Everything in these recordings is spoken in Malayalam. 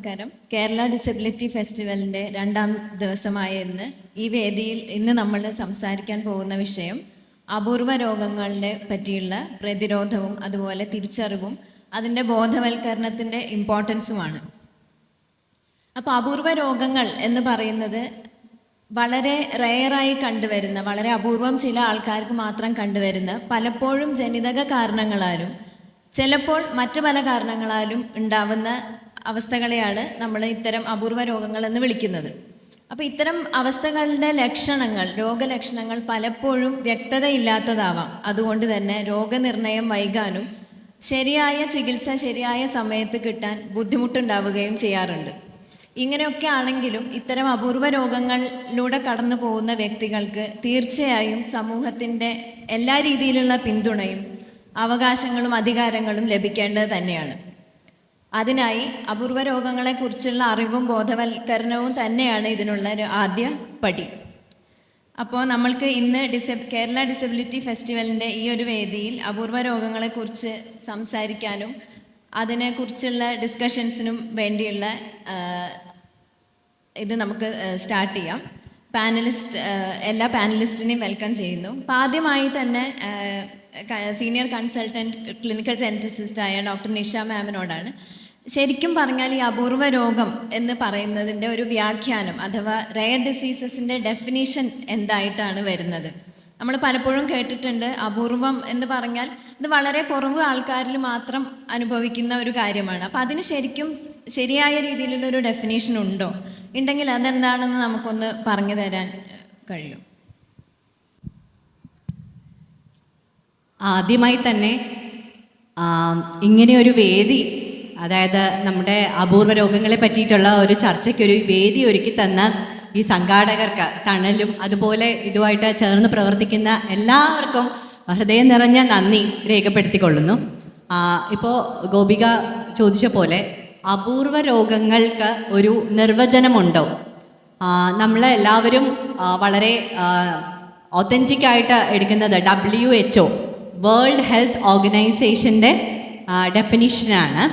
നമസ്കാരം. കേരള ഡിസബിലിറ്റി ഫെസ്റ്റിവലിൻ്റെ 2ാം ദിവസമായ ഈ വേദിയിൽ ഇന്ന് നമ്മൾ സംസാരിക്കാൻ പോകുന്ന വിഷയം അപൂർവ രോഗങ്ങളുടെ പറ്റിയുള്ള പ്രതിരോധവും അതുപോലെ തിരിച്ചറിവും അതിൻ്റെ ബോധവൽക്കരണത്തിൻ്റെ ഇമ്പോർട്ടൻസുമാണ്. അപ്പോൾ അപൂർവ രോഗങ്ങൾ എന്ന് പറയുന്നത് വളരെ റെയറായി കണ്ടുവരുന്ന, വളരെ അപൂർവം ചില ആൾക്കാർക്ക് മാത്രം കണ്ടുവരുന്ന, പലപ്പോഴും ജനിതക കാരണങ്ങളാലും ചിലപ്പോൾ മറ്റു പല കാരണങ്ങളാലും ഉണ്ടാവുന്ന അവസ്ഥകളെയാണ് നമ്മൾ ഇത്തരം അപൂർവ രോഗങ്ങളെന്ന് വിളിക്കുന്നത്. അപ്പോൾ ഇത്തരം അവസ്ഥകളുടെ ലക്ഷണങ്ങൾ, രോഗലക്ഷണങ്ങൾ പലപ്പോഴും വ്യക്തതയില്ലാത്തതാവാം. അതുകൊണ്ട് തന്നെ രോഗനിർണയം വൈകാനും ശരിയായ ചികിത്സ ശരിയായ സമയത്ത് കിട്ടാൻ ബുദ്ധിമുട്ടുണ്ടാവുകയും ചെയ്യാറുണ്ട്. ഇങ്ങനെയൊക്കെ ആണെങ്കിലും ഇത്തരം അപൂർവ രോഗങ്ങളിലൂടെ കടന്നു പോകുന്ന വ്യക്തികൾക്ക് തീർച്ചയായും സമൂഹത്തിൻ്റെ എല്ലാ രീതിയിലുള്ള പിന്തുണയും അവകാശങ്ങളും അധികാരങ്ങളും ലഭിക്കേണ്ടത് തന്നെയാണ്. അതിനായി അപൂർവ രോഗങ്ങളെക്കുറിച്ചുള്ള അറിവും ബോധവൽക്കരണവും തന്നെയാണ് ഇതിനുള്ള ഒരു ആദ്യ പടി. അപ്പോൾ നമ്മൾക്ക് ഇന്ന് കേരള ഡിസബിലിറ്റി ഫെസ്റ്റിവലിൻ്റെ ഈ ഒരു വേദിയിൽ അപൂർവ രോഗങ്ങളെക്കുറിച്ച് സംസാരിക്കാനും അതിനെക്കുറിച്ചുള്ള ഡിസ്കഷൻസിനും വേണ്ടിയുള്ള ഇത് നമുക്ക് സ്റ്റാർട്ട് ചെയ്യാം. എല്ലാ പാനലിസ്റ്റിനെയും വെൽക്കം ചെയ്യുന്നു. അപ്പോൾ ആദ്യമായി തന്നെ സീനിയർ കൺസൾട്ടൻറ്റ് ക്ലിനിക്കൽ ജെനറ്റിസ്റ്റായ ഡോക്ടർ നിഷ മാമിനോടാണ്. ശരിക്കും പറഞ്ഞാൽ ഈ അപൂർവ രോഗം എന്ന് പറയുന്നതിൻ്റെ ഒരു വ്യാഖ്യാനം അഥവാ റെയർ ഡിസീസസിൻ്റെ ഡെഫിനീഷൻ എന്തായിട്ടാണ് വരുന്നത്? നമ്മൾ പലപ്പോഴും കേട്ടിട്ടുണ്ട് അപൂർവം എന്ന് പറഞ്ഞാൽ ഇത് വളരെ കുറവ് ആൾക്കാരിൽ മാത്രം അനുഭവിക്കുന്ന ഒരു കാര്യമാണ്. അപ്പോൾ അതിന് ശരിക്കും ശരിയായ രീതിയിലുള്ളൊരു ഡെഫിനീഷൻ ഉണ്ടോ? ഉണ്ടെങ്കിൽ അതെന്താണെന്ന് നമുക്കൊന്ന് പറഞ്ഞു തരാൻ കഴിയും? ആദ്യമായി തന്നെ ഇങ്ങനെയൊരു വേദി, അതായത് നമ്മുടെ അപൂർവ രോഗങ്ങളെ പറ്റിയിട്ടുള്ള ഒരു ചർച്ചയ്ക്കൊരു വേദി ഒരുക്കി തന്ന ഈ സംഘാടകർക്ക്, തണലും അതുപോലെ ഇതുമായിട്ട് ചേർന്ന് പ്രവർത്തിക്കുന്ന എല്ലാവർക്കും ഹൃദയം നിറഞ്ഞ നന്ദി രേഖപ്പെടുത്തിക്കൊള്ളുന്നു. ഇപ്പോൾ ഗോപിക ചോദിച്ച പോലെ അപൂർവ രോഗങ്ങൾക്ക് ഒരു നിർവചനമുണ്ടോ? നമ്മളെല്ലാവരും വളരെ ഒത്തൻറ്റിക്കായിട്ട് എടുക്കുന്നത് WHO വേൾഡ് ഹെൽത്ത് ഓർഗനൈസേഷൻ്റെ ഡെഫിനിഷനാണ്.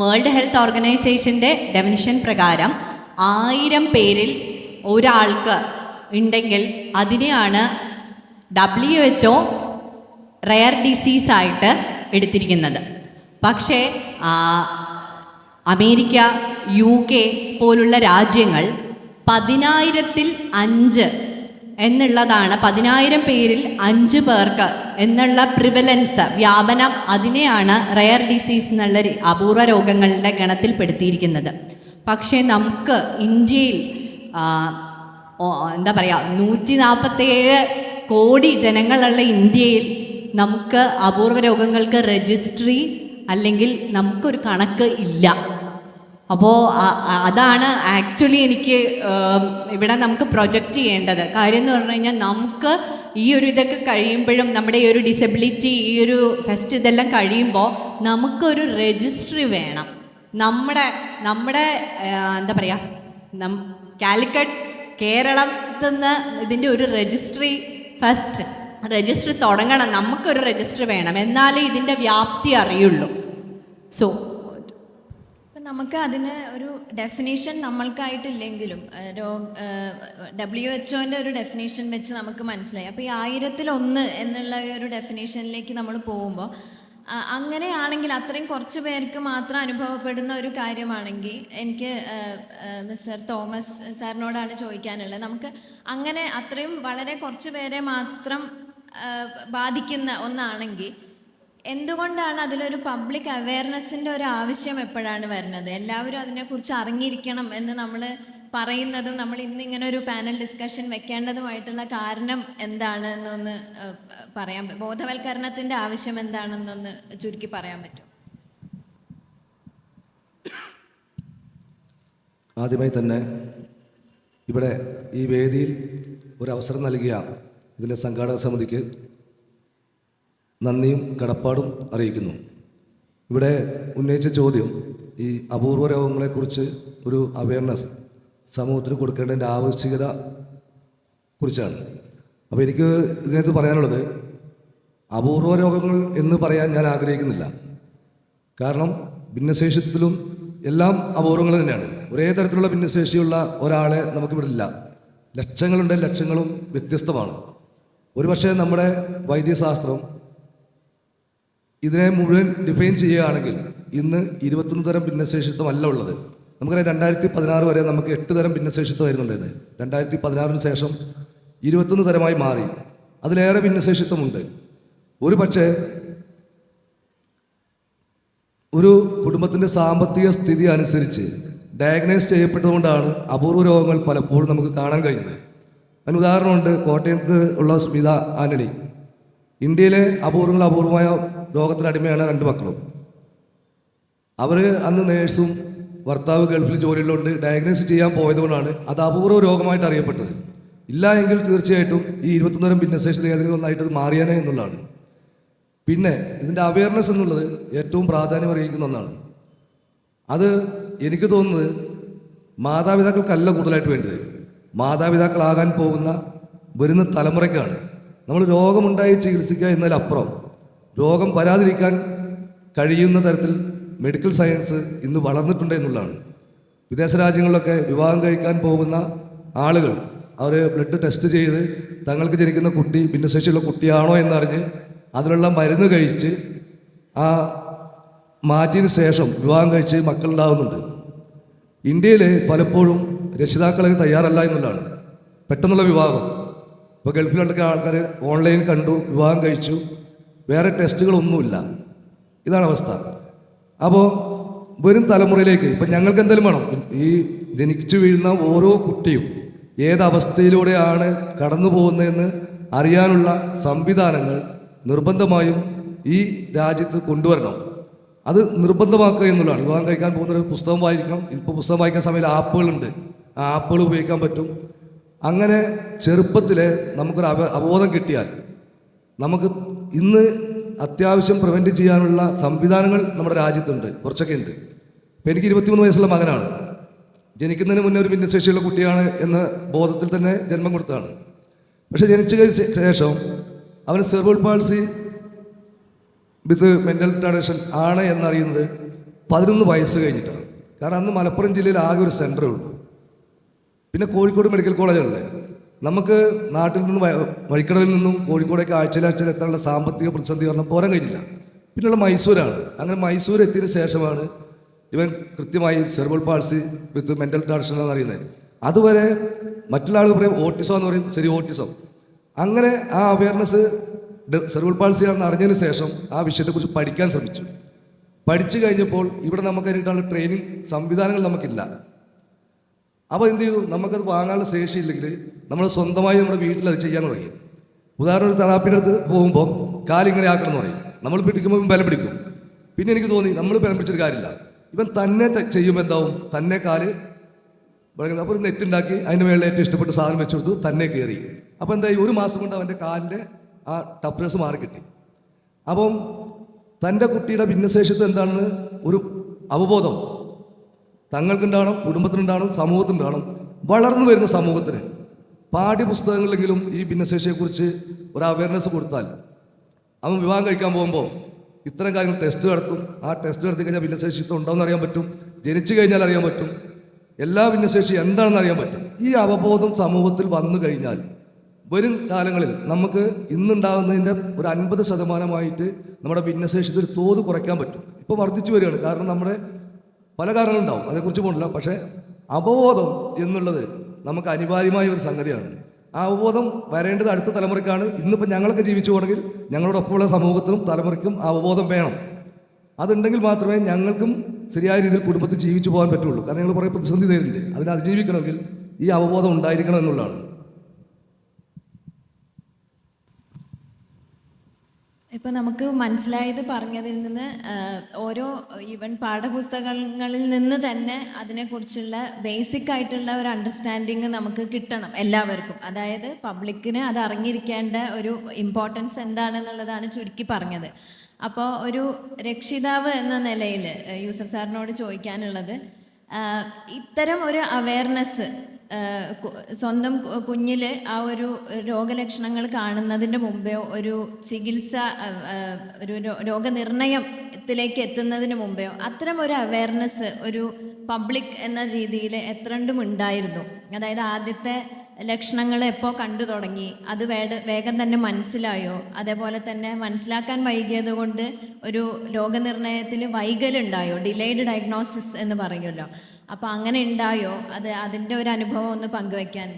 വേൾഡ് ഹെൽത്ത് ഓർഗനൈസേഷൻ്റെ ഡെഫിനിഷൻ പ്രകാരം 1000 പേരിൽ ഒരാൾക്ക് ഉണ്ടെങ്കിൽ അതിനെയാണ് WHO റെയർ ഡിസീസായിട്ട് എടുത്തിരിക്കുന്നത്. പക്ഷേ അമേരിക്ക, UK പോലുള്ള രാജ്യങ്ങൾ 10,000-ൽ 5 എന്നുള്ളതാണ്. 10,000 പേരിൽ 5 പേർക്ക് എന്നുള്ള പ്രിവലൻസ്, വ്യാപനം, അതിനെയാണ് റെയർ ഡിസീസ് എന്നുള്ള അപൂർവ രോഗങ്ങളുടെ ഗണത്തിൽപ്പെടുത്തിയിരിക്കുന്നത്. പക്ഷേ നമുക്ക് ഇന്ത്യയിൽ എന്താ പറയുക, 147 കോടി ജനങ്ങളുള്ള ഇന്ത്യയിൽ നമുക്ക് അപൂർവ രോഗങ്ങൾക്ക് രജിസ്ട്രി അല്ലെങ്കിൽ നമുക്കൊരു കണക്ക് ഇല്ല. അപ്പോൾ അതാണ് ആക്ച്വലി എനിക്ക് ഇവിടെ നമുക്ക് പ്രൊജക്റ്റ് ചെയ്യേണ്ടത് കാര്യം എന്ന് പറഞ്ഞു കഴിഞ്ഞാൽ, നമുക്ക് ഈ ഒരു ഇതൊക്കെ കഴിയുമ്പോഴും നമ്മുടെ ഈ ഒരു ഡിസബിലിറ്റി, ഈ ഒരു ഫെസ്റ്റ് ഇതെല്ലാം കഴിയുമ്പോൾ നമുക്കൊരു രജിസ്ട്രി വേണം. നമ്മുടെ എന്താ പറയുക, കാലിക്കറ്റ്, കേരളത്തിൽ നിന്ന് ഇതിൻ്റെ ഒരു രജിസ്ട്രി, ഫസ്റ്റ് രജിസ്ട്രി തുടങ്ങണം. നമുക്കൊരു രജിസ്ട്രി വേണം, എന്നാലേ ഇതിൻ്റെ വ്യാപ്തി അറിയുള്ളൂ. സോ നമുക്ക് അതിന് ഒരു ഡെഫിനേഷൻ നമ്മൾക്കായിട്ടില്ലെങ്കിലും WHO ഒരു ഡെഫിനേഷൻ വെച്ച് നമുക്ക് മനസ്സിലായി. അപ്പോൾ ഈ 1000-ൽ 1 എന്നുള്ള ഒരു ഡെഫിനേഷനിലേക്ക് നമ്മൾ പോകുമ്പോൾ, അങ്ങനെയാണെങ്കിൽ അത്രയും കുറച്ച് പേർക്ക് മാത്രം അനുഭവപ്പെടുന്ന ഒരു കാര്യമാണെങ്കിൽ എനിക്ക് മിസ്റ്റർ തോമസ് സാറിനോടാണ് ചോദിക്കാനുള്ളത്. നമുക്ക് അങ്ങനെ അത്രയും വളരെ കുറച്ച് പേരെ മാത്രം ബാധിക്കുന്ന ഒന്നാണെങ്കിൽ എന്തുകൊണ്ടാണ് അതിലൊരു പബ്ലിക് അവയർനെസ്സിൻ്റെ ഒരു ആവശ്യം എപ്പോഴാണ് വരുന്നത്? എല്ലാവരും അതിനെക്കുറിച്ച് അറിഞ്ഞിരിക്കണം എന്ന് നമ്മൾ പറയുന്നതും നമ്മൾ ഇന്നിങ്ങനെ ഒരു പാനൽ ഡിസ്കഷൻ വെക്കേണ്ടതുമായിട്ടുള്ള കാരണം എന്താണ് എന്നൊന്ന് പറയാൻ, ബോധവൽക്കരണത്തിൻ്റെ ആവശ്യം എന്താണെന്നൊന്ന് ചുരുക്കി പറയാൻ പറ്റും? ആദ്യമായി തന്നെ ഇവിടെ ഈ വേദിയിൽ ഒരു അവസരം നൽകിയ ഇതിൻ്റെ സംഘാടക സമിതിക്ക് നന്ദിയും കടപ്പാടും അറിയിക്കുന്നു. ഇവിടെ ഉന്നയിച്ച ചോദ്യം ഈ അപൂർവ രോഗങ്ങളെക്കുറിച്ച് ഒരു അവയർനെസ് സമൂഹത്തിന് കൊടുക്കേണ്ടതിൻ്റെ ആവശ്യകത കുറിച്ചാണ്. അപ്പോൾ എനിക്ക് ഇതിനകത്ത് പറയാനുള്ളത്, അപൂർവ രോഗങ്ങൾ എന്ന് പറയാൻ ഞാൻ ആഗ്രഹിക്കുന്നില്ല. കാരണം ഭിന്നശേഷിത്വത്തിലും എല്ലാം അപൂർവങ്ങൾ തന്നെയാണ്. ഒരേ തരത്തിലുള്ള ഭിന്നശേഷിയുള്ള ഒരാളെ നമുക്കിവിടെ ഇല്ല. ലക്ഷങ്ങളുണ്ട്, ലക്ഷങ്ങളും വ്യത്യസ്തമാണ്. ഒരുപക്ഷെ നമ്മുടെ വൈദ്യശാസ്ത്രം ഇതിനെ മുഴുവൻ ഡിഫൈൻ ചെയ്യുകയാണെങ്കിൽ ഇന്ന് 21 തരം ഭിന്നശേഷിത്വമല്ല ഉള്ളത്. നമുക്കറിയാം 2016 വരെ നമുക്ക് 8 തരം ഭിന്നശേഷിത്വം വരുന്നുണ്ടായിരുന്നു. 2016 ശേഷം 21 തരമായി മാറി. അതിലേറെ ഭിന്നശേഷിത്വമുണ്ട്. ഒരു പക്ഷേ ഒരു കുടുംബത്തിൻ്റെ സാമ്പത്തിക സ്ഥിതി അനുസരിച്ച് ഡയഗ്നൈസ് ചെയ്യപ്പെട്ടതുകൊണ്ടാണ് അപൂർവ രോഗങ്ങൾ പലപ്പോഴും നമുക്ക് കാണാൻ കഴിയുന്നത്. അതിന് ഉദാഹരണമുണ്ട്. കോട്ടയത്ത് ഉള്ള സ്മിത ആന്റണി. ഇന്ത്യയിലെ അപൂർവമായ രോഗത്തിന് അടിമയാണ് 2 മക്കളും. അവർ അന്ന് നേഴ്സും ഭർത്താവ് ഗൾഫിൽ ജോലിയുള്ളതുകൊണ്ട് ഡയഗ്നോസ് ചെയ്യാൻ പോയതുകൊണ്ടാണ് അത് അപൂർവ രോഗമായിട്ട് അറിയപ്പെട്ടത്. ഇല്ല എങ്കിൽ തീർച്ചയായിട്ടും ഈ 21 തരം ഭിന്നശേഷി ഏതെങ്കിലും ഒന്നായിട്ട് അത് മാറിയാനേ എന്നുള്ളതാണ്. പിന്നെ ഇതിൻ്റെ അവയർനെസ് എന്നുള്ളത് ഏറ്റവും പ്രാധാന്യം അറിയിക്കുന്ന ഒന്നാണ്. അത് എനിക്ക് തോന്നുന്നത് മാതാപിതാക്കൾക്കല്ല കൂടുതലായിട്ട് വേണ്ടത്, മാതാപിതാക്കളാകാൻ പോകുന്ന വരുന്ന തലമുറയ്ക്കാണ്. നമ്മൾ രോഗമുണ്ടായി ചികിത്സിക്കുക എന്നതിലപ്പുറം രോഗം വരാതിരിക്കാൻ കഴിയുന്ന തരത്തിൽ മെഡിക്കൽ സയൻസ് ഇന്ന് വളർന്നിട്ടുണ്ട് എന്നുള്ളതാണ്. വിദേശ രാജ്യങ്ങളിലൊക്കെ വിവാഹം കഴിക്കാൻ പോകുന്ന ആളുകൾ അവർ ബ്ലഡ് ടെസ്റ്റ് ചെയ്ത് തങ്ങൾക്ക് ജനിക്കുന്ന കുട്ടി ഭിന്നശേഷിയുള്ള കുട്ടിയാണോ എന്നറിഞ്ഞ് അതിനുള്ള മരുന്ന് കഴിച്ച് ആ മാറ്റിയതിന് ശേഷം വിവാഹം കഴിച്ച് മക്കളുണ്ടാകുന്നുണ്ട്. ഇന്ത്യയിൽ പലപ്പോഴും രക്ഷിതാക്കൾ തയ്യാറല്ല എന്നുള്ളതാണ്. പെട്ടെന്നുള്ള വിവാഹം. ഇപ്പോൾ ഗൾഫിലൊക്കെ ആൾക്കാർ ഓൺലൈൻ കണ്ടു, വിവാഹം കഴിച്ചു, വേറെ ടെസ്റ്റുകളൊന്നുമില്ല. ഇതാണ് അവസ്ഥ. അപ്പോൾ വരും തലമുറയിലേക്ക് ഇപ്പം ഞങ്ങൾക്ക് എന്തെങ്കിലും വേണം, ഈ ജനിച്ചു വീഴുന്ന ഓരോ കുട്ടിയും ഏതവസ്ഥയിലൂടെയാണ് കടന്നു പോകുന്നതെന്ന് അറിയാനുള്ള സംവിധാനങ്ങൾ നിർബന്ധമായും ഈ രാജ്യത്ത് കൊണ്ടുവരണം. അത് നിർബന്ധമാക്കുക എന്നുള്ളതാണ്. വിവാഹം കഴിക്കാൻ പോകുന്നൊരു പുസ്തകം വായിക്കണം. ഇപ്പോൾ പുസ്തകം വായിക്കാൻ സമയത്ത് ആപ്പുകളുണ്ട്, ആ ആപ്പുകൾ ഉപയോഗിക്കാൻ പറ്റും. അങ്ങനെ ചെറുപ്പത്തിലെ നമുക്കൊരു അവബോധം കിട്ടിയാൽ നമുക്ക് ഇന്ന് അത്യാവശ്യം പ്രിവെൻറ്റ് ചെയ്യാനുള്ള സംവിധാനങ്ങൾ നമ്മുടെ രാജ്യത്തുണ്ട്, കുറച്ചൊക്കെ ഉണ്ട്. ഇപ്പം എനിക്ക് 23 വയസ്സുള്ള മകനാണ്. ജനിക്കുന്നതിന് മുന്നേ ഒരു ഭിന്നശേഷിയുള്ള കുട്ടിയാണ് എന്ന ബോധത്തിൽ തന്നെ ജന്മം കൊടുത്തതാണ്. പക്ഷെ ജനിച്ചു കഴിഞ്ഞ ശേഷം അവന് സെർബൽ പാൾസി വിത്ത് മെൻ്റൽ റിട്ടാർഡേഷൻ ആണ് എന്നറിയുന്നത് 11 വയസ്സ് കഴിഞ്ഞിട്ടാണ്. കാരണം അന്ന് മലപ്പുറം ജില്ലയിൽ ആകെ ഒരു സെൻറ്ററേ ഉള്ളൂ. പിന്നെ കോഴിക്കോട് മെഡിക്കൽ കോളേജുള്ളേ. നമുക്ക് നാട്ടിൽ നിന്ന് വഴിക്കടവിൽ നിന്നും കോഴിക്കോടേക്ക് ആഴ്ചയിൽ എത്താനുള്ള സാമ്പത്തിക പ്രതിസന്ധി കാരണം പോരാൻ കഴിഞ്ഞില്ല. പിന്നെയുള്ള മൈസൂരാണ്. അങ്ങനെ മൈസൂർ എത്തിയതിന് ശേഷമാണ് ഇവൻ കൃത്യമായി സെർബൽ പാൾസി വിത്ത് മെൻ്റൽ റിട്ടാർഡേഷൻ എന്ന് അറിയുന്നത്. അതുവരെ മറ്റുള്ള ആളുകൾ പറയും ഓട്ടിസം എന്ന് പറയും, ശരി ഓട്ടിസം. അങ്ങനെ ആ അവയർനെസ് സെർബൽ പാൾസി ആണെന്ന് അറിഞ്ഞതിന് ശേഷം ആ വിഷയത്തെക്കുറിച്ച് പഠിക്കാൻ ശ്രമിച്ചു. പഠിച്ചു കഴിഞ്ഞപ്പോൾ ഇവിടെ നമുക്ക് അതിനായിട്ടുള്ള ട്രെയിനിങ് സംവിധാനങ്ങൾ നമുക്കില്ല. അപ്പോൾ എന്ത് ചെയ്തു, നമുക്കത് വാങ്ങാനുള്ള ശേഷിയില്ലെങ്കിൽ നമ്മൾ സ്വന്തമായി നമ്മുടെ വീട്ടിൽ അത് ചെയ്യാൻ തുടങ്ങി. ഉദാഹരണം, ഒരു തെറാപ്പിയുടെ അടുത്ത് പോകുമ്പോൾ കാലിങ്ങനെ ആക്കണം എന്ന് പറയും. നമ്മൾ പിടിക്കുമ്പോൾ ബലം പിടിക്കും. പിന്നെ എനിക്ക് തോന്നി നമ്മൾ ബലം പിടിച്ചൊരു കാര്യമില്ല, ഇവൻ തന്നെ ചെയ്യുമ്പോൾ എന്താവും, തന്നെ കാല് പറയുന്നത്. അപ്പോൾ ഒരു നെറ്റ് ഉണ്ടാക്കി അതിന് മേളിൽ ഏറ്റവും ഇഷ്ടപ്പെട്ട സാധനം വെച്ച് കൊടുത്തു, തന്നെ കയറി. അപ്പോൾ എന്തായി, 1 മാസം കൊണ്ട് അവൻ്റെ കാലിൻ്റെ ആ ടഫ്നെസ് മാറി കിട്ടി. അപ്പം തൻ്റെ കുട്ടിയുടെ ഭിന്നശേഷിത്വം എന്താണെന്ന് ഒരു അവബോധം തങ്ങൾക്കുണ്ടാവണം, കുടുംബത്തിനുണ്ടാവണം, സമൂഹത്തിനുണ്ടാവണം. വളർന്നു വരുന്ന സമൂഹത്തിന് പാഠ്യപുസ്തകങ്ങളിലെങ്കിലും ഈ ഭിന്നശേഷിയെക്കുറിച്ച് ഒരു അവയർനെസ് കൊടുത്താൽ അവൻ വിവാഹം കഴിക്കാൻ പോകുമ്പോൾ ഇത്തരം കാര്യങ്ങൾ ടെസ്റ്റ് നടത്തും. ആ ടെസ്റ്റ് നടത്തി കഴിഞ്ഞാൽ ഭിന്നശേഷിത്വം ഉണ്ടോയെന്ന് അറിയാൻ പറ്റും, ജനിച്ചു കഴിഞ്ഞാൽ അറിയാൻ പറ്റും, എല്ലാ ഭിന്നശേഷി എന്താണെന്ന് അറിയാൻ പറ്റും. ഈ അവബോധം സമൂഹത്തിൽ വന്നു കഴിഞ്ഞാൽ വരും കാലങ്ങളിൽ നമുക്ക് ഇന്നുണ്ടാകുന്നതിൻ്റെ ഒരു 50% നമ്മുടെ ഭിന്നശേഷിയുടെ തോത് കുറയ്ക്കാൻ പറ്റും. ഇപ്പോൾ വർദ്ധിച്ചു വരികയാണ്. കാരണം നമ്മുടെ പല കാരണങ്ങളുണ്ടാവും, അതേക്കുറിച്ച് പോകില്ല. പക്ഷേ അവബോധം എന്നുള്ളത് നമുക്ക് അനിവാര്യമായ ഒരു സംഗതിയാണ്. ആ അവബോധം വരേണ്ടത് അടുത്ത തലമുറയ്ക്കാണ്. ഇന്നിപ്പോൾ ഞങ്ങളൊക്കെ ജീവിച്ചു പോകണമെങ്കിൽ ഞങ്ങളോടൊപ്പമുള്ള സമൂഹത്തിനും തലമുറയ്ക്കും ആ അവബോധം വേണം. അതുണ്ടെങ്കിൽ മാത്രമേ ഞങ്ങൾക്കും ശരിയായ രീതിയിൽ കുടുംബത്തിൽ ജീവിച്ചു പോകാൻ പറ്റുള്ളൂ. കാരണം ഞങ്ങൾ കുറേ പ്രതിസന്ധി നേരിടുന്നുണ്ട്. അതിനെ അതിജീവിക്കണമെങ്കിൽ ഈ അവബോധം ഉണ്ടായിരിക്കണം എന്നുള്ളതാണ്. ഇപ്പം നമുക്ക് മനസ്സിലായത് പറഞ്ഞതിൽ നിന്ന് ഓരോ ഈവൻ പാഠപുസ്തകങ്ങളിൽ നിന്ന് തന്നെ അതിനെക്കുറിച്ചുള്ള ബേസിക് ആയിട്ടുള്ള ഒരു അണ്ടർസ്റ്റാൻഡിങ് നമുക്ക് കിട്ടണം എല്ലാവർക്കും. അതായത് പബ്ലിക്കിന് അത് അറിഞ്ഞിരിക്കേണ്ട ഒരു ഇമ്പോർട്ടൻസ് എന്താണെന്നുള്ളതാണ് ചുരുക്കി പറഞ്ഞത്. അപ്പോൾ ഒരു രക്ഷിതാവ് എന്ന നിലയിൽ യൂസഫ് സാറിനോട് ചോദിക്കാനുള്ളത്, ഇത്തരം ഒരു അവയർനെസ് സ്വന്തം കുഞ്ഞിൽ ആ ഒരു രോഗലക്ഷണങ്ങൾ കാണുന്നതിന് മുമ്പേ ഒരു ചികിത്സ ഒരു രോഗനിർണയത്തിലേക്ക് എത്തുന്നതിന് മുമ്പേ അത്തരം ഒരു അവയർനെസ് ഒരു പബ്ലിക് എന്ന രീതിയിൽ എത്രണ്ടും ഉണ്ടായിരുന്നു. അതായത് ആദ്യത്തെ ലക്ഷണങ്ങൾ എപ്പോൾ കണ്ടു തുടങ്ങി, അത് വേഗം തന്നെ മനസ്സിലായോ, അതേപോലെ തന്നെ മനസ്സിലാക്കാൻ വൈകിയത് കൊണ്ട് ഒരു രോഗനിർണയത്തിൽ വൈകലുണ്ടായോ, ഡിലേഡ് ഡയഗ്നോസിസ് എന്ന് പറയുമല്ലോ. അപ്പോൾ അങ്ങനെ ഉണ്ടായോ, അതിൻ്റെ ഒരു അനുഭവം ഒന്ന് പങ്കുവയ്ക്കാൻ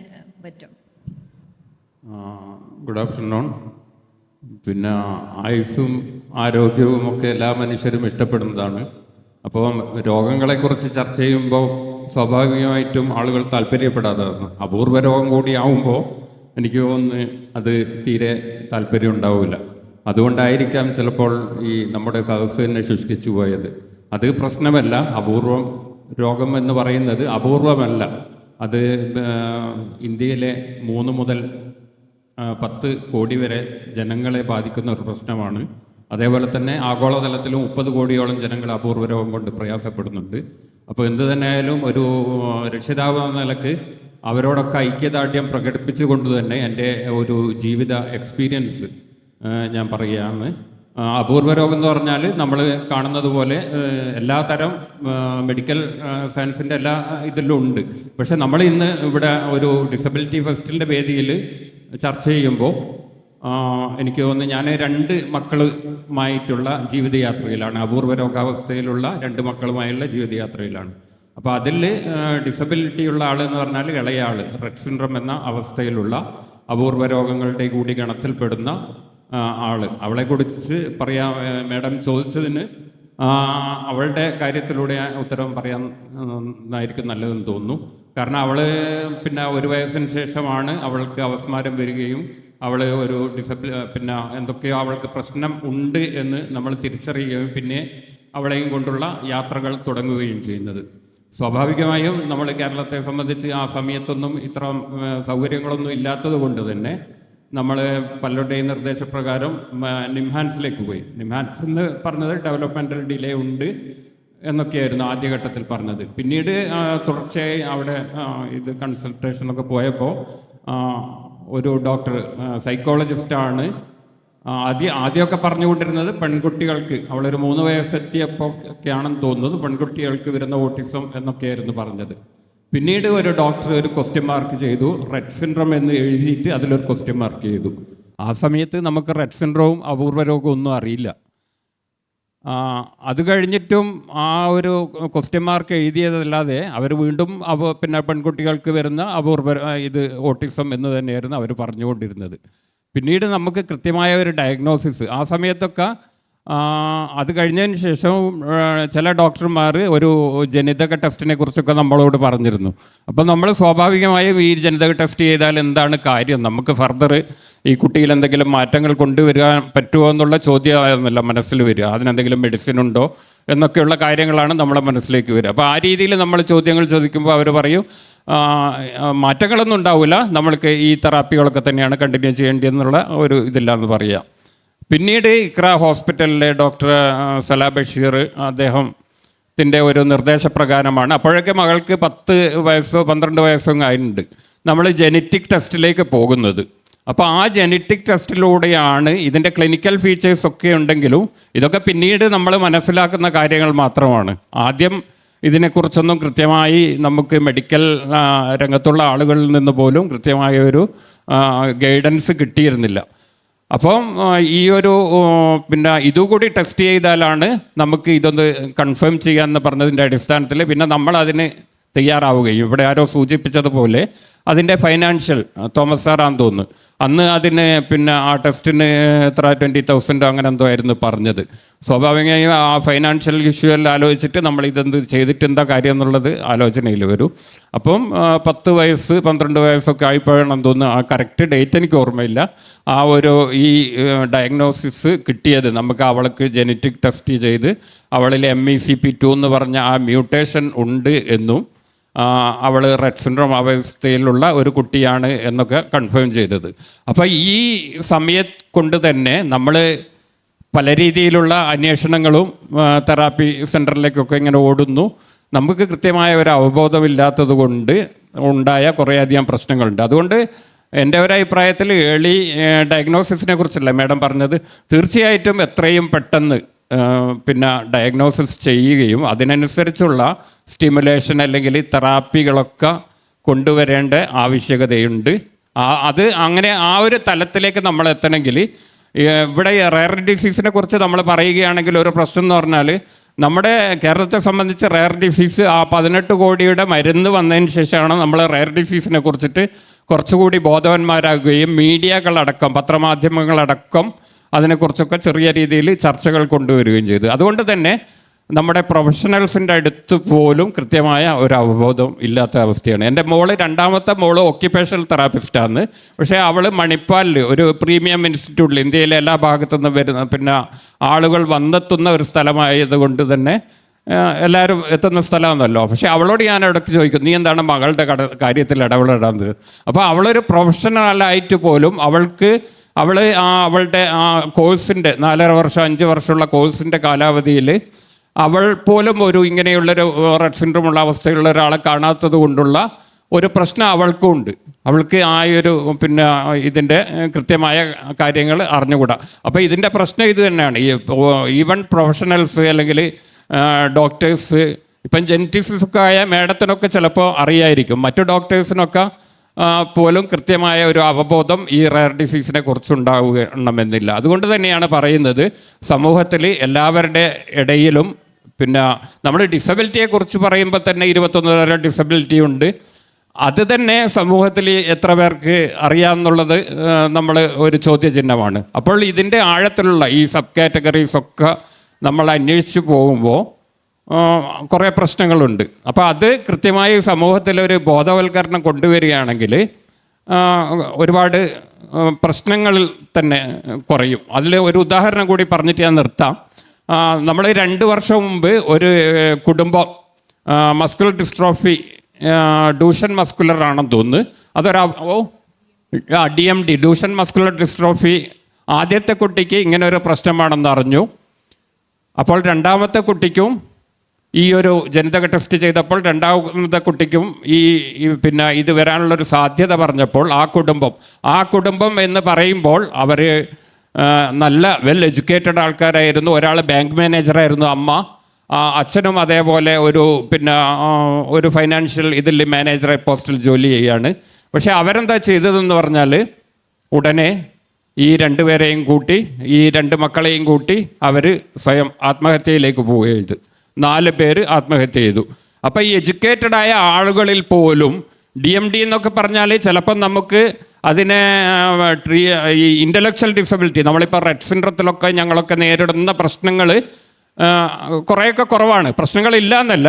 പറ്റും? Good afternoon. പിന്നെ ആയുസ്സും ആരോഗ്യവും ഒക്കെ എല്ലാ മനുഷ്യരും ഇഷ്ടപ്പെടുന്നതാണ്. അപ്പോൾ രോഗങ്ങളെക്കുറിച്ച് ചർച്ച ചെയ്യുമ്പോൾ സ്വാഭാവികമായിട്ടും ആളുകൾ താല്പര്യപ്പെടാത്തതാണ്. അപൂർവ രോഗം കൂടിയാവുമ്പോൾ എനിക്ക് തോന്നുന്നു അത് തീരെ താല്പര്യം ഉണ്ടാവില്ല. അതുകൊണ്ടായിരിക്കാം ചിലപ്പോൾ ഈ നമ്മുടെ സദസ്സ് തന്നെ ശുഷ്കിച്ചു പോയത്. അത് പ്രശ്നമല്ല. അപൂർവം രോഗം എന്ന് പറയുന്നത് അപൂർവമല്ല. അത് ഇന്ത്യയിലെ 3 മുതൽ 10 കോടി വരെ ജനങ്ങളെ ബാധിക്കുന്ന ഒരു പ്രശ്നമാണ്. അതേപോലെ തന്നെ ആഗോളതലത്തിലും 30 കോടിയോളം ജനങ്ങൾ അപൂർവ രോഗം കൊണ്ട് പ്രയാസപ്പെടുന്നുണ്ട്. അപ്പോൾ എന്തു തന്നെയായാലും ഒരു രക്ഷിതാവ് എന്ന നിലക്ക് അവരോടൊക്കെ ഐക്യദാർഢ്യം പ്രകടിപ്പിച്ചുകൊണ്ട് തന്നെ എൻ്റെ ഒരു ജീവിത എക്സ്പീരിയൻസ് ഞാൻ പറയുകയാണ്. അപൂർവ രോഗം എന്ന് പറഞ്ഞാൽ നമ്മൾ കാണുന്നത് പോലെ എല്ലാ തരം മെഡിക്കൽ സയൻസിൻ്റെ എല്ലാ ഇതിലും ഉണ്ട്. പക്ഷെ നമ്മൾ ഇന്ന് ഇവിടെ ഒരു ഡിസബിലിറ്റി ഫെസ്റ്റിൻ്റെ വേദിയിൽ ചർച്ച ചെയ്യുമ്പോൾ എനിക്ക് തോന്നുന്നു ഞാൻ 2 മക്കളുമായിട്ടുള്ള ജീവിതയാത്രയിലാണ്. അപൂർവ രോഗാവസ്ഥയിലുള്ള 2 മക്കളുമായുള്ള ജീവിതയാത്രയിലാണ്. അപ്പോൾ അതിൽ ഡിസബിലിറ്റി ഉള്ള ആളെന്ന് പറഞ്ഞാൽ ഇളയ ആൾ, റെറ്റ് സിൻഡ്രോം എന്ന അവസ്ഥയിലുള്ള അപൂർവ രോഗങ്ങളുടെ കൂടി ഗണത്തിൽപ്പെടുന്ന അവളെക്കുറിച്ച് പറയാൻ മാഡം ചോദിച്ചതിന് അവളുടെ കാര്യത്തിലൂടെ ഉത്തരം പറയാനായിരിക്കും നല്ലതെന്ന് തോന്നുന്നു. കാരണം അവൾ പിന്നെ 1 വയസ്സിന് ശേഷമാണ് അവൾക്ക് അവസ്മാരം വരികയും അവൾ ഒരു പിന്നെ എന്തൊക്കെയോ അവൾക്ക് പ്രശ്നം ഉണ്ട് എന്ന് നമ്മൾ തിരിച്ചറിയുകയും പിന്നെ അവളെയും കൊണ്ടുള്ള യാത്രകൾ തുടങ്ങുകയും ചെയ്യുന്നത്. സ്വാഭാവികമായും നമ്മൾ കേരളത്തെ സംബന്ധിച്ച് ആ സമയത്തൊന്നും ഇത്ര സൗകര്യങ്ങളൊന്നും ഇല്ലാത്തത് കൊണ്ട് തന്നെ നമ്മൾ പലരുടെയും നിർദ്ദേശപ്രകാരം നിംഹാൻസിലേക്ക് പോയി. നിംഹാൻസ് എന്ന് പറഞ്ഞത് ഡെവലപ്മെൻ്റൽ ഡിലേ ഉണ്ട് എന്നൊക്കെയായിരുന്നു ആദ്യഘട്ടത്തിൽ പറഞ്ഞത്. പിന്നീട് തുടർച്ചയായി അവിടെ ഇത് കൺസൾട്ടേഷനൊക്കെ പോയപ്പോൾ ഒരു ഡോക്ടർ സൈക്കോളജിസ്റ്റാണ് ആദ്യമൊക്കെ പറഞ്ഞുകൊണ്ടിരുന്നത് പെൺകുട്ടികൾക്ക്, അവളൊരു 3 വയസ്സെത്തിയപ്പോൾ ഒക്കെയാണെന്ന് തോന്നുന്നത്, പെൺകുട്ടികൾക്ക് വരുന്ന ഓട്ടിസം എന്നൊക്കെയായിരുന്നു പറഞ്ഞത്. പിന്നീട് ഒരു ഡോക്ടർ ഒരു ക്വസ്റ്റ്യൻ മാർക്ക് ചെയ്തു, റെറ്റ് സിൻഡ്രോം എന്ന് എഴുതിയിട്ട് അതിലൊരു ക്വസ്റ്റ്യൻ മാർക്ക് ചെയ്തു. ആ സമയത്ത് നമുക്ക് റെറ്റ് സിൻഡ്രോവും അപൂർവ രോഗവും ഒന്നും അറിയില്ല. അത് കഴിഞ്ഞിട്ടും ആ ഒരു ക്വസ്റ്റ്യൻ മാർക്ക് എഴുതിയതല്ലാതെ അവർ വീണ്ടും പിന്നെ പെൺകുട്ടികൾക്ക് വരുന്ന അപൂർവ ഇത് ഓട്ടിസം എന്ന് തന്നെയായിരുന്നു അവർ പറഞ്ഞുകൊണ്ടിരുന്നത്. പിന്നീട് നമുക്ക് കൃത്യമായ ഒരു ഡയഗ്നോസിസ് ആ സമയത്തൊക്കെ അത് കഴിഞ്ഞതിന് ശേഷം ചില ഡോക്ടർമാർ ഒരു ജനിതക ടെസ്റ്റിനെ കുറിച്ചൊക്കെ നമ്മളോട് പറഞ്ഞിരുന്നു. അപ്പം നമ്മൾ സ്വാഭാവികമായും ഈ ജനിതക ടെസ്റ്റ് ചെയ്താൽ എന്താണ് കാര്യം, നമുക്ക് ഫർദർ ഈ കുട്ടിയിൽ എന്തെങ്കിലും മാറ്റങ്ങൾ കൊണ്ടുവരാൻ പറ്റുമോ എന്നുള്ള ചോദ്യമായിരുന്നല്ല മനസ്സിൽ വരിക. അതിനെന്തെങ്കിലും മെഡിസിൻ ഉണ്ടോ എന്നൊക്കെയുള്ള കാര്യങ്ങളാണ് നമ്മളെ മനസ്സിലേക്ക് വരിക. അപ്പോൾ ആ രീതിയിൽ നമ്മൾ ചോദ്യങ്ങൾ ചോദിക്കുമ്പോൾ അവർ പറയും മാറ്റങ്ങളൊന്നും ഉണ്ടാവില്ല, നമ്മൾക്ക് ഈ തെറാപ്പികളൊക്കെ തന്നെയാണ് കണ്ടിന്യൂ ചെയ്യേണ്ടതെന്നുള്ള ഒരു ഇതില്ലാന്ന് പറയാം. പിന്നീട് ഇക്ര ഹോസ്പിറ്റലിലെ ഡോക്ടർ സലാ ബഷീർ അദ്ദേഹത്തിൻ്റെ ഒരു നിർദ്ദേശപ്രകാരമാണ്, അപ്പോഴൊക്കെ മകൾക്ക് 10 വയസ്സോ 12 വയസ്സോ ആയിട്ടുണ്ട്, നമ്മൾ ജെനറ്റിക് ടെസ്റ്റിലേക്ക് പോകുന്നത്. അപ്പോൾ ആ ജെനറ്റിക് ടെസ്റ്റിലൂടെയാണ് ഇതിൻ്റെ ക്ലിനിക്കൽ ഫീച്ചേഴ്സ് ഒക്കെ ഉണ്ടെങ്കിലും ഇതൊക്കെ പിന്നീട് നമ്മൾ മനസ്സിലാക്കുന്ന കാര്യങ്ങൾ മാത്രമാണ്. ആദ്യം ഇതിനെക്കുറിച്ചൊന്നും കൃത്യമായി നമുക്ക് മെഡിക്കൽ രംഗത്തുള്ള ആളുകളിൽ നിന്ന് പോലും കൃത്യമായ ഒരു ഗൈഡൻസ് കിട്ടിയിരുന്നില്ല. അപ്പം ഈ ഒരു പിന്നെ ഇതുകൂടി ടെസ്റ്റ് ചെയ്താലാണ് നമുക്ക് ഇതൊന്ന് കൺഫേം ചെയ്യാമെന്ന് പറഞ്ഞതിൻ്റെ അടിസ്ഥാനത്തിൽ പിന്നെ നമ്മൾ അതിന് തയ്യാറാവുകയും ഇവിടെ ആരോ സൂചിപ്പിച്ചതുപോലെ അതിൻ്റെ ഫൈനാൻഷ്യൽ തോമസ് സാറാന്ന് തോന്നുന്നു അന്ന് അതിന് പിന്നെ ആ ടെസ്റ്റിന് എത്ര 20,000 അങ്ങനെ എന്തോ ആയിരുന്നു പറഞ്ഞത്. സ്വാഭാവികമായും ആ ഫൈനാൻഷ്യൽ ഇഷ്യൂ എല്ലാം ആലോചിച്ചിട്ട് നമ്മൾ ഇതെന്ത് ചെയ്തിട്ട് എന്താ കാര്യം എന്നുള്ളത് ആലോചനയിൽ വരും. അപ്പം 10 വയസ്സ് 12 വയസ്സൊക്കെ ആയിപ്പോഴാണെന്ന് തോന്നുന്നു, ആ കറക്റ്റ് ഡേറ്റ് എനിക്ക് ഓർമ്മയില്ല, ആ ഒരു ഈ ഡയഗ്നോസിസ് കിട്ടിയത് നമുക്ക്. അവൾക്ക് ജെനറ്റിക് ടെസ്റ്റ് ചെയ്ത് അവളിൽ MECP2 എന്ന് പറഞ്ഞ ആ മ്യൂട്ടേഷൻ ഉണ്ട് എന്നും അവൾ റെറ്റ് സിൻഡ്രോം അവസ്ഥയിലുള്ള ഒരു കുട്ടിയാണ് എന്നൊക്കെ കൺഫേം ചെയ്തത്. അപ്പോൾ ഈ സമയത്ത് കൊണ്ട് തന്നെ നമ്മൾ പല രീതിയിലുള്ള അന്വേഷണങ്ങളും തെറാപ്പി സെൻറ്ററിലേക്കൊക്കെ ഇങ്ങനെ ഓടുന്നു. നമുക്ക് കൃത്യമായ ഒരു അവബോധമില്ലാത്തത് കൊണ്ട് ഉണ്ടായ കുറേയധികം പ്രശ്നങ്ങളുണ്ട്. അതുകൊണ്ട് എൻ്റെ ഒരു അഭിപ്രായത്തിൽ ഏർലി ഡയഗ്നോസിസിനെ കുറിച്ചല്ല മാഡം പറഞ്ഞത്, തീർച്ചയായിട്ടും എത്രയും പെട്ടെന്ന് പിന്നെ ഡയഗ്നോസിസ് ചെയ്യുകയും അതിനനുസരിച്ചുള്ള സ്റ്റിമുലേഷൻ അല്ലെങ്കിൽ തെറാപ്പികളൊക്കെ കൊണ്ടുവരേണ്ട ആവശ്യകതയുണ്ട്. അത് അങ്ങനെ ആ ഒരു തലത്തിലേക്ക് നമ്മൾ എത്തണമെങ്കിൽ ഇവിടെ റെയർ ഡിസീസിനെ കുറിച്ച് നമ്മൾ പറയുകയാണെങ്കിൽ ഒരു പ്രശ്നം എന്ന് പറഞ്ഞാൽ നമ്മുടെ കേരളത്തെ സംബന്ധിച്ച് റെയർ ഡിസീസ് ആ 18 കോടിയുടെ മരുന്ന് വന്നതിന് ശേഷമാണ് നമ്മൾ റെയർ ഡിസീസിനെ കുറിച്ചിട്ട് കുറച്ചുകൂടി ബോധവാന്മാരാകുകയും മീഡിയകളടക്കം പത്രമാധ്യമങ്ങളടക്കം അതിനെക്കുറിച്ചൊക്കെ ചെറിയ രീതിയിൽ ചർച്ചകൾ കൊണ്ടുവരികയും ചെയ്തു. അതുകൊണ്ട് തന്നെ നമ്മുടെ പ്രൊഫഷണൽസിൻ്റെ അടുത്ത് പോലും കൃത്യമായ ഒരു അവബോധം ഇല്ലാത്ത അവസ്ഥയാണ്. എൻ്റെ രണ്ടാമത്തെ മോള് ഓക്യുപ്പേഷണൽ തെറാപ്പിസ്റ്റാണ്. പക്ഷേ അവൾ മണിപ്പാലിൽ ഒരു പ്രീമിയം ഇൻസ്റ്റിറ്റ്യൂട്ടിൽ ഇന്ത്യയിലെ എല്ലാ ഭാഗത്തു നിന്നും വരുന്ന പിന്നെ ആളുകൾ വന്നെത്തുന്ന ഒരു സ്ഥലമായതുകൊണ്ട് തന്നെ എല്ലാവരും എത്തുന്ന സ്ഥലമാണല്ലോ. പക്ഷേ അവളോട് ഞാൻ ഇടയ്ക്ക് ചോദിക്കും, നീ എന്താണ് മകളുടെ കാര്യത്തിൽ ഇടപെടാത്തത്? അപ്പോൾ അവളൊരു പ്രൊഫഷണലായിട്ട് പോലും അവളുടെ ആ കോഴ്സിൻ്റെ 4.5 വർഷം 5 വർഷമുള്ള കോഴ്സിൻ്റെ കാലാവധിയിൽ അവൾ പോലും ഇങ്ങനെയുള്ളൊരു റെഡ് സിൻഡ്രോം ഉള്ള അവസ്ഥയുള്ള ഒരാളെ കാണാത്തത് കൊണ്ടുള്ള ഒരു പ്രശ്നം അവൾക്കും ഉണ്ട്. അവൾക്ക് ആ ഒരു പിന്നെ ഇതിൻ്റെ കൃത്യമായ കാര്യങ്ങൾ അറിഞ്ഞുകൂടാ. അപ്പോൾ ഇതിൻ്റെ പ്രശ്നം ഇത് തന്നെയാണ്. ഈവൻ പ്രൊഫഷണൽസ് അല്ലെങ്കിൽ ഡോക്ടേഴ്സ്, ഇപ്പം ജെനറ്റിക്സൊക്കെ ആയ മേഡത്തിനൊക്കെ ചിലപ്പോൾ അറിയായിരിക്കും, മറ്റു ഡോക്ടേഴ്സിനൊക്കെ പോലും കൃത്യമായ ഒരു അവബോധം ഈ റെയർ ഡിസീസിനെ കുറിച്ചുണ്ടാവണമെന്നില്ല. അതുകൊണ്ട് തന്നെയാണ് പറയുന്നത്, സമൂഹത്തിൽ എല്ലാവരുടെ ഇടയിലും പിന്നെ നമ്മൾ ഡിസബിലിറ്റിയെക്കുറിച്ച് പറയുമ്പോൾ തന്നെ 21 തരം ഡിസബിലിറ്റി ഉണ്ട്. അത് തന്നെ സമൂഹത്തിൽ എത്ര പേർക്ക് അറിയാമെന്നുള്ളത് നമ്മൾ ഒരു ചോദ്യചിഹ്നമാണ്. അപ്പോൾ ഇതിൻ്റെ ആഴത്തിലുള്ള ഈ സബ് കാറ്റഗറീസൊക്കെ നമ്മൾ അന്വേഷിച്ച് പോകുമ്പോൾ കുറേ പ്രശ്നങ്ങളുണ്ട്. അപ്പോൾ അത് കൃത്യമായി സമൂഹത്തിലൊരു ബോധവൽക്കരണം കൊണ്ടുവരികയാണെങ്കിൽ ഒരുപാട് പ്രശ്നങ്ങൾ തന്നെ കുറയും. അതിൽ ഒരു ഉദാഹരണം കൂടി പറഞ്ഞിട്ട് ഞാൻ നിർത്താം. നമ്മൾ 2 വർഷം മുമ്പ് ഒരു കുടുംബം മസ്കുലർ ഡിസ്ട്രോഫി ഡൂഷൻ മസ്കുലർ ആണെന്ന് തോന്നുന്നു, DMD ഡൂഷൻ മസ്കുലർ ഡിസ്ട്രോഫി ആദ്യത്തെ കുട്ടിക്ക് ഇങ്ങനെ ഒരു പ്രശ്നമാണെന്ന് അറിഞ്ഞു. അപ്പോൾ രണ്ടാമത്തെ കുട്ടിക്കും ഈ ഒരു ജനിതക ടെസ്റ്റ് ചെയ്തപ്പോൾ രണ്ടാമത്തെ കുട്ടിക്കും ഈ പിന്നെ ഇത് വരാനുള്ളൊരു സാധ്യത പറഞ്ഞപ്പോൾ ആ കുടുംബം എന്ന് പറയുമ്പോൾ അവർ നല്ല വെൽ എഡ്യൂക്കേറ്റഡ് ആൾക്കാരായിരുന്നു. ഒരാൾ ബാങ്ക് മാനേജറായിരുന്നു, അമ്മ. അച്ഛനും അതേപോലെ ഒരു ഫൈനാൻഷ്യൽ ഇതിൽ മാനേജർ പോസ്റ്റിൽ ജോലി ചെയ്യുകയാണ്. പക്ഷേ അവരെന്താ ചെയ്തതെന്ന് പറഞ്ഞാൽ ഉടനെ ഈ 2 പേരെയും കൂട്ടി, ഈ 2 മക്കളെയും കൂട്ടി അവർ സ്വയം ആത്മഹത്യയിലേക്ക് പോവുകയും ചെയ്തു. 4 പേര് ആത്മഹത്യ ചെയ്തു. അപ്പോൾ ഈ എഡ്യൂക്കേറ്റഡായ ആളുകളിൽ പോലും DMD എന്നൊക്കെ പറഞ്ഞാൽ ചിലപ്പം നമുക്ക് അതിനെ ഈ ഇൻ്റലക്ച്വൽ ഡിസബിലിറ്റി, നമ്മളിപ്പോൾ റെഡ് സിൻഡ്രത്തിലൊക്കെ ഞങ്ങളൊക്കെ നേരിടുന്ന പ്രശ്നങ്ങൾ കുറേയൊക്കെ കുറവാണ്. പ്രശ്നങ്ങളില്ല എന്നല്ല,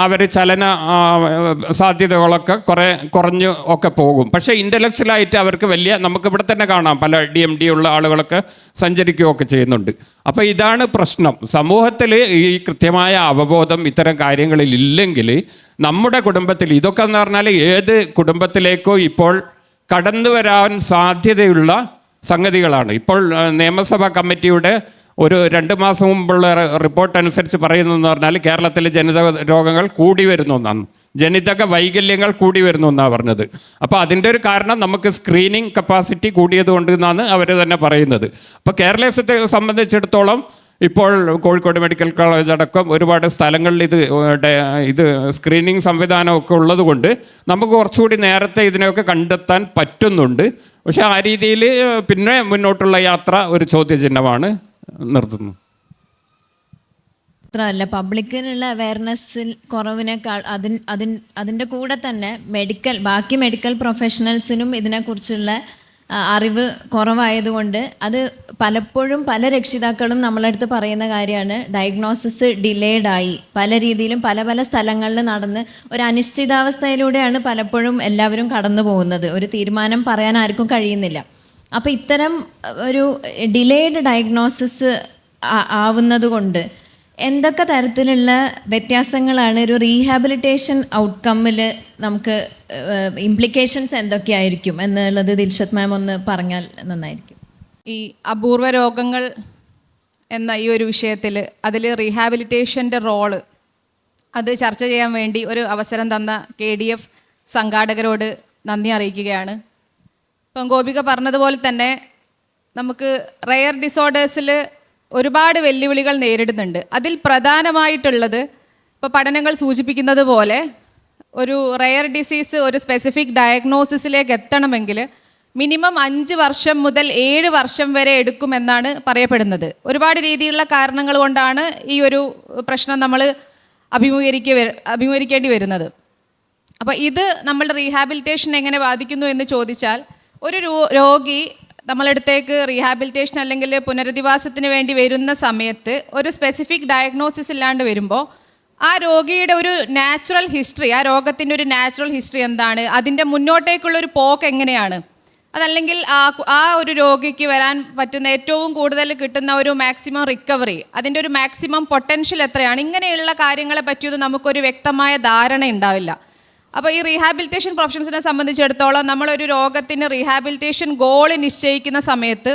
അവർ ചലന സാധ്യതകളൊക്കെ കുറഞ്ഞു ഒക്കെ പോകും. പക്ഷേ ഇൻ്റലക്ച്വലായിട്ട് അവർക്ക് നമുക്കിവിടെ തന്നെ കാണാം, പല DMD ഉള്ള ആളുകളൊക്കെ സഞ്ചരിക്കുകയൊക്കെ ചെയ്യുന്നുണ്ട്. അപ്പോൾ ഇതാണ് പ്രശ്നം. സമൂഹത്തിൽ ഈ കൃത്യമായ അവബോധം ഇത്തരം കാര്യങ്ങളിൽ ഇല്ലെങ്കിൽ നമ്മുടെ കുടുംബത്തിൽ ഇതൊക്കെ എന്ന് പറഞ്ഞാൽ ഏത് കുടുംബത്തിലേക്കോ ഇപ്പോൾ കടന്നു വരാൻ സാധ്യതയുള്ള സംഗതികളാണ്. ഇപ്പോൾ നിയമസഭാ കമ്മിറ്റിയുടെ ഒരു 2 മാസം മുമ്പുള്ള റിപ്പോർട്ട് അനുസരിച്ച് പറയുന്നതെന്ന് പറഞ്ഞാൽ കേരളത്തിലെ ജനിതക രോഗങ്ങൾ കൂടി വരുന്നു എന്നാണ്, ജനിതക വൈകല്യങ്ങൾ കൂടി വരുന്നു എന്നാണ് പറഞ്ഞത്. അപ്പോൾ അതിൻ്റെ ഒരു കാരണം നമുക്ക് സ്ക്രീനിങ് കപ്പാസിറ്റി കൂടിയത് കൊണ്ട് എന്നാണ് അവർ തന്നെ പറയുന്നത്. അപ്പോൾ കേരളത്തെ സംബന്ധിച്ചിടത്തോളം ഇപ്പോൾ കോഴിക്കോട് മെഡിക്കൽ കോളേജ് അടക്കം ഒരുപാട് സ്ഥലങ്ങളിൽ ഇത് സ്ക്രീനിങ് സംവിധാനമൊക്കെ ഉള്ളത് കൊണ്ട് നമുക്ക് കുറച്ചുകൂടി നേരത്തെ ഇതിനെയൊക്കെ കണ്ടെത്താൻ പറ്റുന്നുണ്ട്. പക്ഷേ ആ രീതിയിൽ പിന്നെ മുന്നോട്ടുള്ള യാത്ര ഒരു ചോദ്യചിഹ്നമാണ്. നിർത്തുന്നു. മാത്രമല്ല പബ്ലിക്കിനുള്ള അവയർനെസ്സിൽ കുറവിനേക്കാൾ അതിൻ്റെ കൂടെ തന്നെ ബാക്കി മെഡിക്കൽ പ്രൊഫഷണൽസിനും ഇതിനെക്കുറിച്ചുള്ള അറിവ് കുറവായതുകൊണ്ട് അത് പലപ്പോഴും പല രക്ഷിതാക്കളും നമ്മളടുത്ത് പറയുന്ന കാര്യമാണ്, ഡയഗ്നോസിസ് ഡിലേഡായി പല രീതിയിലും പല സ്ഥലങ്ങളിൽ നടന്ന് ഒരു അനിശ്ചിതാവസ്ഥയിലൂടെയാണ് പലപ്പോഴും എല്ലാവരും കടന്നു പോകുന്നത്. ഒരു തീരുമാനം പറയാൻ ആർക്കും കഴിയുന്നില്ല. അപ്പോൾ ഇത്തരം ഒരു ഡിലേഡ് ഡയഗ്നോസിസ് ആവുന്നത് കൊണ്ട് എന്തൊക്കെ തരത്തിലുള്ള വ്യത്യാസങ്ങളാണ് ഒരു റീഹാബിലിറ്റേഷൻ ഔട്ട്കമ്മിൽ നമുക്ക് ഇംപ്ലിക്കേഷൻസ് എന്തൊക്കെയായിരിക്കും എന്നുള്ളത് ദിൽഷത് മാം ഒന്ന് പറഞ്ഞാൽ നന്നായിരിക്കും. ഈ അപൂർവ രോഗങ്ങൾ എന്ന ഈ ഒരു വിഷയത്തിൽ അതിൽ റീഹാബിലിറ്റേഷൻ്റെ റോള് അത് ചർച്ച ചെയ്യാൻ വേണ്ടി ഒരു അവസരം തന്ന KDF സംഘാടകരോട് നന്ദി അറിയിക്കുകയാണ്. ഇപ്പം ഗോപിക പറഞ്ഞതുപോലെ തന്നെ നമുക്ക് റെയർ ഡിസോർഡേഴ്സിൽ ഒരുപാട് വെല്ലുവിളികൾ നേരിടുന്നുണ്ട്. അതിൽ പ്രധാനമായിട്ടുള്ളത് ഇപ്പോൾ പഠനങ്ങൾ സൂചിപ്പിക്കുന്നത് പോലെ ഒരു റെയർ ഡിസീസ് ഒരു സ്പെസിഫിക് ഡയഗ്നോസിസിലേക്ക് എത്തണമെങ്കിൽ മിനിമം 5 വർഷം മുതൽ 7 വർഷം വരെ എടുക്കുമെന്നാണ് പറയപ്പെടുന്നത്. ഒരുപാട് രീതിയിലുള്ള കാരണങ്ങൾ കൊണ്ടാണ് ഈ ഒരു പ്രശ്നം നമ്മൾ അഭിമുഖീകരിക്കേണ്ടി വരുന്നത്. അപ്പോൾ ഇത് നമ്മളുടെ റീഹാബിലിറ്റേഷൻ എങ്ങനെ ബാധിക്കുന്നു എന്ന് ചോദിച്ചാൽ, ഒരു രോഗി നമ്മളടുത്തേക്ക് റീഹാബിലിറ്റേഷൻ അല്ലെങ്കിൽ പുനരധിവാസത്തിന് വേണ്ടി വരുന്ന സമയത്ത് ഒരു സ്പെസിഫിക് ഡയഗ്നോസിസ് ഇല്ലാണ്ട് വരുമ്പോൾ ആ രോഗിയുടെ ഒരു നാച്ചുറൽ ഹിസ്റ്ററി, ആ രോഗത്തിൻ്റെ ഒരു നാച്ചുറൽ ഹിസ്റ്ററി എന്താണ്, അതിൻ്റെ മുന്നോട്ടേക്കുള്ളൊരു പോക്ക് എങ്ങനെയാണ്, അതല്ലെങ്കിൽ ആ ഒരു രോഗിക്ക് വരാൻ പറ്റുന്ന ഏറ്റവും കൂടുതൽ കിട്ടുന്ന ഒരു മാക്സിമം റിക്കവറി, അതിൻ്റെ ഒരു മാക്സിമം പൊട്ടൻഷ്യൽ എത്രയാണ്, ഇങ്ങനെയുള്ള കാര്യങ്ങളെ പറ്റിയൊന്നും നമുക്കൊരു വ്യക്തമായ ധാരണ ഉണ്ടാവില്ല. അപ്പോൾ ഈ റീഹാബിലിറ്റേഷൻ പ്രൊഫഷൻസിനെ സംബന്ധിച്ചിടത്തോളം നമ്മളൊരു രോഗത്തിന് റീഹാബിലിറ്റേഷൻ ഗോൾ നിശ്ചയിക്കുന്ന സമയത്ത്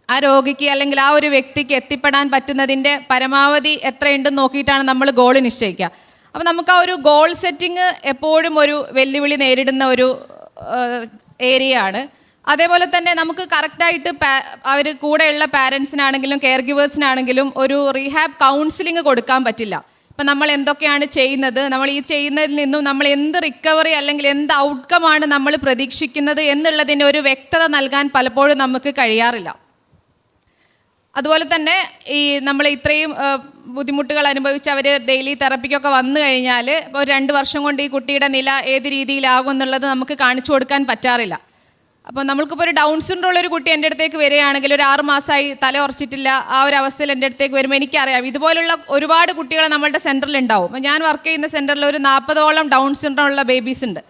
ആ രോഗിക്ക് അല്ലെങ്കിൽ ആ ഒരു വ്യക്തിക്ക് എത്തിപ്പെടാൻ പറ്റുന്നതിൻ്റെ പരമാവധി എത്രയുണ്ടെന്ന് നോക്കിയിട്ടാണ് നമ്മൾ ഗോൾ നിശ്ചയിക്കുക. അപ്പോൾ നമുക്ക് ആ ഒരു ഗോൾ സെറ്റിംഗ് എപ്പോഴും ഒരു വെല്ലുവിളി നേരിടുന്ന ഒരു ഏരിയ ആണ്. അതേപോലെ തന്നെ നമുക്ക് കറക്റ്റായിട്ട് അവർ കൂടെയുള്ള പാരൻസിനാണെങ്കിലും കെയർ ഗിവേഴ്സിനാണെങ്കിലും ഒരു റീഹാബ് കൗൺസിലിംഗ് കൊടുക്കാൻ പറ്റില്ല. ഇപ്പം നമ്മൾ എന്തൊക്കെയാണ് ചെയ്യുന്നത്, നമ്മൾ ഈ ചെയ്യുന്നതിൽ നിന്നും നമ്മൾ എന്ത് റിക്കവറി അല്ലെങ്കിൽ എന്ത് ഔട്ട്കമാണ് നമ്മൾ പ്രതീക്ഷിക്കുന്നത് എന്നുള്ളതിൻ്റെ ഒരു വ്യക്തത നൽകാൻ പലപ്പോഴും നമുക്ക് കഴിയാറില്ല. അതുപോലെ തന്നെ ഈ നമ്മൾ ഇത്രയും ബുദ്ധിമുട്ടുകൾ അനുഭവിച്ച് അവർ ഡെയിലി തെറപ്പിക്കൊക്കെ വന്നു കഴിഞ്ഞാൽ ഇപ്പോൾ 2 വർഷം കൊണ്ട് ഈ കുട്ടിയുടെ നില ഏത് രീതിയിലാകും എന്നുള്ളത് നമുക്ക് കാണിച്ചു കൊടുക്കാൻ പറ്റാറില്ല. അപ്പോൾ നമ്മൾക്കിപ്പോൾ ഒരു ഡൗൺ സിൻഡ്രോം ഉള്ള ഒരു കുട്ടി എൻ്റെ അടുത്തേക്ക് വരികയാണെങ്കിൽ ഒരു 6 മാസമായി തല ഉറച്ചിട്ടില്ല, ആ ഒരു അവസ്ഥയിൽ എൻ്റെ അടുത്തേക്ക് വരുമ്പോൾ എനിക്കറിയാം ഇതുപോലുള്ള ഒരുപാട് കുട്ടികൾ നമ്മളുടെ സെൻറ്ററിൽ ഉണ്ടാവും. അപ്പോൾ ഞാൻ വർക്ക് ചെയ്യുന്ന സെൻറ്ററിൽ ഒരു 40ഓളം ഡൗൺ സിൻഡ്രോം ഉള്ള ബേബീസ് ഉണ്ട്.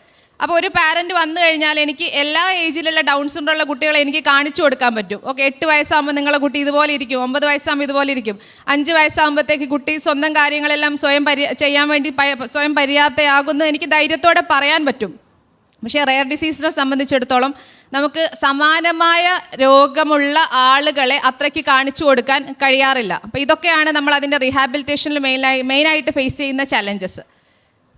അപ്പോൾ ഒരു പാരൻറ്റ് വന്നു കഴിഞ്ഞാൽ എനിക്ക് എല്ലാ ഏജിലുള്ള ഡൗൺ സിൻഡ്രോം ഉള്ള കുട്ടികളെ എനിക്ക് കാണിച്ചു കൊടുക്കാൻ പറ്റും. ഓക്കെ, 8 വയസ്സാകുമ്പോൾ നിങ്ങളുടെ കുട്ടി ഇതുപോലെ ഇരിക്കും, 9 വയസ്സാകുമ്പോൾ ഇതുപോലെ ഇരിക്കും, 5 വയസ്സാകുമ്പോഴത്തേക്ക് കുട്ടി സ്വന്തം കാര്യങ്ങളെല്ലാം ചെയ്യാൻ വേണ്ടി സ്വയം പര്യാപ്തയാകുന്നത് എനിക്ക് ധൈര്യത്തോടെ പറയാൻ പറ്റും. പക്ഷേ റെയർ ഡിസീസിനെ സംബന്ധിച്ചിടത്തോളം നമുക്ക് സമാനമായ രോഗമുള്ള ആളുകളെ അത്രയ്ക്ക് കാണിച്ചു കൊടുക്കാൻ കഴിയാറില്ല. അപ്പോൾ ഇതൊക്കെയാണ് നമ്മൾ അതിൻ്റെ റീഹാബിലിറ്റേഷനിൽ മെയിനായിട്ട് ഫേസ് ചെയ്യുന്ന ചലഞ്ചസ്.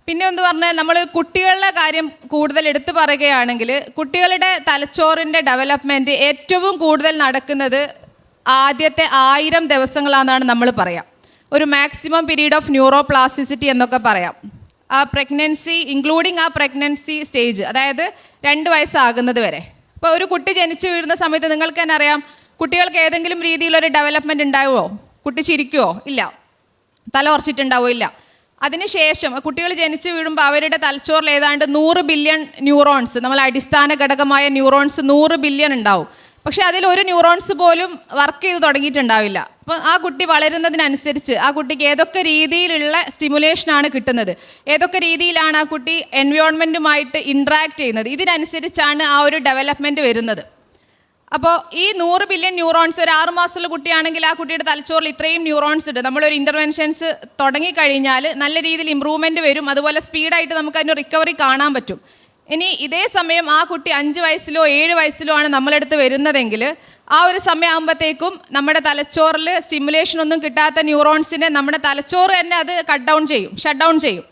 പിന്നെ എന്ന് പറഞ്ഞാൽ നമ്മൾ കുട്ടികളുടെ കാര്യം കൂടുതൽ എടുത്തു പറയുകയാണെങ്കിൽ കുട്ടികളുടെ തലച്ചോറിൻ്റെ ഡെവലപ്മെൻറ്റ് ഏറ്റവും കൂടുതൽ നടക്കുന്നത് ആദ്യത്തെ 1000 ദിവസങ്ങളാണെന്നാണ് നമ്മൾ പറയാം. ഒരു maximum period of neuro plasticity എന്നൊക്കെ പറയാം. ആ പ്രഗ്നൻസി ഇൻക്ലൂഡിങ് ആ പ്രഗ്നൻസി സ്റ്റേജ്, അതായത് 2 വയസ്സാകുന്നത് വരെ. ഇപ്പോൾ ഒരു കുട്ടി ജനിച്ചു വീഴുന്ന സമയത്ത് നിങ്ങൾക്ക് തന്നെ അറിയാം, കുട്ടികൾക്ക് ഏതെങ്കിലും രീതിയിലൊരു ഡെവലപ്മെൻറ്റ് ഉണ്ടാവുമോ? കുട്ടി ചിരിക്കുമോ? ഇല്ല. തല ഉറച്ചിട്ടുണ്ടാവോ? ഇല്ല. അതിനുശേഷം കുട്ടികൾ ജനിച്ചു വീഴുമ്പോൾ അവരുടെ തലച്ചോറിൽ ഏതാണ്ട് 100 ബില്യൺ ന്യൂറോൺസ്, നമ്മൾ അടിസ്ഥാന ഘടകമായ ന്യൂറോൺസ് 100 ബില്യൺ ഉണ്ടാവും. പക്ഷേ അതിൽ ഒരു ന്യൂറോൺസ് പോലും വർക്ക് ചെയ്ത് തുടങ്ങിയിട്ടുണ്ടാവില്ല. അപ്പോൾ ആ കുട്ടി വളരുന്നതിനനുസരിച്ച് ആ കുട്ടിക്ക് ഏതൊക്കെ രീതിയിലുള്ള സ്റ്റിമുലേഷനാണ് കിട്ടുന്നത്, ഏതൊക്കെ രീതിയിലാണ് ആ കുട്ടി എൻവയോൺമെൻറ്റുമായിട്ട് ഇൻട്രാക്ട് ചെയ്യുന്നത്, ഇതിനനുസരിച്ചാണ് ആ ഒരു ഡെവലപ്മെൻറ്റ് വരുന്നത്. അപ്പോൾ ഈ 100 ബില്യൺ ന്യൂറോൺസ് ഒരു 6 മാസമുള്ള കുട്ടിയാണെങ്കിൽ ആ കുട്ടിയുടെ തലച്ചോറിൽ ഇത്രയും ന്യൂറോൺസ് ഉണ്ട്. നമ്മളൊരു ഇൻ്റർവെൻഷൻസ് തുടങ്ങിക്കഴിഞ്ഞാൽ നല്ല രീതിയിൽ ഇമ്പ്രൂവ്മെൻറ്റ് വരും. അതുപോലെ സ്പീഡായിട്ട് നമുക്ക് അതിന് റിക്കവറി കാണാൻ പറ്റും. ഇനി ഇതേ സമയം ആ കുട്ടി 5 വയസ്സിലോ 7 വയസ്സിലോ ആണ് നമ്മളടുത്ത് വരുന്നതെങ്കിൽ ആ ഒരു സമയമാകുമ്പോഴത്തേക്കും നമ്മുടെ തലച്ചോറിൽ സ്റ്റിമുലേഷൻ ഒന്നും കിട്ടാത്ത ന്യൂറോൺസിനെ നമ്മുടെ തലച്ചോറ് തന്നെ അത് ഷട്ട് ഡൗൺ ചെയ്യും.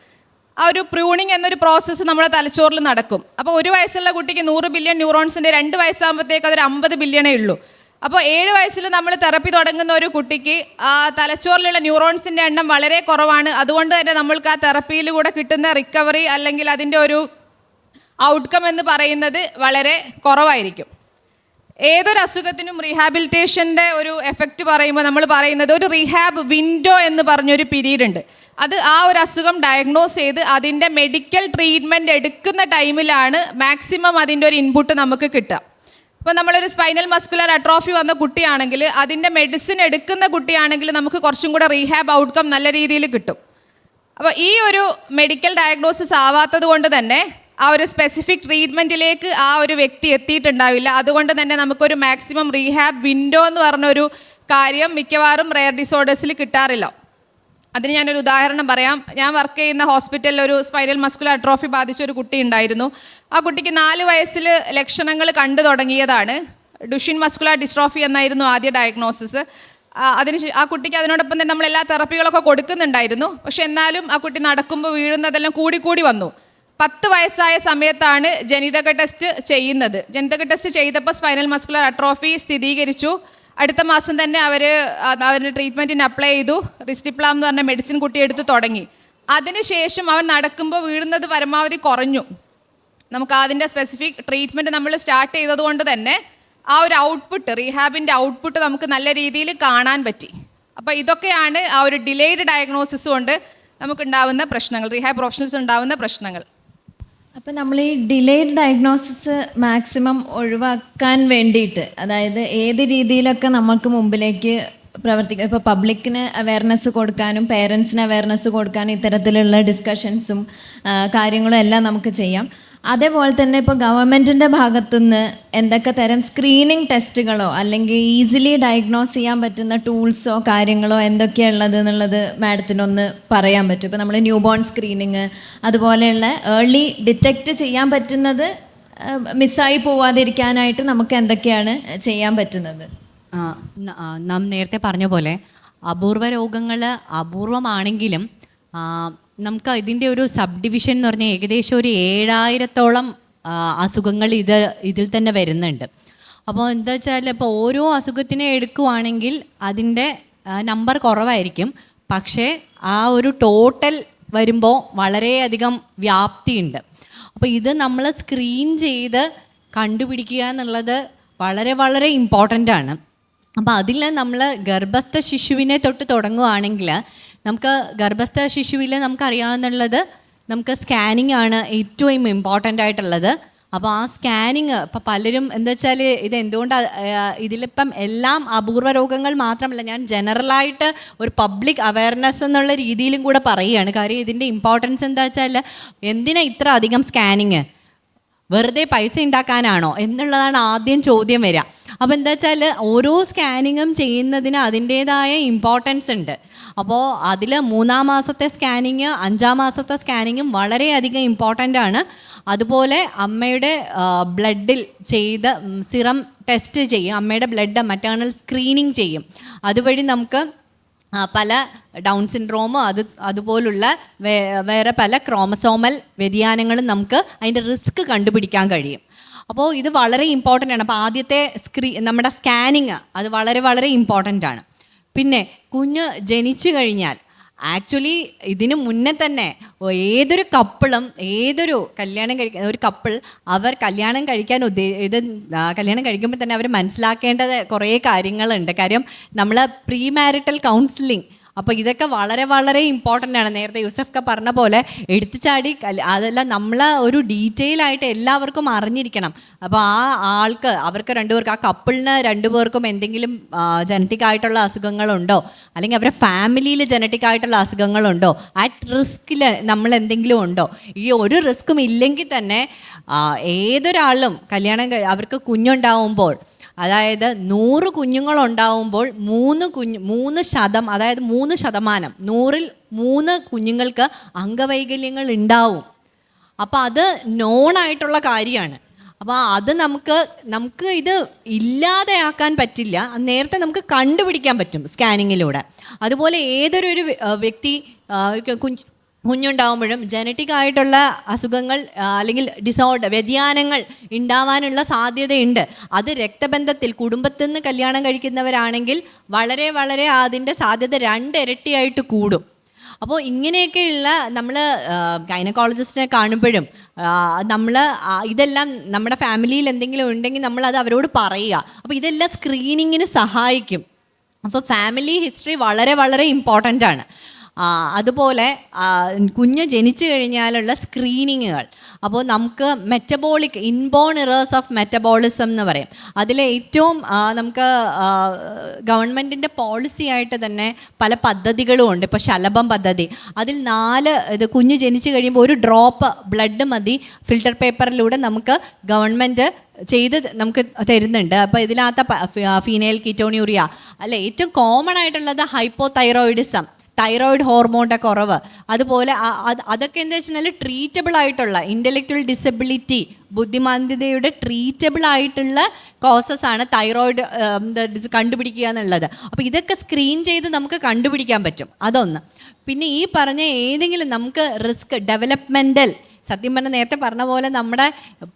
ആ ഒരു പ്രൂണിങ് എന്നൊരു പ്രോസസ്സ് നമ്മുടെ തലച്ചോറിൽ നടക്കും. അപ്പോൾ 1 വയസ്സുള്ള കുട്ടിക്ക് 100 ബില്യൺ ന്യൂറോൺസിൻ്റെ 2 വയസ്സാകുമ്പോഴത്തേക്ക് അതൊരു 50 ബില്യണേ ഉള്ളൂ. അപ്പോൾ 7 വയസ്സിൽ നമ്മൾ തെറപ്പി തുടങ്ങുന്ന ഒരു കുട്ടിക്ക് ആ തലച്ചോറിലുള്ള ന്യൂറോൺസിൻ്റെ എണ്ണം വളരെ കുറവാണ്. അതുകൊണ്ട് തന്നെ നമ്മൾക്ക് ആ തെറപ്പിയിലൂടെ കിട്ടുന്ന റിക്കവറി അല്ലെങ്കിൽ അതിൻ്റെ ഒരു ഔട്ട്കം എന്ന് പറയുന്നത് വളരെ കുറവായിരിക്കും. ഏതൊരു അസുഖത്തിനും റീഹാബിലിറ്റേഷൻ്റെ ഒരു എഫക്റ്റ് പറയുമ്പോൾ നമ്മൾ പറയുന്നത് ഒരു റീഹാബ് വിൻഡോ എന്ന് പറഞ്ഞൊരു പീരീഡ് ഉണ്ട്. അത് ആ ഒരു അസുഖം ഡയഗ്നോസ് ചെയ്ത് അതിൻ്റെ മെഡിക്കൽ ട്രീറ്റ്മെൻറ്റ് എടുക്കുന്ന ടൈമിലാണ് മാക്സിമം അതിൻ്റെ ഒരു ഇൻപുട്ട് നമുക്ക് കിട്ടുക. ഇപ്പോൾ നമ്മളൊരു സ്പൈനൽ മസ്കുലർ അട്രോഫി വന്ന കുട്ടിയാണെങ്കിൽ അതിൻ്റെ മെഡിസിൻ എടുക്കുന്ന കുട്ടിയാണെങ്കിൽ നമുക്ക് കുറച്ചും കൂടെ റീഹാബ് ഔട്ട്കം നല്ല രീതിയിൽ കിട്ടും. അപ്പോൾ ഈ ഒരു മെഡിക്കൽ ഡയഗ്നോസിസ് ആവാത്തത് കൊണ്ട് തന്നെ ആ ഒരു സ്പെസിഫിക് ട്രീറ്റ്മെൻറ്റിലേക്ക് ആ ഒരു വ്യക്തി എത്തിയിട്ടുണ്ടാവില്ല. അതുകൊണ്ട് തന്നെ നമുക്കൊരു മാക്സിമം റീഹാബ് വിൻഡോ എന്ന് പറഞ്ഞൊരു കാര്യം മിക്കവാറും റെയർ ഡിസോർഡേഴ്സിൽ കിട്ടാറില്ല. അതിന് ഞാനൊരു ഉദാഹരണം പറയാം. ഞാൻ വർക്ക് ചെയ്യുന്ന ഹോസ്പിറ്റലിൽ ഒരു സ്പൈനൽ മസ്കുലർ അട്രോഫി ബാധിച്ച ഒരു കുട്ടി ഉണ്ടായിരുന്നു. ആ കുട്ടിക്ക് 4 വയസ്സിൽ ലക്ഷണങ്ങൾ കണ്ടു തുടങ്ങിയതാണ്. ഡുഷിൻ മസ്കുലർ ഡിസ്ട്രോഫി എന്നായിരുന്നു ആദ്യ ഡയഗ്നോസിസ്. ആ കുട്ടിക്ക് അതിനോടൊപ്പം തന്നെ നമ്മൾ എല്ലാ തെറപ്പികളൊക്കെ കൊടുക്കുന്നുണ്ടായിരുന്നു. പക്ഷെ എന്നാലും ആ കുട്ടി നടക്കുമ്പോൾ വീഴുന്നതെല്ലാം കൂടി വന്നു. 10 വയസ്സായ സമയത്താണ് ജനിതക ടെസ്റ്റ് ചെയ്യുന്നത്. ജനിതക ടെസ്റ്റ് ചെയ്തപ്പോൾ സ്പൈനൽ മസ്കുലർ അട്രോഫി സ്ഥിരീകരിച്ചു. അടുത്ത മാസം തന്നെ അവന് ട്രീറ്റ്മെൻറ്റിന് അപ്ലൈ ചെയ്തു. റിസ്റ്റിപ്ലാം എന്ന് പറഞ്ഞ മെഡിസിൻ കുട്ടിയെടുത്ത് തുടങ്ങി. അതിനുശേഷം അവൻ നടക്കുമ്പോൾ വീഴുന്നത് പരമാവധി കുറഞ്ഞു. നമുക്ക് അതിൻ്റെ സ്പെസിഫിക് ട്രീറ്റ്മെൻറ്റ് നമ്മൾ സ്റ്റാർട്ട് ചെയ്തതുകൊണ്ട് തന്നെ ആ ഒരു ഔട്ട്പുട്ട്, റീഹാബിൻ്റെ ഔട്ട്പുട്ട് നമുക്ക് നല്ല രീതിയിൽ കാണാൻ പറ്റി. അപ്പോൾ ഇതൊക്കെയാണ് ആ ഒരു ഡിലേയ്ഡ് ഡയഗ്നോസിസ് കൊണ്ട് നമുക്കുണ്ടാവുന്ന പ്രശ്നങ്ങൾ, റീഹാബ് പ്രൊഫഷണൽസ് ഉണ്ടാവുന്ന പ്രശ്നങ്ങൾ. അപ്പോൾ നമ്മൾ ഈ ഡിലേഡ് ഡയഗ്നോസിസ് മാക്സിമം ഒഴിവാക്കാൻ വേണ്ടിയിട്ട്, അതായത് ഏത് രീതിയിലൊക്കെ നമുക്ക് മുമ്പിലേക്ക് പ്രവർത്തിക്കുക, ഇപ്പോൾ പബ്ലിക്കിന് അവയർനെസ് കൊടുക്കാനും പേരൻസിന് അവയർനെസ് കൊടുക്കാനും ഇത്തരത്തിലുള്ള ഡിസ്കഷൻസും കാര്യങ്ങളും എല്ലാം നമുക്ക് ചെയ്യാം. അതേപോലെ തന്നെ ഇപ്പോൾ ഗവൺമെൻറ്റിൻ്റെ ഭാഗത്തുനിന്ന് എന്തൊക്കെ തരം സ്ക്രീനിങ് ടെസ്റ്റുകളോ അല്ലെങ്കിൽ ഈസിലി ഡയഗ്നോസ് ചെയ്യാൻ പറ്റുന്ന ടൂൾസോ കാര്യങ്ങളോ എന്തൊക്കെയുള്ളത് എന്നുള്ളത് മാഡത്തിനൊന്ന് പറയാൻ പറ്റും. ഇപ്പോൾ നമ്മൾ ന്യൂ ബോൺ സ്ക്രീനിങ് അതുപോലെയുള്ള ഏർലി ഡിറ്റക്റ്റ് ചെയ്യാൻ പറ്റുന്നത് മിസ്സായി പോവാതിരിക്കാനായിട്ട് നമുക്ക് എന്തൊക്കെയാണ് ചെയ്യാൻ പറ്റുന്നത്? നാം നേരത്തെ പറഞ്ഞ പോലെ അപൂർവ രോഗങ്ങൾ അപൂർവമാണെങ്കിലും നമുക്ക് ഇതിൻ്റെ ഒരു സബ് ഡിവിഷൻ എന്ന് പറഞ്ഞാൽ ഏകദേശം ഒരു 7000-ഓളം അസുഖങ്ങൾ ഇതിൽ തന്നെ വരുന്നുണ്ട്. അപ്പോൾ എന്താ വെച്ചാൽ ഇപ്പോൾ ഓരോ അസുഖത്തിനെ എടുക്കുവാണെങ്കിൽ അതിൻ്റെ നമ്പർ കുറവായിരിക്കും, പക്ഷേ ആ ഒരു ടോട്ടൽ വരുമ്പോൾ വളരെയധികം വ്യാപ്തിയുണ്ട്. അപ്പോൾ ഇത് നമ്മൾ സ്ക്രീൻ ചെയ്ത് കണ്ടുപിടിക്കുക എന്നുള്ളത് വളരെ വളരെ ഇമ്പോർട്ടൻ്റ് ആണ്. അപ്പോൾ അതിൽ നമ്മൾ ഗർഭസ്ഥ ശിശുവിനെ തൊട്ട് തുടങ്ങുകയാണെങ്കിൽ നമുക്ക് ഗർഭസ്ഥ ശിശുവിൽ നമുക്കറിയാവുന്നുള്ളത് നമുക്ക് സ്കാനിങ് ആണ് ഏറ്റവും ഇമ്പോർട്ടൻ്റ് ആയിട്ടുള്ളത്. അപ്പോൾ ആ സ്കാനിങ് ഇപ്പം പലരും എന്താ വെച്ചാൽ ഇത് എന്തുകൊണ്ടാണ് ഇതിലിപ്പം എല്ലാം അപൂർവ രോഗങ്ങൾ മാത്രമല്ല, ഞാൻ ജനറലായിട്ട് ഒരു പബ്ലിക് അവയർനെസ് എന്നുള്ള രീതിയിലും കൂടെ പറയുകയാണ്. കാര്യം ഇതിൻ്റെ ഇമ്പോർട്ടൻസ് എന്താ വെച്ചാൽ എന്തിനാ ഇത്ര അധികം സ്കാനിങ്? വെറുതെ പൈസ ഉണ്ടാക്കാനാണോ എന്നുള്ളതാണ് ആദ്യം ചോദ്യം വരിക. അപ്പോൾ എന്താ വെച്ചാൽ ഓരോ സ്കാനിങ്ങും ചെയ്യുന്നതിന് അതിൻ്റേതായ ഇമ്പോർട്ടൻസ് ഉണ്ട്. അപ്പോൾ അതിൽ 3-ാം മാസത്തെ സ്കാനിങ് 5-ാം മാസത്തെ സ്കാനിങ്ങും വളരെയധികം ഇമ്പോർട്ടൻ്റ് ആണ്. അതുപോലെ അമ്മയുടെ ബ്ലഡിൽ ചെയ്ത് സിറം ടെസ്റ്റ് ചെയ്യും, അമ്മയുടെ ബ്ലഡ് മറ്റേണൽ സ്ക്രീനിങ് ചെയ്യും. അതുവഴി നമുക്ക് പല ഡൗൺ സിൻഡ്രോമോ അതുപോലുള്ള വേറെ പല ക്രോമസോമൽ വ്യതിയാനങ്ങളും നമുക്ക് അതിൻ്റെ റിസ്ക് കണ്ടുപിടിക്കാൻ കഴിയും. അപ്പോൾ ഇത് വളരെ ഇമ്പോർട്ടൻ്റ് ആണ്. അപ്പോൾ ആദ്യത്തെ നമ്മുടെ സ്കാനിങ് അത് വളരെ വളരെ ഇമ്പോർട്ടൻ്റ് ആണ്. പിന്നെ കുഞ്ഞ് ജനിച്ചു കഴിഞ്ഞാൽ ആക്ച്വലി ഇതിന് മുന്നേ തന്നെ ഏതൊരു കപ്പിളും ഏതൊരു കല്യാണം കഴിക്കുന്ന ഒരു കപ്പിൾ അവർ കല്യാണം കഴിക്കാൻ കല്യാണം കഴിക്കുമ്പോൾ തന്നെ അവർ മനസ്സിലാക്കേണ്ടത് കുറേ കാര്യങ്ങളുണ്ട്. കാര്യം നമ്മൾ പ്രീ മാരിറ്റൽ കൗൺസിലിംഗ്, അപ്പോൾ ഇതൊക്കെ വളരെ വളരെ ഇമ്പോർട്ടൻ്റ് ആണ്. നേരത്തെ യൂസഫ് പറഞ്ഞ പോലെ എടുത്തുചാടി അതെല്ലാം നമ്മൾ ഒരു ഡീറ്റെയിൽ ആയിട്ട് എല്ലാവർക്കും അറിഞ്ഞിരിക്കണം. അപ്പോൾ അവർക്ക് രണ്ടുപേർക്ക്, ആ കപ്പിളിന് രണ്ടുപേർക്കും എന്തെങ്കിലും ജനറ്റിക് ആയിട്ടുള്ള അസുഖങ്ങളുണ്ടോ, അല്ലെങ്കിൽ അവരുടെ ഫാമിലിയിൽ ജനറ്റിക് ആയിട്ടുള്ള അസുഖങ്ങളുണ്ടോ, അറ്റ് റിസ്കിൽ നമ്മൾ എന്തെങ്കിലും ഉണ്ടോ. ഈ ഒരു റിസ്ക്കും ഇല്ലെങ്കിൽ തന്നെ ഏതൊരാളും അവർക്ക് കുഞ്ഞുണ്ടാവുമ്പോൾ, അതായത് 100 കുഞ്ഞുങ്ങളുണ്ടാവുമ്പോൾ 3% അതായത് 3%, 100-ൽ 3 കുഞ്ഞുങ്ങൾക്ക് അംഗവൈകല്യങ്ങൾ ഉണ്ടാവും. അപ്പോൾ അത് നോണായിട്ടുള്ള കാര്യമാണ്. അപ്പോൾ അത് നമുക്ക് ഇത് ഇല്ലാതെയാക്കാൻ പറ്റില്ല, നേരത്തെ നമുക്ക് കണ്ടുപിടിക്കാൻ പറ്റും സ്കാനിങ്ങിലൂടെ. അതുപോലെ ഏതൊരു വ്യക്തി കുഞ്ഞുണ്ടാകുമ്പോഴും ജനറ്റിക് ആയിട്ടുള്ള അസുഖങ്ങൾ അല്ലെങ്കിൽ വ്യതിയാനങ്ങൾ ഉണ്ടാവാനുള്ള സാധ്യതയുണ്ട്. അത് രക്തബന്ധത്തിൽ കുടുംബത്തിൽ നിന്ന് കല്യാണം കഴിക്കുന്നവരാണെങ്കിൽ വളരെ വളരെ അതിൻ്റെ സാധ്യത 2 ഇരട്ടിയായിട്ട് കൂടും. അപ്പോൾ ഇങ്ങനെയൊക്കെയുള്ള നമ്മൾ ഗൈനക്കോളജിസ്റ്റിനെ കാണുമ്പോഴും നമ്മൾ ഇതെല്ലാം നമ്മുടെ ഫാമിലിയിൽ എന്തെങ്കിലും ഉണ്ടെങ്കിൽ നമ്മളത് അവരോട് പറയുക. അപ്പോൾ ഇതെല്ലാം സ്ക്രീനിങ്ങിന് സഹായിക്കും. അപ്പോൾ ഫാമിലി ഹിസ്റ്ററി വളരെ വളരെ ഇമ്പോർട്ടൻ്റ് ആണ്. അതുപോലെ കുഞ്ഞ് ജനിച്ചു കഴിഞ്ഞാലുള്ള സ്ക്രീനിങ്ങുകൾ, അപ്പോൾ നമുക്ക് metabolic inborn errors of metabolism എന്ന് പറയും. അതിലെ ഏറ്റവും നമുക്ക് ഗവൺമെൻറ്റിൻ്റെ പോളിസി ആയിട്ട് തന്നെ പല പദ്ധതികളും ഉണ്ട്. ഇപ്പോൾ ശലഭം പദ്ധതി, അതിൽ 4 കുഞ്ഞ് ജനിച്ചു കഴിയുമ്പോൾ 1 ഡ്രോപ്പ് ബ്ലഡ് മതി ഫിൽട്ടർ പേപ്പറിലൂടെ നമുക്ക് ഗവൺമെൻറ് ചെയ്ത് നമുക്ക് തരുന്നുണ്ട്. അപ്പോൾ ഇതിനകത്ത് ഫീനൈൽ കീറ്റോണ്യൂറിയ അല്ല, ഏറ്റവും കോമൺ ആയിട്ടുള്ളത് ഹൈപ്പോതൈറോയിഡിസം, തൈറോയിഡ് ഹോർമോണിൻ്റെ കുറവ്. അതുപോലെ അതൊക്കെ എന്താ വെച്ചാൽ ട്രീറ്റബിൾ ആയിട്ടുള്ള ഇൻ്റലക്ച്വൽ ഡിസബിലിറ്റി, ബുദ്ധിമാന്ദ്യതയുടെ ട്രീറ്റബിൾ ആയിട്ടുള്ള കോസസ് ആണ് തൈറോയിഡ് കണ്ടുപിടിക്കുക എന്നുള്ളത്. അപ്പോൾ ഇതൊക്കെ സ്ക്രീൻ ചെയ്ത് നമുക്ക് കണ്ടുപിടിക്കാൻ പറ്റും. അതൊന്ന്. പിന്നെ ഈ പറഞ്ഞ ഏതെങ്കിലും നമുക്ക് റിസ്ക് ഡെവലപ്മെൻ്റൽ സത്യം പറഞ്ഞാൽ നേരത്തെ പറഞ്ഞ പോലെ നമ്മുടെ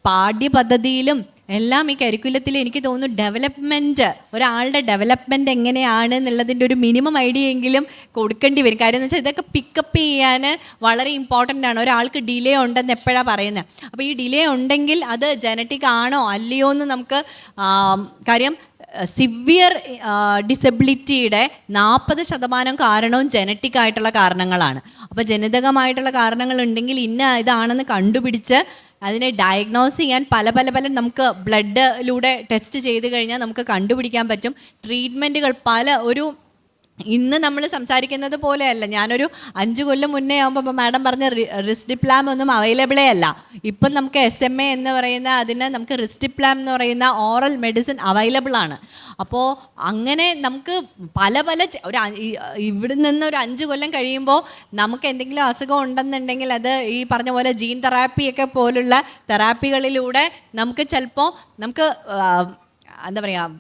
പാഠ്യപദ്ധതിയിലും എല്ലാം ഈ കരിക്കുലത്തിൽ എനിക്ക് തോന്നുന്നു ഡെവലപ്മെൻറ്റ്, ഒരാളുടെ ഡെവലപ്മെൻറ്റ് എങ്ങനെയാണ് എന്നുള്ളതിൻ്റെ ഒരു മിനിമം ഐഡിയ എങ്കിലും കൊടുക്കേണ്ടി വരും. കാര്യം എന്ന് വെച്ചാൽ ഇതൊക്കെ പിക്കപ്പ് ചെയ്യാൻ വളരെ ഇമ്പോർട്ടൻ്റ് ആണ്. ഒരാൾക്ക് ഡിലേ ഉണ്ടെന്ന് എപ്പോഴാണ് പറയുന്നത്. അപ്പോൾ ഈ ഡിലേ ഉണ്ടെങ്കിൽ അത് ജനറ്റിക് ആണോ അല്ലയോ എന്ന് നമുക്ക് കാര്യം സിവിയർ ഡിസബിലിറ്റിയുടെ 40% കാരണവും ജനറ്റിക് ആയിട്ടുള്ള കാരണങ്ങളാണ്. അപ്പോൾ ജനിതകമായിട്ടുള്ള കാരണങ്ങൾ ഉണ്ടെങ്കിൽ ഇതാണെന്ന് കണ്ടുപിടിച്ച് അതിനെ ഡയഗ്നോസ് ചെയ്യാൻ പല നമുക്ക് ബ്ലഡിലൂടെ ടെസ്റ്റ് ചെയ്ത് കഴിഞ്ഞാൽ നമുക്ക് കണ്ടുപിടിക്കാൻ പറ്റും. ട്രീറ്റ്മെൻറ്റുകൾ ഇന്ന് നമ്മൾ സംസാരിക്കുന്നത് പോലെയല്ല. ഞാനൊരു 5 കൊല്ലം മുന്നേ ആകുമ്പോൾ മാഡം പറഞ്ഞ റിസ്റ്റിപ്ലാം ഒന്നും അവൈലബിളേ അല്ല. ഇപ്പം നമുക്ക് SMA എന്ന് പറയുന്ന അതിന് നമുക്ക് റിസ്റ്റിപ്ലാം എന്ന് പറയുന്ന ഓറൽ മെഡിസിൻ അവൈലബിൾ ആണ്. അപ്പോൾ അങ്ങനെ നമുക്ക് ഇവിടെ നിന്ന് ഒരു 5 കൊല്ലം കഴിയുമ്പോൾ നമുക്ക് എന്തെങ്കിലും അസുഖം ഉണ്ടെന്നുണ്ടെങ്കിൽ അത് ഈ പറഞ്ഞ പോലെ ജീൻ തെറാപ്പിയൊക്കെ പോലുള്ള തെറാപ്പികളിലൂടെ നമുക്ക് ചിലപ്പോൾ നമുക്ക് എന്താ പറയുക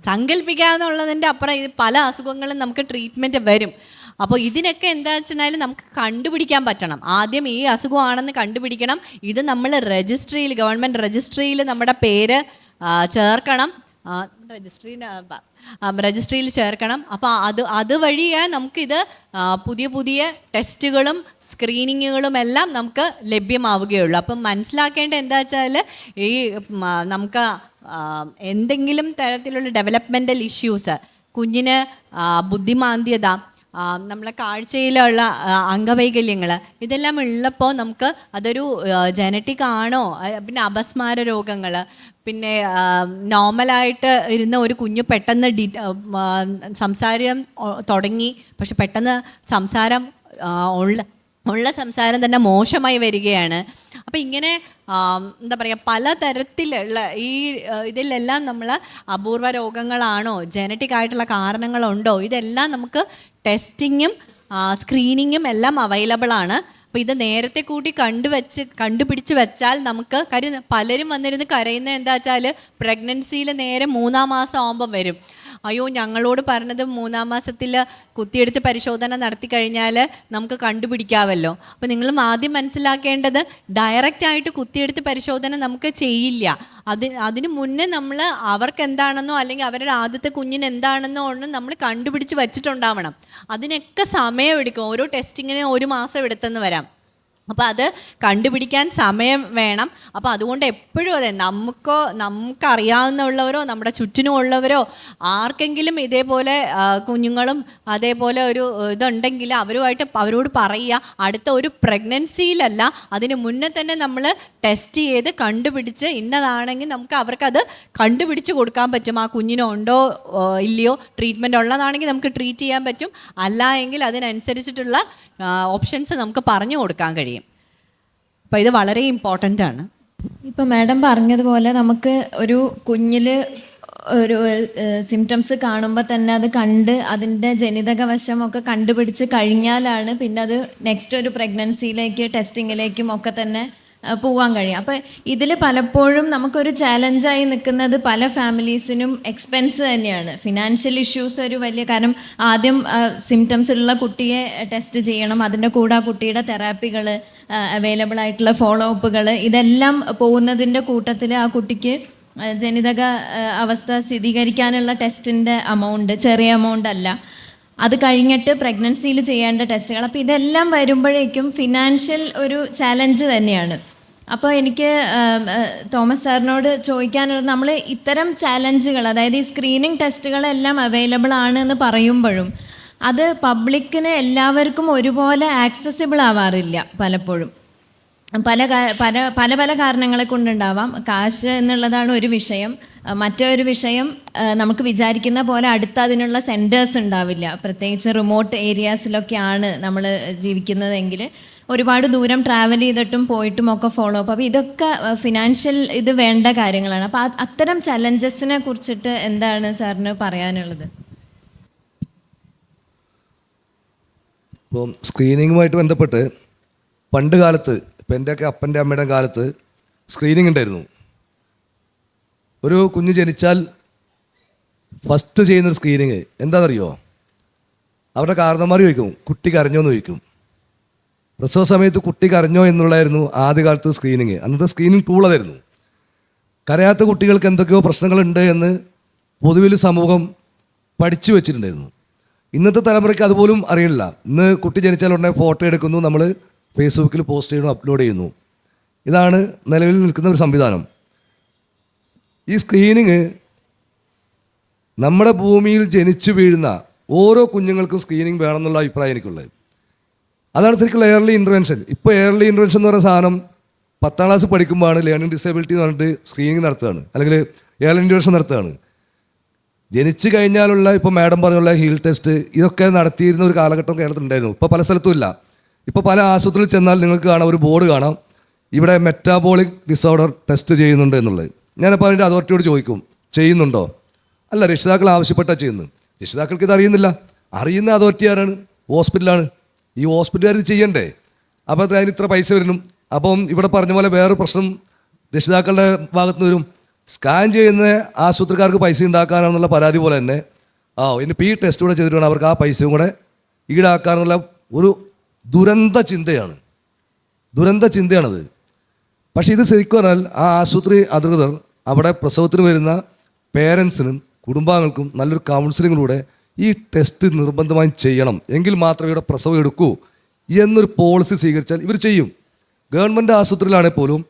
സങ്കല്പിക്കാന്നുള്ളതിൻ്റെ അപ്പുറം പല അസുഖങ്ങളും നമുക്ക് ട്രീറ്റ്മെൻറ്റ് വരും. അപ്പോൾ ഇതിനൊക്കെ എന്താ വെച്ചാൽ നമുക്ക് കണ്ടുപിടിക്കാൻ പറ്റണം. ആദ്യം ഈ അസുഖമാണെന്ന് കണ്ടുപിടിക്കണം. ഇത് നമ്മൾ ഗവൺമെൻറ് രജിസ്ട്രിയിൽ നമ്മുടെ പേര് ചേർക്കണം. രജിസ്ട്രിയിൽ ചേർക്കണം. അപ്പോൾ അതുവഴിയേ നമുക്കിത് പുതിയ ടെസ്റ്റുകളും സ്ക്രീനിങ്ങുകളും എല്ലാം നമുക്ക് ലഭ്യമാവുകയുള്ളൂ. അപ്പം മനസ്സിലാക്കേണ്ട എന്താ വെച്ചാൽ ഈ നമുക്ക് എന്തെങ്കിലും തരത്തിലുള്ള ഡെവലപ്മെൻ്റൽ ഇഷ്യൂസ്, കുഞ്ഞിന് ബുദ്ധിമാന്ദ്യത, നമ്മളെ കാഴ്ചയിലുള്ള അംഗവൈകല്യങ്ങൾ, ഇതെല്ലാം ഉള്ളപ്പോൾ നമുക്ക് അതൊരു ജനറ്റിക് ആണോ, പിന്നെ അപസ്മാര രോഗങ്ങൾ, പിന്നെ നോർമലായിട്ട് ഇരുന്ന ഒരു കുഞ്ഞ് പെട്ടെന്ന് സംസാരം തുടങ്ങി, പക്ഷെ പെട്ടെന്ന് സംസാരം ഉള്ള സംസാരം തന്നെ മോശമായി വരികയാണ്. അപ്പം ഇങ്ങനെ എന്താ പറയുക പലതരത്തിലുള്ള ഇതിലെല്ലാം നമ്മൾ അപൂർവ രോഗങ്ങളാണോ, ജനറ്റിക് ആയിട്ടുള്ള കാരണങ്ങളുണ്ടോ, ഇതെല്ലാം നമുക്ക് ടെസ്റ്റിങ്ങും സ്ക്രീനിങ്ങും എല്ലാം അവൈലബിൾ ആണ്. അപ്പോൾ ഇത് നേരത്തെ കൂട്ടി കണ്ടുപിടിച്ച് വെച്ചാൽ നമുക്ക് കാര്യം പലരും വന്നിരുന്ന് കരയുന്നത് എന്താ വെച്ചാൽ പ്രഗ്നൻസിയിൽ നേരെ 3-ാം മാസം ആകുമ്പം വരും. അയ്യോ ഞങ്ങളോട് പറഞ്ഞത് 3-ാം മാസത്തിൽ കുത്തിയെടുത്ത് പരിശോധന നടത്തി കഴിഞ്ഞാൽ നമുക്ക് കണ്ടുപിടിക്കാമല്ലോ. അപ്പോൾ നിങ്ങളും ആദ്യം മനസ്സിലാക്കേണ്ടത് ഡയറക്റ്റായിട്ട് കുത്തിയെടുത്ത് പരിശോധന നമുക്ക് ചെയ്യില്ല. അതിന് മുന്നേ നമ്മൾ അവർക്ക് എന്താണെന്നോ അല്ലെങ്കിൽ അവരുടെ ആദ്യത്തെ കുഞ്ഞിന് എന്താണെന്നോ ഒന്നും നമ്മൾ കണ്ടുപിടിച്ച് വച്ചിട്ടുണ്ടാവണം. അതിനൊക്കെ സമയമെടുക്കും. ഓരോ ടെസ്റ്റിങ്ങിന് 1 മാസം എടുത്തെന്ന് വരാം. അപ്പോൾ അത് കണ്ടുപിടിക്കാൻ സമയം വേണം. അപ്പോൾ അതുകൊണ്ട് എപ്പോഴും അതെ നമുക്കറിയാവുന്നവരോ നമ്മുടെ ചുറ്റിനുമുള്ളവരോ ആർക്കെങ്കിലും ഇതേപോലെ കുഞ്ഞുങ്ങളും അതേപോലെ ഒരു ഇതുണ്ടെങ്കിൽ അവരോട് പറയുക. അടുത്ത ഒരു പ്രഗ്നൻസിയിലല്ല, അതിന് മുന്നേ തന്നെ നമ്മൾ ടെസ്റ്റ് ചെയ്ത് കണ്ടുപിടിച്ച് ഇന്നതാണെങ്കിൽ നമുക്ക് അവർക്കത് കണ്ടുപിടിച്ച് കൊടുക്കാൻ പറ്റും. ആ കുഞ്ഞിനുണ്ടോ ഇല്ലയോ, ട്രീറ്റ്മെൻറ്റ് ഉള്ളതാണെങ്കിൽ നമുക്ക് ട്രീറ്റ് ചെയ്യാൻ പറ്റും. അല്ല എങ്കിൽ അതിനനുസരിച്ചിട്ടുള്ള ഓപ്ഷൻസ് നമുക്ക് പറഞ്ഞു കൊടുക്കാൻ കഴിയും. അപ്പോൾ ഇത് വളരെ ഇമ്പോർട്ടൻ്റ് ആണ്. ഇപ്പോൾ മാഡം പറഞ്ഞതുപോലെ നമുക്ക് ഒരു കുഞ്ഞിൽ ഒരു സിംറ്റംസ് കാണുമ്പോൾ തന്നെ അത് കണ്ട് അതിൻ്റെ ജനിതക വശമൊക്കെ കണ്ടുപിടിച്ച് കഴിഞ്ഞാലാണ് പിന്നെ അത് നെക്സ്റ്റ് ഒരു പ്രഗ്നൻസിയിലേക്ക് ടെസ്റ്റിങ്ങിലേക്കും ഒക്കെ തന്നെ പോവാൻ കഴിയും. അപ്പോൾ ഇതിൽ പലപ്പോഴും നമുക്കൊരു ചാലഞ്ചായി നിൽക്കുന്നത് പല ഫാമിലീസിനും എക്സ്പെൻസ് തന്നെയാണ്. ഫിനാൻഷ്യൽ ഇഷ്യൂസ് ഒരു വലിയ കാരണം. ആദ്യം സിംറ്റംസ് ഉള്ള കുട്ടിയെ ടെസ്റ്റ് ചെയ്യണം, അതിൻ്റെ കൂടെ ആ കുട്ടിയുടെ തെറാപ്പികൾ, അവൈലബിൾ ആയിട്ടുള്ള ഫോളോ അപ്പുകൾ, ഇതെല്ലാം പോകുന്നതിൻ്റെ കൂട്ടത്തിൽ ആ കുട്ടിക്ക് ജനിതക അവസ്ഥ സ്ഥിരീകരിക്കാനുള്ള ടെസ്റ്റിൻ്റെ എമൗണ്ട് ചെറിയ എമൗണ്ട് അല്ല. അത് കഴിഞ്ഞിട്ട് പ്രഗ്നൻസിയിൽ ചെയ്യേണ്ട ടെസ്റ്റുകൾ. അപ്പോൾ ഇതെല്ലാം വരുമ്പോഴേക്കും ഫിനാൻഷ്യൽ ഒരു ചാലഞ്ച് തന്നെയാണ്. അപ്പോൾ എനിക്ക് തോമസ് സാറിനോട് ചോദിക്കാനുള്ളത്, നമ്മൾ ഇത്തരം ചാലഞ്ചുകൾ, അതായത് ഈ സ്ക്രീനിങ് ടെസ്റ്റുകളെല്ലാം അവൈലബിൾ ആണ് എന്ന് പറയുമ്പോഴും അത് പബ്ലിക്കിന് എല്ലാവർക്കും ഒരുപോലെ ആക്സസിബിൾ ആവാറില്ല. പലപ്പോഴും പല കാരണങ്ങളെ കൊണ്ടുണ്ടാവാം. കാശ് എന്നുള്ളതാണ് ഒരു വിഷയം. മറ്റൊരു വിഷയം, നമുക്ക് വിചാരിക്കുന്ന പോലെ അടുത്ത് അതിനുള്ള സെൻറ്റേഴ്സ് ഉണ്ടാവില്ല. പ്രത്യേകിച്ച് റിമോട്ട് ഏരിയാസിലൊക്കെയാണ് നമ്മൾ ജീവിക്കുന്നതെങ്കിൽ ഒരുപാട് ദൂരം ട്രാവൽ ചെയ്തിട്ടും പോയിട്ടും ഒക്കെ ഫോളോ അപ്പ്. അപ്പോൾ ഇതൊക്കെ ഫിനാൻഷ്യൽ ഇത് വേണ്ട കാര്യങ്ങളാണ്. അപ്പോൾ അത്തരം ചലഞ്ചസിനെ കുറിച്ചിട്ട് എന്താണ് സാറിന് പറയാനുള്ളത്? ഇപ്പോൾ സ്ക്രീനിങ്ങുമായിട്ട് ബന്ധപ്പെട്ട് പണ്ട് കാലത്ത്, ഇപ്പം എൻ്റെയൊക്കെ അപ്പൻ്റെ അമ്മയുടെ കാലത്ത് സ്ക്രീനിങ് ഉണ്ടായിരുന്നു. ഒരു കുഞ്ഞ് ജനിച്ചാൽ ഫസ്റ്റ് ചെയ്യുന്നൊരു സ്ക്രീനിങ് എന്താണെന്നറിയോ? അവരുടെ കാരണന്മാർ ചോദിക്കും കുട്ടി കരഞ്ഞോന്ന് ചോദിക്കും. പ്രസവ സമയത്ത് കുട്ടി കരഞ്ഞോ എന്നുള്ളതായിരുന്നു ആദ്യകാലത്ത് സ്ക്രീനിങ്. അന്നത്തെ സ്ക്രീനിങ് ടൂളതായിരുന്നു. കരയാത്ത കുട്ടികൾക്ക് എന്തൊക്കെയോ പ്രശ്നങ്ങളുണ്ട് എന്ന് പൊതുവിൽ സമൂഹം പഠിച്ചു വെച്ചിട്ടുണ്ടായിരുന്നു. ഇന്നത്തെ തലമുറയ്ക്ക് അതുപോലും അറിയില്ല. ഇന്ന് കുട്ടി ജനിച്ചാൽ ഉടനെ ഫോട്ടോ എടുക്കുന്നു, നമ്മൾ ഫേസ്ബുക്കിൽ പോസ്റ്റ് ചെയ്യുന്നു, അപ്ലോഡ് ചെയ്യുന്നു. ഇതാണ് നിലവിൽ നിൽക്കുന്ന ഒരു സംവിധാനം. ഈ സ്ക്രീനിങ് നമ്മുടെ ഭൂമിയിൽ ജനിച്ചു വീഴുന്ന ഓരോ കുഞ്ഞുങ്ങൾക്കും സ്ക്രീനിങ് വേണമെന്നുള്ള അഭിപ്രായം എനിക്കുള്ളത്. അതാണ് ശരിക്കുള്ള എയർലി ഇൻ്റർവെൻഷൻ. ഇപ്പോൾ എയർലി ഇൻ്റർവെൻഷൻ എന്ന് പറയുന്ന സാധനം 10ാം ക്ലാസ് പഠിക്കുമ്പോഴാണ് ലേണിംഗ് ഡിസേബിലിറ്റി എന്ന് പറഞ്ഞിട്ട് സ്ക്രീനിങ് നടത്തുകയാണ്, അല്ലെങ്കിൽ എയർലി ഇൻ്റർവെൻഷൻ നടത്തുകയാണ്. ജനിച്ചു കഴിഞ്ഞാലുള്ള ഇപ്പോൾ മാഡം പറഞ്ഞുള്ള ഹീൽ ടെസ്റ്റ് ഇതൊക്കെ നടത്തിയിരുന്ന ഒരു കാലഘട്ടം കേരളത്തിൽ ഉണ്ടായിരുന്നു. ഇപ്പോൾ പല സ്ഥലത്തും ഇല്ല. ഇപ്പോൾ പല ആശുപത്രിയിൽ ചെന്നാൽ നിങ്ങൾക്ക് കാണാം, ഒരു ബോർഡ് കാണാം, ഇവിടെ മെറ്റാബോളിക് ഡിസോർഡർ ടെസ്റ്റ് ചെയ്യുന്നുണ്ട് എന്നുള്ളത്. ഞാനപ്പോൾ അതിൻ്റെ അതോറിറ്റിയോട് ചോദിക്കും, ചെയ്യുന്നുണ്ടോ? അല്ല, രക്ഷിതാക്കൾ ആവശ്യപ്പെട്ടാണ് ചെയ്യുന്നത്. രക്ഷിതാക്കൾക്ക് ഇത് അറിയുന്നില്ല. അറിയുന്ന അതോറിറ്റി ആരാണ്? ഹോസ്പിറ്റലാണ്. ഈ ഹോസ്പിറ്റലുകാർ ഇത് ചെയ്യണ്ടേ? അപ്പോൾ അതിന് ഇത്ര പൈസ വരണം. അപ്പം ഇവിടെ പറഞ്ഞ പോലെ വേറൊരു പ്രശ്നം രക്ഷിതാക്കളുടെ ഭാഗത്ത് നിന്ന് വരും. സ്കാൻ ചെയ്യുന്ന ആശുപത്രിക്കാർക്ക് പൈസ ഉണ്ടാക്കാനാണെന്നുള്ള പരാതി പോലെ തന്നെ ഇനിയിപ്പോൾ ഈ ടെസ്റ്റ് കൂടെ ചെയ്തിട്ട് വേണം അവർക്ക് ആ പൈസയും കൂടെ ഈടാക്കാന്നുള്ള ഒരു ദുരന്ത ചിന്തയാണത്. പക്ഷേ ഇത് ശരിക്കും പറഞ്ഞാൽ ആ ആശുപത്രി അധികൃതർ അവിടെ പ്രസവത്തിന് വരുന്ന പേരൻസിനും കുടുംബാംഗങ്ങൾക്കും നല്ലൊരു കൗൺസിലിങ്ങിലൂടെ ഈ ടെസ്റ്റ് നിർബന്ധമായും ചെയ്യണം, എങ്കിൽ മാത്രമേ ഇവിടെ പ്രസവം എടുക്കൂ എന്നൊരു പോളിസി സ്വീകരിച്ചാൽ ഇവർ ചെയ്യും. ഗവൺമെൻറ് ആശുപത്രിയിലാണെങ്കിൽ പോലും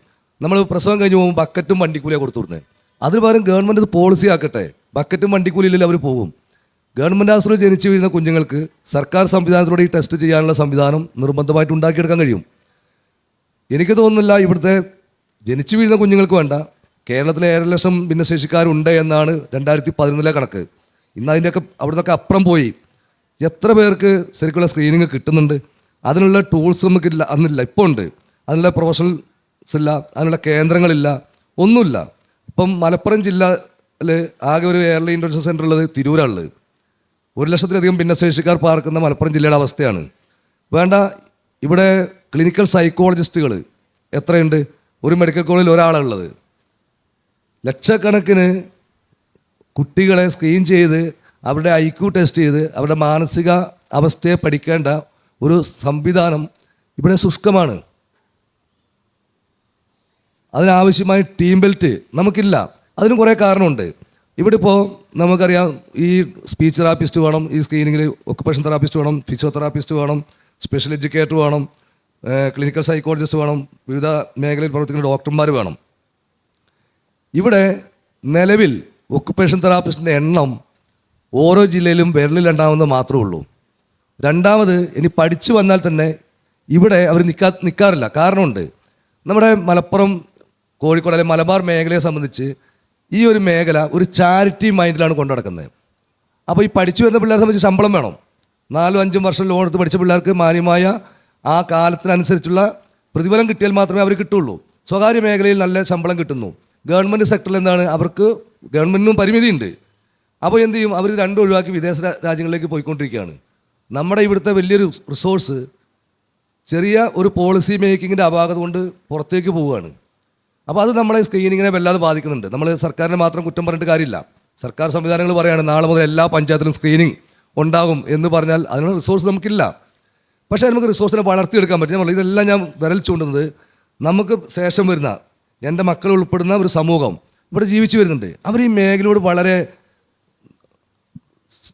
നമ്മൾ പ്രസവം കഴിഞ്ഞ് പോകുമ്പോൾ ബക്കറ്റും വണ്ടിക്കൂലിയാണ് കൊടുത്തു വിടുന്നത്. അതിന് പകരം ഗവൺമെൻറ് ഇത് പോളിസി ആക്കട്ടെ. ബക്കറ്റും വണ്ടിക്കൂലിയില്ലെങ്കിൽ അവർ പോകും. ഗവൺമെൻറ് ആശുപത്രിയിൽ ജനിച്ചു വീഴുന്ന കുഞ്ഞുങ്ങൾക്ക് സർക്കാർ സംവിധാനത്തിലൂടെ ഈ ടെസ്റ്റ് ചെയ്യാനുള്ള സംവിധാനം നിർബന്ധമായിട്ട് ഉണ്ടാക്കിയെടുക്കാൻ കഴിയും. എനിക്ക് തോന്നുന്നില്ല ഇവിടുത്തെ ജനിച്ചു വീഴുന്ന കുഞ്ഞുങ്ങൾക്ക് വേണ്ട, കേരളത്തിലെ 7 ലക്ഷം ഭിന്നശേഷിക്കാരുണ്ട് എന്നാണ് 2011 കണക്ക്. ഇന്ന് അതിൻ്റെയൊക്കെ അവിടെ നിന്നൊക്കെ അപ്പുറം പോയി. എത്ര പേർക്ക് ശരിക്കുള്ള സ്ക്രീനിങ് കിട്ടുന്നുണ്ട്? അതിനുള്ള ടൂൾസ് നമുക്കില്ല, അന്നില്ല. ഇപ്പോൾ ഉണ്ട്. അതിനുള്ള പ്രൊഫഷണൽസ് ഇല്ല, അതിനുള്ള കേന്ദ്രങ്ങളില്ല, ഒന്നുമില്ല. ഇപ്പം മലപ്പുറം ജില്ലയിൽ ആകെ ഒരു എയർലി ഇൻ്റർവെൻഷൻ സെൻ്റർ ഉള്ളത് തിരൂരാണുള്ളത്. 1 ലക്ഷത്തിലധികം ഭിന്നശേഷിക്കാർ പാർക്കുന്ന മലപ്പുറം ജില്ലയുടെ അവസ്ഥയാണ്. വേണ്ട, ഇവിടെ ക്ലിനിക്കൽ സൈക്കോളജിസ്റ്റുകൾ എത്രയുണ്ട്? ഒരു മെഡിക്കൽ കോളേജിൽ ഒരാളുള്ളത്. ലക്ഷക്കണക്കിന് കുട്ടികളെ സ്ക്രീൻ ചെയ്ത് അവരുടെ IQ ടെസ്റ്റ് ചെയ്ത് അവരുടെ മാനസിക അവസ്ഥയെ പഠിക്കേണ്ട ഒരു സംവിധാനം ഇവിടെ ശുഷ്കമാണ്. അതിനാവശ്യമായ ടീം ബെൽറ്റ് നമുക്കില്ല. അതിന് കുറേ കാരണമുണ്ട്. ഇവിടെ ഇപ്പോൾ നമുക്കറിയാം, ഈ സ്പീച്ച് തെറാപ്പിസ്റ്റ് വേണം, ഈ സ്ക്രീനിങ്ങിൽ ഒക്കുപേഷൻ തെറാപ്പിസ്റ്റ് വേണം, ഫിസിയോതെറാപ്പിസ്റ്റ് വേണം, സ്പെഷ്യൽ എഡ്യൂക്കേറ്റർ വേണം, ക്ലിനിക്കൽ സൈക്കോളജിസ്റ്റ് വേണം, വിവിധ മേഖലയിൽ പ്രവർത്തിക്കുന്ന ഡോക്ടർമാർ വേണം. ഇവിടെ നിലവിൽ ഒക്കുപേഷൻ തെറാപ്പിസ്റ്റിൻ്റെ എണ്ണം ഓരോ ജില്ലയിലും വിരലിലുണ്ടാവുന്നത് മാത്രമേ ഉള്ളൂ. രണ്ടാമത്, ഇനി പഠിച്ചു വന്നാൽ തന്നെ ഇവിടെ അവർ നിൽക്കാറില്ല. കാരണമുണ്ട്. നമ്മുടെ മലപ്പുറം, കോഴിക്കോട് അല്ലെങ്കിൽ മലബാർ മേഖലയെ സംബന്ധിച്ച് ഈ ഒരു മേഖല ഒരു ചാരിറ്റി മൈൻഡിലാണ് കൊണ്ടു നടക്കുന്നത്. അപ്പോൾ ഈ പഠിച്ചു വരുന്ന പിള്ളേരെ സംബന്ധിച്ച് ശമ്പളം വേണം. 4-5 വർഷം ലോൺ എടുത്ത് പഠിച്ച പിള്ളേർക്ക് മാന്യമായ ആ കാലത്തിനനുസരിച്ചുള്ള പ്രതിഫലം കിട്ടിയാൽ മാത്രമേ അവർ കിട്ടുള്ളൂ. സ്വകാര്യ മേഖലയിൽ നല്ല ശമ്പളം കിട്ടുന്നു. ഗവൺമെൻറ് സെക്ടറിൽ എന്താണ്, അവർക്ക് ഗവൺമെൻറ്റിനും പരിമിതിയുണ്ട്. അപ്പോൾ എന്ത് ചെയ്യും? അവർ രണ്ടും ഒഴിവാക്കി വിദേശ രാജ്യങ്ങളിലേക്ക് പോയിക്കൊണ്ടിരിക്കുകയാണ്. നമ്മുടെ ഇവിടുത്തെ വലിയൊരു റിസോഴ്സ് ചെറിയ ഒരു പോളിസി മേക്കിങ്ങിൻ്റെ അപാകത കൊണ്ട് പുറത്തേക്ക് പോവുകയാണ്. അപ്പോൾ അത് നമ്മളെ സ്ക്രീനിങ്ങിനെ വല്ലാതെ ബാധിക്കുന്നുണ്ട്. നമ്മൾ സർക്കാരിനെ മാത്രം കുറ്റം പറഞ്ഞിട്ട് കാര്യമില്ല. സർക്കാർ സംവിധാനങ്ങൾ പറയുകയാണ് നാളെ മുതൽ എല്ലാ പഞ്ചായത്തിലും സ്ക്രീനിങ് ഉണ്ടാകും എന്ന് പറഞ്ഞാൽ അതിനുള്ള റിസോഴ്സ് നമുക്കില്ല. പക്ഷേ നമുക്ക് റിസോഴ്സിനെ വളർത്തിയെടുക്കാൻ പറ്റും. ഇതെല്ലാം ഞാൻ വിരൽ ചൂണ്ടുന്നത് നമുക്ക് ശേഷം വരുന്ന എൻ്റെ മക്കൾ ഉൾപ്പെടുന്ന ഒരു സമൂഹം ഇവിടെ ജീവിച്ചു വരുന്നുണ്ട്. അവർ ഈ മേഖലയോട് വളരെ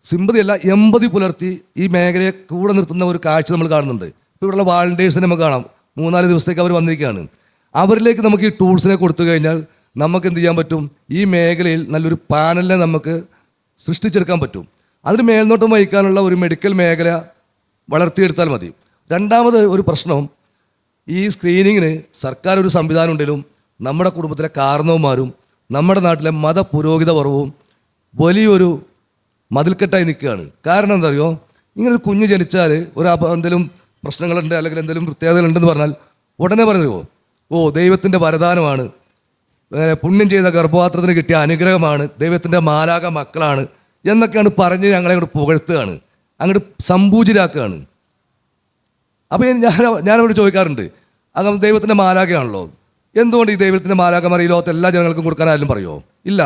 സിമ്പതിയല്ല, എമ്പതി പുലർത്തി ഈ മേഖലയെ കൂടെ നിർത്തുന്ന ഒരു കാഴ്ച നമ്മൾ കാണുന്നുണ്ട്. ഇപ്പോൾ ഇവിടെയുള്ള വാളണ്ടിയേഴ്സിനെ നമുക്ക് കാണാം. 3-4 ദിവസത്തേക്ക് അവർ വന്നിരിക്കുകയാണ്. അവരിലേക്ക് നമുക്ക് ഈ ടൂൾസിനെ കൊടുത്തു കഴിഞ്ഞാൽ നമുക്ക് എന്ത് ചെയ്യാൻ പറ്റും? ഈ മേഖലയിൽ നല്ലൊരു പാനലിനെ നമുക്ക് സൃഷ്ടിച്ചെടുക്കാൻ പറ്റും. അതിന് മേൽനോട്ടം വഹിക്കാനുള്ള ഒരു മെഡിക്കൽ മേഖല വളർത്തിയെടുത്താൽ മതി. രണ്ടാമത് ഒരു പ്രശ്നം, ഈ സ്ക്രീനിങ്ങിന് സർക്കാർ ഒരു സംവിധാനം ഉണ്ടെങ്കിലും നമ്മുടെ കുടുംബത്തിലെ കാരണവന്മാരും നമ്മുടെ നാട്ടിലെ മതപുരോഹിത വർഗവും വലിയൊരു മതിൽക്കെട്ടായി നിൽക്കുകയാണ്. കാരണം എന്താ അറിയോ? ഇങ്ങനൊരു കുഞ്ഞ് ജനിച്ചാൽ എന്തെങ്കിലും പ്രശ്നങ്ങളുണ്ട് അല്ലെങ്കിൽ എന്തെങ്കിലും പ്രത്യേകതകളുണ്ടെന്ന് പറഞ്ഞാൽ ഉടനെ പറയുമോ, ഓ ദൈവത്തിൻ്റെ വരദാനമാണ്, പുണ്യം ചെയ്ത ഗർഭപാത്രത്തിന് കിട്ടിയ അനുഗ്രഹമാണ്, ദൈവത്തിൻ്റെ മാലാക മക്കളാണ് എന്നൊക്കെയാണ് പറഞ്ഞ് ഞങ്ങളെ അങ്ങോട്ട് പുകഴ്ത്തുകയാണ്, അങ്ങോട്ട് സമ്പൂജിരാക്കുകയാണ്. അപ്പോൾ ഞാനവിടെ ചോദിക്കാറുണ്ട്, അങ്ങനെ ദൈവത്തിൻ്റെ മാലാകയാണല്ലോ, എന്തുകൊണ്ട് ഈ ദൈവത്തിൻ്റെ മാലാകമാർ ഈ ലോകത്ത് എല്ലാ ജനങ്ങൾക്കും കൊടുക്കാൻ ആരും പറയുമോ? ഇല്ല.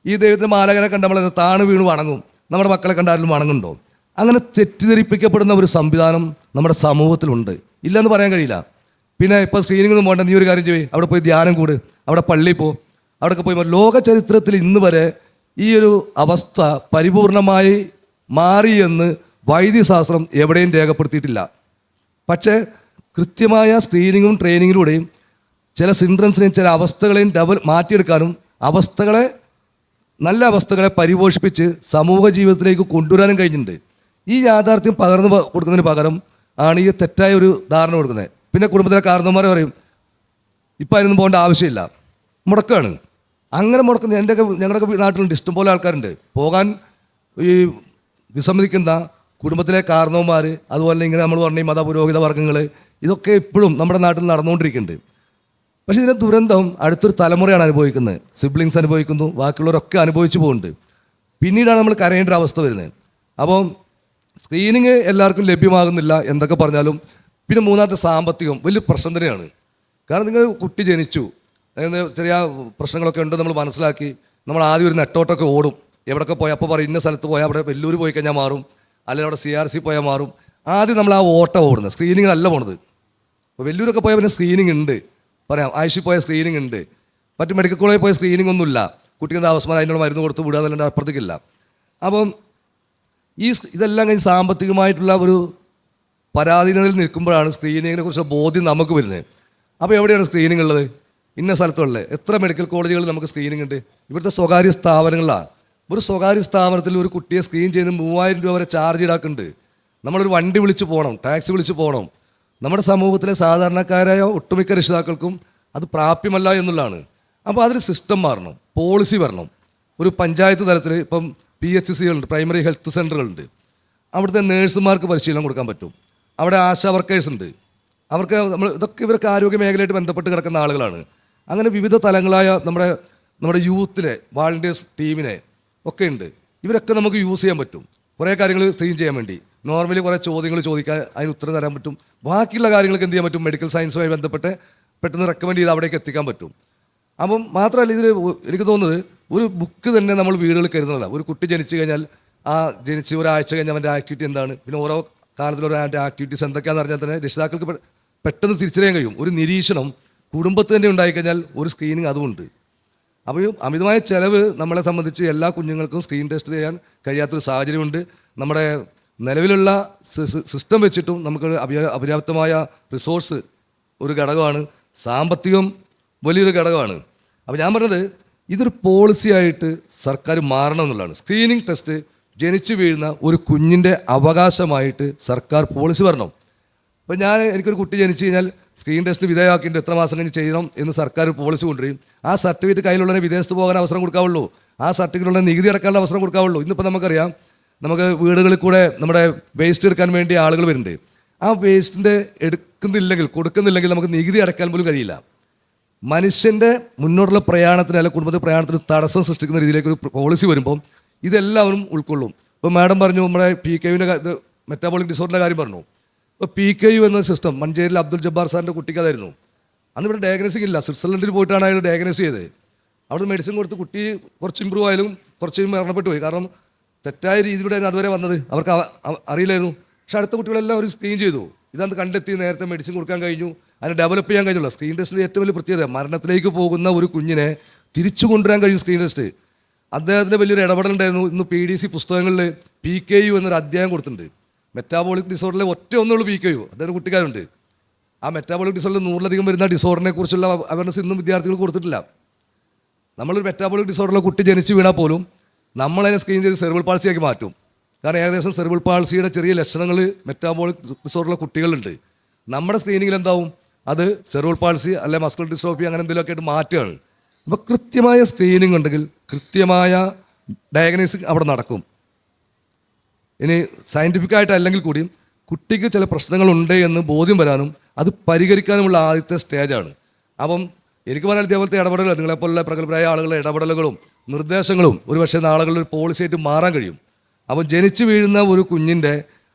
ഈ ദൈവത്തിൻ്റെ മാലാകനെ കണ്ട് നമ്മൾ താണു വീണ് വണങ്ങും, നമ്മുടെ മക്കളെ കണ്ടാലും വണങ്ങുന്നുണ്ടോ? അങ്ങനെ തെറ്റിദ്ധരിപ്പിക്കപ്പെടുന്ന ഒരു സംവിധാനം നമ്മുടെ സമൂഹത്തിലുണ്ട്. ഇല്ലയെന്ന് പറയാൻ കഴിയില്ല. പിന്നെ ഇപ്പോൾ സ്ക്രീനിങ് ഒന്നും പോകണ്ട, നീ ഒരു കാര്യം ചെയ്യ്, അവിടെ പോയി ധ്യാനം കൂട്, അവിടെ പള്ളിയിൽ പോ, അവിടെയൊക്കെ പോയി. ലോക ചരിത്രത്തിൽ ഇന്ന് വരെ ഈ ഒരു അവസ്ഥ പരിപൂർണമായി മാറിയെന്ന് വൈദ്യശാസ്ത്രം എവിടെയും രേഖപ്പെടുത്തിയിട്ടില്ല. പക്ഷേ കൃത്യമായ സ്ക്രീനിങ്ങും ട്രെയിനിങ്ങിലൂടെയും ചില സിൻഡ്രംസിനെയും ചില അവസ്ഥകളെയും മാറ്റിയെടുക്കാനും നല്ല അവസ്ഥകളെ പരിപോഷിപ്പിച്ച് സമൂഹ ജീവിതത്തിലേക്ക് കൊണ്ടുവരാനും കഴിഞ്ഞിട്ടുണ്ട്. ഈ യാഥാർത്ഥ്യം പകർന്നു കൊടുക്കുന്നതിന് പകരം ആണ് ഈ തെറ്റായ ഒരു ധാരണ കൊടുക്കുന്നത്. പിന്നെ കുടുംബത്തിലെ കാരണവന്മാരെ പറയും ഇപ്പം അതിനൊന്നും പോകേണ്ട ആവശ്യമില്ല, മുടക്കാണ്. അങ്ങനെ മുടക്കുന്ന ഞങ്ങളുടെയൊക്കെ നാട്ടിലുണ്ട്, ഇഷ്ടംപോലെ ആൾക്കാരുണ്ട്. പോകാൻ ഈ വിസമ്മതിക്കുന്ന കുടുംബത്തിലെ കാരണവന്മാർ, അതുപോലെ ഇങ്ങനെ നമ്മൾ പറഞ്ഞ മതപുരോഹിത വർഗ്ഗങ്ങൾ, ഇതൊക്കെ ഇപ്പോഴും നമ്മുടെ നാട്ടിൽ നടന്നുകൊണ്ടിരിക്കുന്നുണ്ട്. പക്ഷേ ഇതിൻ്റെ ദുരന്തം അടുത്തൊരു തലമുറയാണ് അനുഭവിക്കുന്നത്. സിബ്ലിങ്സ് അനുഭവിക്കുന്നു, ബാക്കിയുള്ളവരൊക്കെ അനുഭവിച്ചു പോകുന്നുണ്ട്. പിന്നീടാണ് നമ്മൾ കരയേണ്ട അവസ്ഥ വരുന്നത്. അപ്പോൾ സ്ക്രീനിങ് എല്ലാവർക്കും ലഭ്യമാകുന്നില്ല എന്തൊക്കെ പറഞ്ഞാലും. പിന്നെ മൂന്നാമത്തെ സാമ്പത്തികം വലിയ പ്രശ്നം തന്നെയാണ്. കാരണം നിങ്ങൾ കുട്ടി ജനിച്ചു, ചെറിയ പ്രശ്നങ്ങളൊക്കെ ഉണ്ട് നമ്മൾ മനസ്സിലാക്കി നമ്മൾ ആദ്യം ഒരു നെട്ടോട്ടൊക്കെ ഓടും. എവിടെയൊക്കെ പോയാൽ അപ്പോൾ പറയും ഇന്ന സ്ഥലത്ത് പോയാൽ അവിടെ വെല്ലൂർ പോയി കഴിഞ്ഞാൽ മാറും, അല്ലെങ്കിൽ അവിടെ CRC പോയാൽ മാറും. ആദ്യം നമ്മൾ ആ ഓട്ടം ഓടുന്നത്, സ്ക്രീനിങ്ങിനല്ല പോണത്. അപ്പോൾ വെല്ലൂരൊക്കെ പോയാൽ പിന്നെ സ്ക്രീനിങ് ഉണ്ട്, പറയാം. ആയിഷി പോയ സ്ക്രീനിങ് ഉണ്ട്. മറ്റു മെഡിക്കൽ കോളേജിൽ പോയ സ്ക്രീനിങ് ഒന്നുമില്ല. കുട്ടിക്ക് എന്താ അവസ്ഥ, അതിനുള്ള മരുന്ന് കൊടുത്ത് വിടുക എന്നല്ലാണ്ട് അപ്പുറത്തേക്കില്ല. അപ്പം ഇതെല്ലാം കഴിഞ്ഞ് സാമ്പത്തികമായിട്ടുള്ള ഒരു പരാധീനതയിൽ നിൽക്കുമ്പോഴാണ് സ്ക്രീനിങ്ങിനെ കുറിച്ച് ബോധ്യം നമുക്ക് വരുന്നത്. അപ്പോൾ എവിടെയാണ് സ്ക്രീനിങ് ഉള്ളത്? ഇന്ന സ്ഥലത്തുള്ളത്. എത്ര മെഡിക്കൽ കോളേജുകളിൽ നമുക്ക് സ്ക്രീനിങ് ഉണ്ട്? ഇവിടുത്തെ സ്വകാര്യ സ്ഥാപനങ്ങളാണ്. ഒരു സ്വകാര്യ സ്ഥാപനത്തിൽ ഒരു കുട്ടിയെ സ്ക്രീൻ ചെയ്ത് 3000 രൂപ വരെ ചാർജ് ഈടാക്കുന്നുണ്ട്. നമ്മളൊരു വണ്ടി വിളിച്ച് പോകണം, ടാക്സി വിളിച്ച് പോകണം. നമ്മുടെ സമൂഹത്തിലെ സാധാരണക്കാരായ ഒട്ടുമിക്ക രക്ഷിതാക്കൾക്കും അത് പ്രാപ്യമല്ല എന്നുള്ളതാണ്. അപ്പോൾ അതിന് സിസ്റ്റം മാറണം, പോളിസി വരണം. ഒരു പഞ്ചായത്ത് തലത്തിൽ ഇപ്പം PHCകളുണ്ട്, പ്രൈമറി ഹെൽത്ത് സെൻ്ററുകളുണ്ട്. അവിടുത്തെ നേഴ്സുമാർക്ക് പരിശീലനം കൊടുക്കാൻ പറ്റും. അവിടെ ആശാ വർക്കേഴ്സ് ഉണ്ട്. അവർക്ക് ഇവരൊക്കെ ആരോഗ്യ മേഖലയായിട്ട് ബന്ധപ്പെട്ട് കിടക്കുന്ന ആളുകളാണ്. അങ്ങനെ വിവിധ തലങ്ങളായ നമ്മുടെ യൂത്തിനെ, വാളണ്ടിയേഴ്സ് ടീമിനെ ഒക്കെ ഉണ്ട്. ഇവരൊക്കെ നമുക്ക് യൂസ് ചെയ്യാൻ പറ്റും കുറേ കാര്യങ്ങൾ സ്ക്രീൻ ചെയ്യാൻ വേണ്ടി. നോർമലി കുറേ ചോദ്യങ്ങൾ ചോദിക്കാൻ അതിന് ഉത്തരം തരാൻ പറ്റും. ബാക്കിയുള്ള കാര്യങ്ങൾക്ക് എന്ത് ചെയ്യാൻ പറ്റും? മെഡിക്കൽ സയൻസുമായി ബന്ധപ്പെട്ട് പെട്ടെന്ന് റെക്കമെൻഡ് ചെയ്ത് അവിടേക്ക് എത്തിക്കാൻ പറ്റും. അപ്പം മാത്രമല്ല ഇതിൽ എനിക്ക് തോന്നുന്നത് ഒരു ബുക്ക് തന്നെ നമ്മൾ വീടുകളിൽ കരുതുന്നതല്ല. ഒരു കുട്ടി ജനിച്ചു കഴിഞ്ഞാൽ ജനിച്ച് ഒരാഴ്ച കഴിഞ്ഞാൽ അവൻ്റെ ആക്ടിവിറ്റി എന്താണ്, പിന്നെ ഓരോ കാലത്തിലുള്ള അവൻ്റെ ആക്ടിവിറ്റീസ് എന്തൊക്കെയാണെന്ന് അറിഞ്ഞാൽ തന്നെ രക്ഷിതാക്കൾക്ക് പെട്ടെന്ന് തിരിച്ചറിയാൻ കഴിയും. ഒരു നിരീക്ഷണം കുടുംബത്തിൽ തന്നെ ഉണ്ടായിക്കഴിഞ്ഞാൽ ഒരു സ്ക്രീനിങ് അതുമുണ്ട്. അപ്പോൾ അമിതമായ ചിലവ് നമ്മളെ സംബന്ധിച്ച് എല്ലാ കുഞ്ഞുങ്ങൾക്കും സ്ക്രീൻ ടെസ്റ്റ് ചെയ്യാൻ കഴിയാത്തൊരു സാഹചര്യമുണ്ട്. നമ്മുടെ നിലവിലുള്ള സിസ്റ്റം വെച്ചിട്ടും നമുക്ക് അപര്യാപ്തമായ റിസോഴ്സ് ഒരു ഘടകമാണ്. സാമ്പത്തികം വലിയൊരു ഘടകമാണ്. അപ്പോൾ ഞാൻ പറഞ്ഞത് ഇതൊരു പോളിസിയായിട്ട് സർക്കാർ മാറണം എന്നുള്ളതാണ്. സ്ക്രീനിങ് ടെസ്റ്റ് ജനിച്ചു വീഴുന്ന ഒരു കുഞ്ഞിൻ്റെ അവകാശമായിട്ട് സർക്കാർ പോളിസി വരണം. അപ്പോൾ എനിക്കൊരു കുട്ടി ജനിച്ചു കഴിഞ്ഞാൽ സ്ക്രീൻ ടെസ്റ്റിന് വിധേയമാക്കിയിട്ട് എത്ര മാസം കഴിഞ്ഞ് ചെയ്യണം എന്ന് സർക്കാർ പോളിസി കൊണ്ടുവരും. ആ സർട്ടിഫിക്കറ്റ് കയ്യിലുള്ളതിനെ വിദേശത്ത് പോകാൻ അവസരം കൊടുക്കാവുള്ളൂ. ആ സർട്ടിഫിക്കറ്റുള്ള നികുതി അടക്കാനുള്ള അവസരം കൊടുക്കാവുള്ളൂ. ഇന്നിപ്പോൾ നമുക്കറിയാം, നമുക്ക് വീടുകളിൽ കൂടെ നമ്മുടെ വേസ്റ്റ് എടുക്കാൻ വേണ്ടി ആളുകൾ വരുന്നുണ്ട്. ആ വേസ്റ്റിൻ്റെ കൊടുക്കുന്നില്ലെങ്കിൽ നമുക്ക് നികുതി അടക്കാൻ പോലും കഴിയില്ല. മനുഷ്യൻ്റെ മുന്നോട്ടുള്ള പ്രയാണത്തിന് അല്ലെങ്കിൽ കുടുംബത്തിൻ്റെ പ്രയാണത്തിന് തടസ്സം സൃഷ്ടിക്കുന്ന രീതിയിലേക്ക് ഒരു പോളിസി വരുമ്പോൾ ഇതെല്ലാവരും ഉൾക്കൊള്ളും. ഇപ്പോൾ മാഡം പറഞ്ഞു നമ്മുടെ PKUവിൻ്റെ മെറ്റാബോളിക് ഡിസോർഡറിൻ്റെ കാര്യം പറഞ്ഞു. ഇപ്പോൾ PKU എന്ന സിസ്റ്റം മഞ്ചേരിയിൽ അബ്ദുൽ ജബ്ബാർ സാറിൻ്റെ കുട്ടിക്ക് അതായിരുന്നു. അന്ന് ഇവിടെ ഡയഗ്നോസിങ് ഇല്ല. സ്വിറ്റ്സർലൻഡിൽ പോയിട്ടാണ് അയാൾ ഡയഗ്നോസ് ചെയ്തത്. അവിടെ മെഡിസിൻ കൊടുത്ത് കുട്ടി കുറച്ച് ഇമ്പ്രൂവ് ആയാലും കുറച്ച് മരണപ്പെട്ടു പോയി. കാരണം തെറ്റായ രീതിയിലൂടെ അതുവരെ വന്നത് അവർക്ക് അറിയില്ലായിരുന്നു. പക്ഷെ അടുത്ത കുട്ടികളെല്ലാം അവർ സ്ക്രീൻ ചെയ്തു. ഇതാണ് കണ്ടെത്തി നേരത്തെ മെഡിസിൻ കൊടുക്കാൻ കഴിഞ്ഞു, അതിനെ ഡെവലപ്പ് ചെയ്യാൻ കഴിഞ്ഞുള്ളൂ. സ്ക്രീൻ ടെസ്റ്റിൽ ഏറ്റവും വലിയ പ്രത്യേകത മരണത്തിലേക്ക് പോകുന്ന ഒരു കുഞ്ഞിനെ തിരിച്ചു കൊണ്ടുവരാൻ കഴിയും സ്ക്രീൻ ടെസ്റ്റ്. അദ്ദേഹത്തിൻ്റെ വലിയൊരു ഇടപെടലുണ്ടായിരുന്നു. ഇന്ന് PDC പുസ്തകങ്ങളിൽ PKU എന്നൊരു അധ്യായം കൊടുത്തിട്ടുണ്ട്. മെറ്റാബോളിക് ഡിസോർഡറിലെ ഒന്നുള്ളൂ PKU. അദ്ദേഹം കുട്ടിക്കാരുണ്ട്. ആ മെറ്റാബോളിക് ഡിസോർഡറിൽ 100-ലധികം വരുന്ന ഡിസോർഡറിനെ കുറിച്ചുള്ള അവയർനെസ് ഇന്നും വിദ്യാർത്ഥികൾ കൊടുത്തിട്ടില്ല. നമ്മളൊരു മെറ്റാബോളിക് ഡിസോർഡറിലെ കുട്ടി ജനിച്ച് വീണാൽ പോലും നമ്മളതിനെ സ്ക്രീൻ ചെയ്ത് സെറിബ്രൽ പാൾസിയാക്കി മാറ്റും. കാരണം ഏകദേശം സെറിബ്രൽ പാൾസിയുടെ ചെറിയ ലക്ഷണങ്ങൾ മെറ്റാബോളിക് ഡിസോർഡറിലെ കുട്ടികളുണ്ട്. നമ്മുടെ സ്ക്രീനിങ്ങിൽ എന്താവും? അത് സെറിബ്രൽ പാൾസി അല്ലെ മസ്കുലർ ഡിസ്ട്രോഫി അങ്ങനെ എന്തെങ്കിലുമൊക്കെ ആയിട്ട് മാറ്റുകയാണ്. അപ്പോൾ കൃത്യമായ സ്ക്രീനിങ് ഉണ്ടെങ്കിൽ കൃത്യമായ ഡയഗ്നോസിസ് അവിടെ നടക്കും. ഇനി സയൻറ്റിഫിക്കായിട്ട് അല്ലെങ്കിൽ കൂടിയും കുട്ടിക്ക് ചില പ്രശ്നങ്ങളുണ്ട് എന്ന് ബോധ്യം വരാനും അത് പരിഹരിക്കാനുമുള്ള ആദ്യത്തെ സ്റ്റേജാണ്. അപ്പം എനിക്ക് പറഞ്ഞാൽ ഇതേപോലത്തെ ഇടപെടലുകൾ, നിങ്ങളെപ്പോലുള്ള പ്രഗത്ഭരായ ആളുകളുടെ ഇടപെടലുകളും നിർദ്ദേശങ്ങളും ഒരുപക്ഷെ നാളുകളിൽ ഒരു പോളിസിയായിട്ട് മാറാൻ കഴിയും. അപ്പം ജനിച്ചു വീഴുന്ന ഒരു കുഞ്ഞിൻ്റെ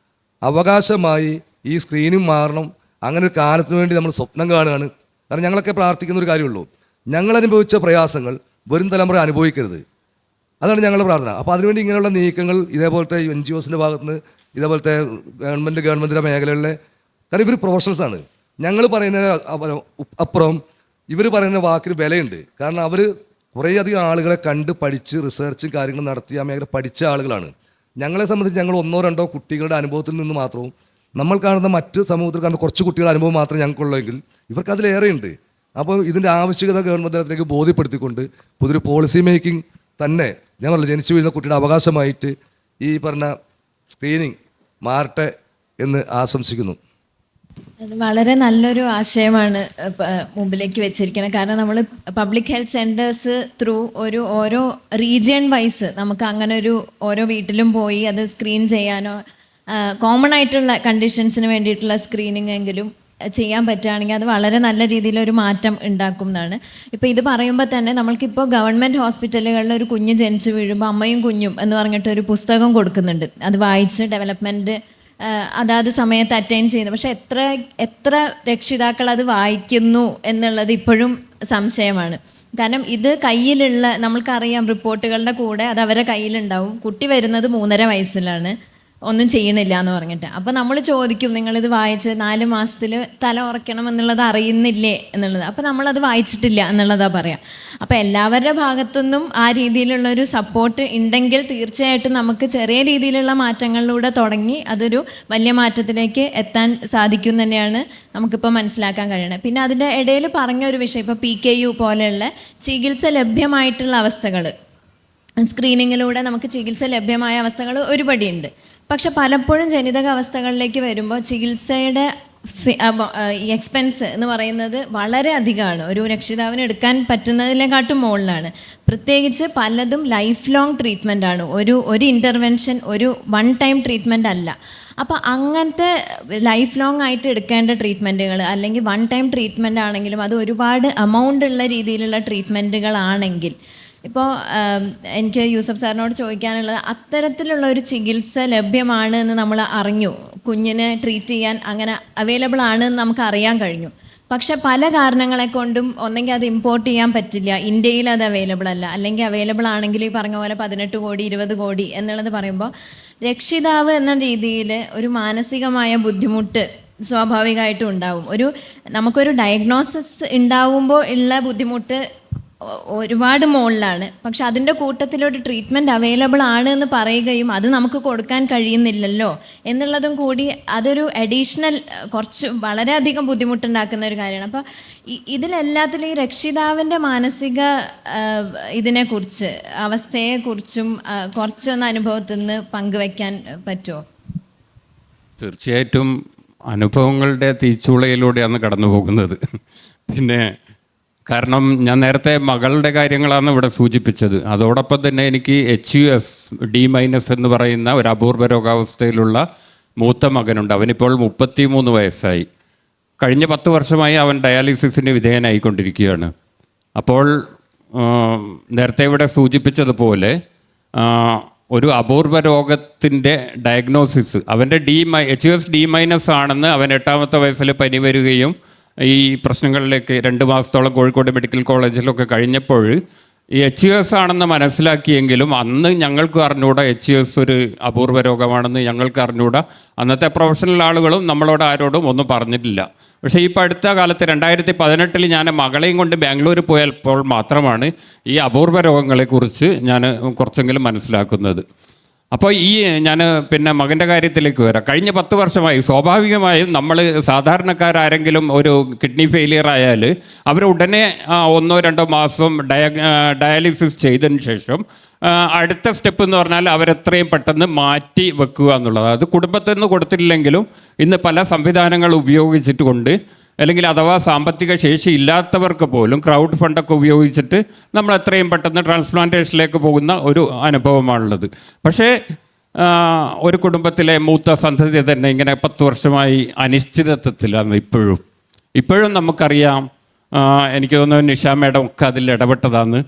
അവകാശമായി ഈ സ്ക്രീനിങ് മാറണം. അങ്ങനെ ഒരു കാലത്തിന് വേണ്ടി നമ്മൾ സ്വപ്നം കാണുകയാണ്. കാരണം ഞങ്ങളൊക്കെ പ്രാർത്ഥിക്കുന്ന ഒരു കാര്യമുള്ളൂ, ഞങ്ങൾ അനുഭവിച്ച പ്രയാസങ്ങൾ വരും തലമുറ അനുഭവിക്കരുത്. അതാണ് ഞങ്ങളുടെ പ്രാർത്ഥന. അപ്പോൾ അതിനുവേണ്ടി ഇങ്ങനെയുള്ള നീക്കങ്ങൾ ഇതേപോലത്തെ NGOസിൻ്റെ ഭാഗത്തുനിന്ന്, ഇതേപോലത്തെ ഗവൺമെൻറ്റിൻ്റെ മേഖലകളിലെ കാരണം ഇവർ പ്രൊഫഷണൽസാണ്. ഞങ്ങൾ പറയുന്നതിന് അപ്പുറം ഇവർ പറയുന്ന വാക്കിന് വിലയുണ്ട്. കാരണം അവർ കുറേയധികം ആളുകളെ കണ്ട് പഠിച്ച് റിസർച്ചും കാര്യങ്ങളും നടത്തി ആ മേഖല പഠിച്ച ആളുകളാണ്. ഞങ്ങളെ സംബന്ധിച്ച് ഞങ്ങൾ 1-2 കുട്ടികളുടെ അനുഭവത്തിൽ നിന്ന് മാത്രവും നമ്മൾ കാണുന്ന മറ്റ് സമൂഹത്തിൽ കാണുന്ന കുറച്ച് കുട്ടികളുടെ അനുഭവം മാത്രമേ ഞങ്ങൾക്കുള്ളെങ്കിൽ ഇവർക്ക് അതിലേറെയുണ്ട്. അപ്പോൾ ഇതിൻ്റെ ആവശ്യകത ഗവൺമെൻറ് തലത്തിലേക്ക് ബോധ്യപ്പെടുത്തിക്കൊണ്ട് പുതിയൊരു പോളിസി മേക്കിംഗ് തന്നെ ഞാൻ പറഞ്ഞു ജനിച്ചു വീഴുന്ന കുട്ടിയുടെ അവകാശമായിട്ട് ഈ പറഞ്ഞ സ്ക്രീനിങ് മാറട്ടെ എന്ന് ആശംസിക്കുന്നു. അത് വളരെ നല്ലൊരു ആശയമാണ് മുമ്പിലേക്ക് വെച്ചിരിക്കുന്നത്. കാരണം നമ്മൾ പബ്ലിക് ഹെൽത്ത് സെൻറ്റേഴ്സ് ത്രൂ ഓരോ റീജിയൻ വൈസ് നമുക്ക് അങ്ങനെ ഒരു ഓരോ വീട്ടിലും പോയി അത് സ്ക്രീൻ ചെയ്യാനോ കോമൺ ആയിട്ടുള്ള കണ്ടീഷൻസിന് വേണ്ടിയിട്ടുള്ള സ്ക്രീനിങ് എങ്കിലും ചെയ്യാൻ പറ്റുകയാണെങ്കിൽ അത് വളരെ നല്ല രീതിയിലൊരു മാറ്റം ഉണ്ടാക്കും എന്നാണ്. ഇപ്പോൾ ഇത് പറയുമ്പോൾ തന്നെ നമ്മൾക്കിപ്പോൾ ഗവൺമെൻറ് ഹോസ്പിറ്റലുകളിൽ ഒരു കുഞ്ഞ് ജനിച്ച് വീഴുമ്പോൾ അമ്മയും കുഞ്ഞും എന്ന് പറഞ്ഞിട്ട് ഒരു പുസ്തകം കൊടുക്കുന്നുണ്ട്. അത് വായിച്ച് ഡെവലപ്മെൻറ്റ് അതാത് സമയത്ത് അറ്റൈൻ ചെയ്യുന്നു. പക്ഷെ എത്ര രക്ഷിതാക്കൾ അത് വായിക്കുന്നു എന്നുള്ളത് ഇപ്പോഴും സംശയമാണ്. കാരണം ഇത് കയ്യിലുള്ള നമ്മൾക്കറിയാം റിപ്പോർട്ടുകളുടെ കൂടെ അത് അവരുടെ കയ്യിലുണ്ടാവും. കുട്ടി വരുന്നത് 3.5 വയസ്സിലാണ്, ഒന്നും ചെയ്യണില്ല എന്ന് പറഞ്ഞിട്ട്. അപ്പോൾ നമ്മൾ ചോദിക്കും നിങ്ങളിത് വായിച്ച് 4 മാസത്തിൽ തല ഉറക്കണം എന്നുള്ളത് അറിയുന്നില്ലേ എന്നുള്ളത്. അപ്പോൾ നമ്മളത് വായിച്ചിട്ടില്ല എന്നുള്ളതാണ് പറയാം. അപ്പോൾ എല്ലാവരുടെ ഭാഗത്തുനിന്നും ആ രീതിയിലുള്ളൊരു സപ്പോർട്ട് ഉണ്ടെങ്കിൽ തീർച്ചയായിട്ടും നമുക്ക് ചെറിയ രീതിയിലുള്ള മാറ്റങ്ങളിലൂടെ തുടങ്ങി അതൊരു വലിയ മാറ്റത്തിലേക്ക് എത്താൻ സാധിക്കും തന്നെയാണ് നമുക്കിപ്പോൾ മനസ്സിലാക്കാൻ കഴിയണത്. പിന്നെ അതിൻ്റെ ഇടയിൽ പറഞ്ഞ ഒരു വിഷയം ഇപ്പോൾ PKU പോലെയുള്ള ചികിത്സ ലഭ്യമായിട്ടുള്ള അവസ്ഥകൾ, സ്ക്രീനിങ്ങിലൂടെ നമുക്ക് ചികിത്സ ലഭ്യമായ അവസ്ഥകൾ ഒരുപടിയുണ്ട്. പക്ഷെ പലപ്പോഴും ജനിതക അവസ്ഥകളിലേക്ക് വരുമ്പോൾ ചികിത്സയുടെ എക്സ്പെൻസ് എന്ന് പറയുന്നത് വളരെ അധികമാണ്. ഒരു രക്ഷിതാവിന് എടുക്കാൻ പറ്റുന്നതിനെക്കാട്ടും മുകളിലാണ്. പ്രത്യേകിച്ച് പലതും ലൈഫ് ലോങ് ട്രീറ്റ്മെൻ്റ് ആണ്. ഒരു ഇൻ്റർവെൻഷൻ ഒരു 1 ടൈം ട്രീറ്റ്മെൻ്റ് അല്ല. അപ്പോൾ അങ്ങനത്തെ ലൈഫ് ലോങ് ആയിട്ട് എടുക്കേണ്ട ട്രീറ്റ്മെൻറ്റുകൾ അല്ലെങ്കിൽ 1 ടൈം ട്രീറ്റ്മെൻ്റ് ആണെങ്കിലും അത് ഒരുപാട് എമൗണ്ട് ഉള്ള രീതിയിലുള്ള ട്രീറ്റ്മെൻറ്റുകളാണെങ്കിൽ ഇപ്പോൾ എനിക്ക് യൂസഫ് സാറിനോട് ചോദിക്കാനുള്ളത് അത്തരത്തിലുള്ള ഒരു ചികിത്സ ലഭ്യമാണ് എന്ന് നമ്മൾ അറിഞ്ഞു, കുഞ്ഞിനെ ട്രീറ്റ് ചെയ്യാൻ അങ്ങനെ അവൈലബിൾ ആണ് എന്ന് നമുക്ക് അറിയാൻ കഴിഞ്ഞു. പക്ഷെ പല കാരണങ്ങളെ കൊണ്ടും ഒന്നെങ്കിൽ അത് ഇമ്പോർട്ട് ചെയ്യാൻ പറ്റില്ല, ഇന്ത്യയിൽ അത് അവൈലബിൾ അല്ല, അല്ലെങ്കിൽ അവൈലബിൾ ആണെങ്കിൽ ഈ പറഞ്ഞ പോലെ 18 കോടി 20 കോടി എന്നുള്ളത് പറയുമ്പോൾ രക്ഷിതാവ് എന്ന രീതിയിൽ ഒരു മാനസികമായ ബുദ്ധിമുട്ട് സ്വാഭാവികമായിട്ടും ഉണ്ടാവും. നമുക്കൊരു ഡയഗ്നോസിസ് ഉണ്ടാവുമ്പോൾ ഉള്ള ബുദ്ധിമുട്ട് ഒരുപാട് മുകളിലാണ്. പക്ഷെ അതിൻ്റെ കൂട്ടത്തിലൊരു ട്രീറ്റ്മെൻറ്റ് അവൈലബിൾ ആണ് എന്ന് പറയുകയും അത് നമുക്ക് കൊടുക്കാൻ കഴിയുന്നില്ലല്ലോ എന്നുള്ളതും കൂടി അതൊരു അഡീഷണൽ കുറച്ച് വളരെയധികം ബുദ്ധിമുട്ടുണ്ടാക്കുന്ന ഒരു കാര്യമാണ്. അപ്പോൾ ഇതിലെല്ലാത്തിലും ഈ രക്ഷിതാവിൻ്റെ മാനസിക ഇതിനെക്കുറിച്ച് അവസ്ഥയെക്കുറിച്ചും കുറച്ചൊന്ന് അനുഭവത്തിൽ നിന്ന് പങ്കുവയ്ക്കാൻ പറ്റുമോ? തീർച്ചയായിട്ടും അനുഭവങ്ങളുടെ തീച്ചുളയിലൂടെയാണ് കടന്നു പോകുന്നത്. പിന്നെ കാരണം ഞാൻ നേരത്തെ മകളുടെ കാര്യങ്ങളാണ് ഇവിടെ സൂചിപ്പിച്ചത്. അതോടൊപ്പം തന്നെ എനിക്ക് HUS D- എന്ന് പറയുന്ന ഒരു അപൂർവ രോഗാവസ്ഥയിലുള്ള മൂത്ത മകനുണ്ട്. അവനിപ്പോൾ 33 വയസ്സായി. കഴിഞ്ഞ 10 വർഷമായി അവൻ ഡയാലിസിസിന് വിധേയനായിക്കൊണ്ടിരിക്കുകയാണ്. അപ്പോൾ നേരത്തെ ഇവിടെ സൂചിപ്പിച്ചതുപോലെ ഒരു അപൂർവ രോഗത്തിൻ്റെ ഡയഗ്നോസിസ് അവൻ്റെ HUS D- ആണെന്ന് അവൻ 8ാമത്തെ വയസ്സിൽ പനി വരികയും ഈ പ്രശ്നങ്ങളിലേക്ക് 2 മാസത്തോളം കോഴിക്കോട് മെഡിക്കൽ കോളേജിലൊക്കെ കഴിഞ്ഞപ്പോൾ ഈ HUS ആണെന്ന് മനസ്സിലാക്കിയെങ്കിലും അന്ന് ഞങ്ങൾക്ക് അറിഞ്ഞൂടാ HUS ഒരു അപൂർവ രോഗമാണെന്ന് ഞങ്ങൾക്ക് അറിഞ്ഞൂടാ. അന്നത്തെ പ്രൊഫഷണൽ ആളുകളും നമ്മളോട് ആരോടും ഒന്നും പറഞ്ഞിട്ടില്ല. പക്ഷേ ഈ അടുത്ത കാലത്ത് 2018 ഞാൻ മകളെയും കൊണ്ട് ബാംഗ്ലൂർ പോയപ്പോൾ മാത്രമാണ് ഈ അപൂർവ രോഗങ്ങളെക്കുറിച്ച് ഞാൻ കുറച്ചെങ്കിലും മനസ്സിലാക്കുന്നത്. അപ്പോൾ ഞാൻ പിന്നെ മകൻ്റെ കാര്യത്തിലേക്ക് വരാം. കഴിഞ്ഞ 10 വർഷമായി സ്വാഭാവികമായും നമ്മൾ സാധാരണക്കാരെങ്കിലും ഒരു കിഡ്നി ഫെയിലിയർ ആയാൽ അവർ ഉടനെ 1-2 മാസം ഡയാലിസിസ് ചെയ്തതിന് ശേഷം അടുത്ത സ്റ്റെപ്പ് എന്ന് പറഞ്ഞാൽ അവരെത്രയും പെട്ടെന്ന് മാറ്റി വെക്കുക എന്നുള്ളത്. അത് കുടുംബത്തിൽ നിന്ന് കൊടുത്തില്ലെങ്കിലും ഇന്ന് പല സംവിധാനങ്ങൾ ഉപയോഗിച്ചിട്ടുകൊണ്ട് അല്ലെങ്കിൽ അഥവാ സാമ്പത്തിക ശേഷി ഇല്ലാത്തവർക്ക് പോലും ക്രൗഡ് ഫണ്ടൊക്കെ ഉപയോഗിച്ചിട്ട് നമ്മൾ എത്രയും പെട്ടെന്ന് ട്രാൻസ്പ്ലാന്റേഷനിലേക്ക് പോകുന്ന ഒരു അനുഭവമാണുള്ളത്. പക്ഷേ ഒരു കുടുംബത്തിലെ മൂത്ത സന്തതി തന്നെ ഇങ്ങനെ 10 വർഷമായി അനിശ്ചിതത്വത്തിലാണ് ഇപ്പോഴും നമുക്കറിയാം. എനിക്ക് തോന്നുന്നു നിഷ മേഡം ഒക്കെ അതിൽ ഇടപെട്ടതാണ്.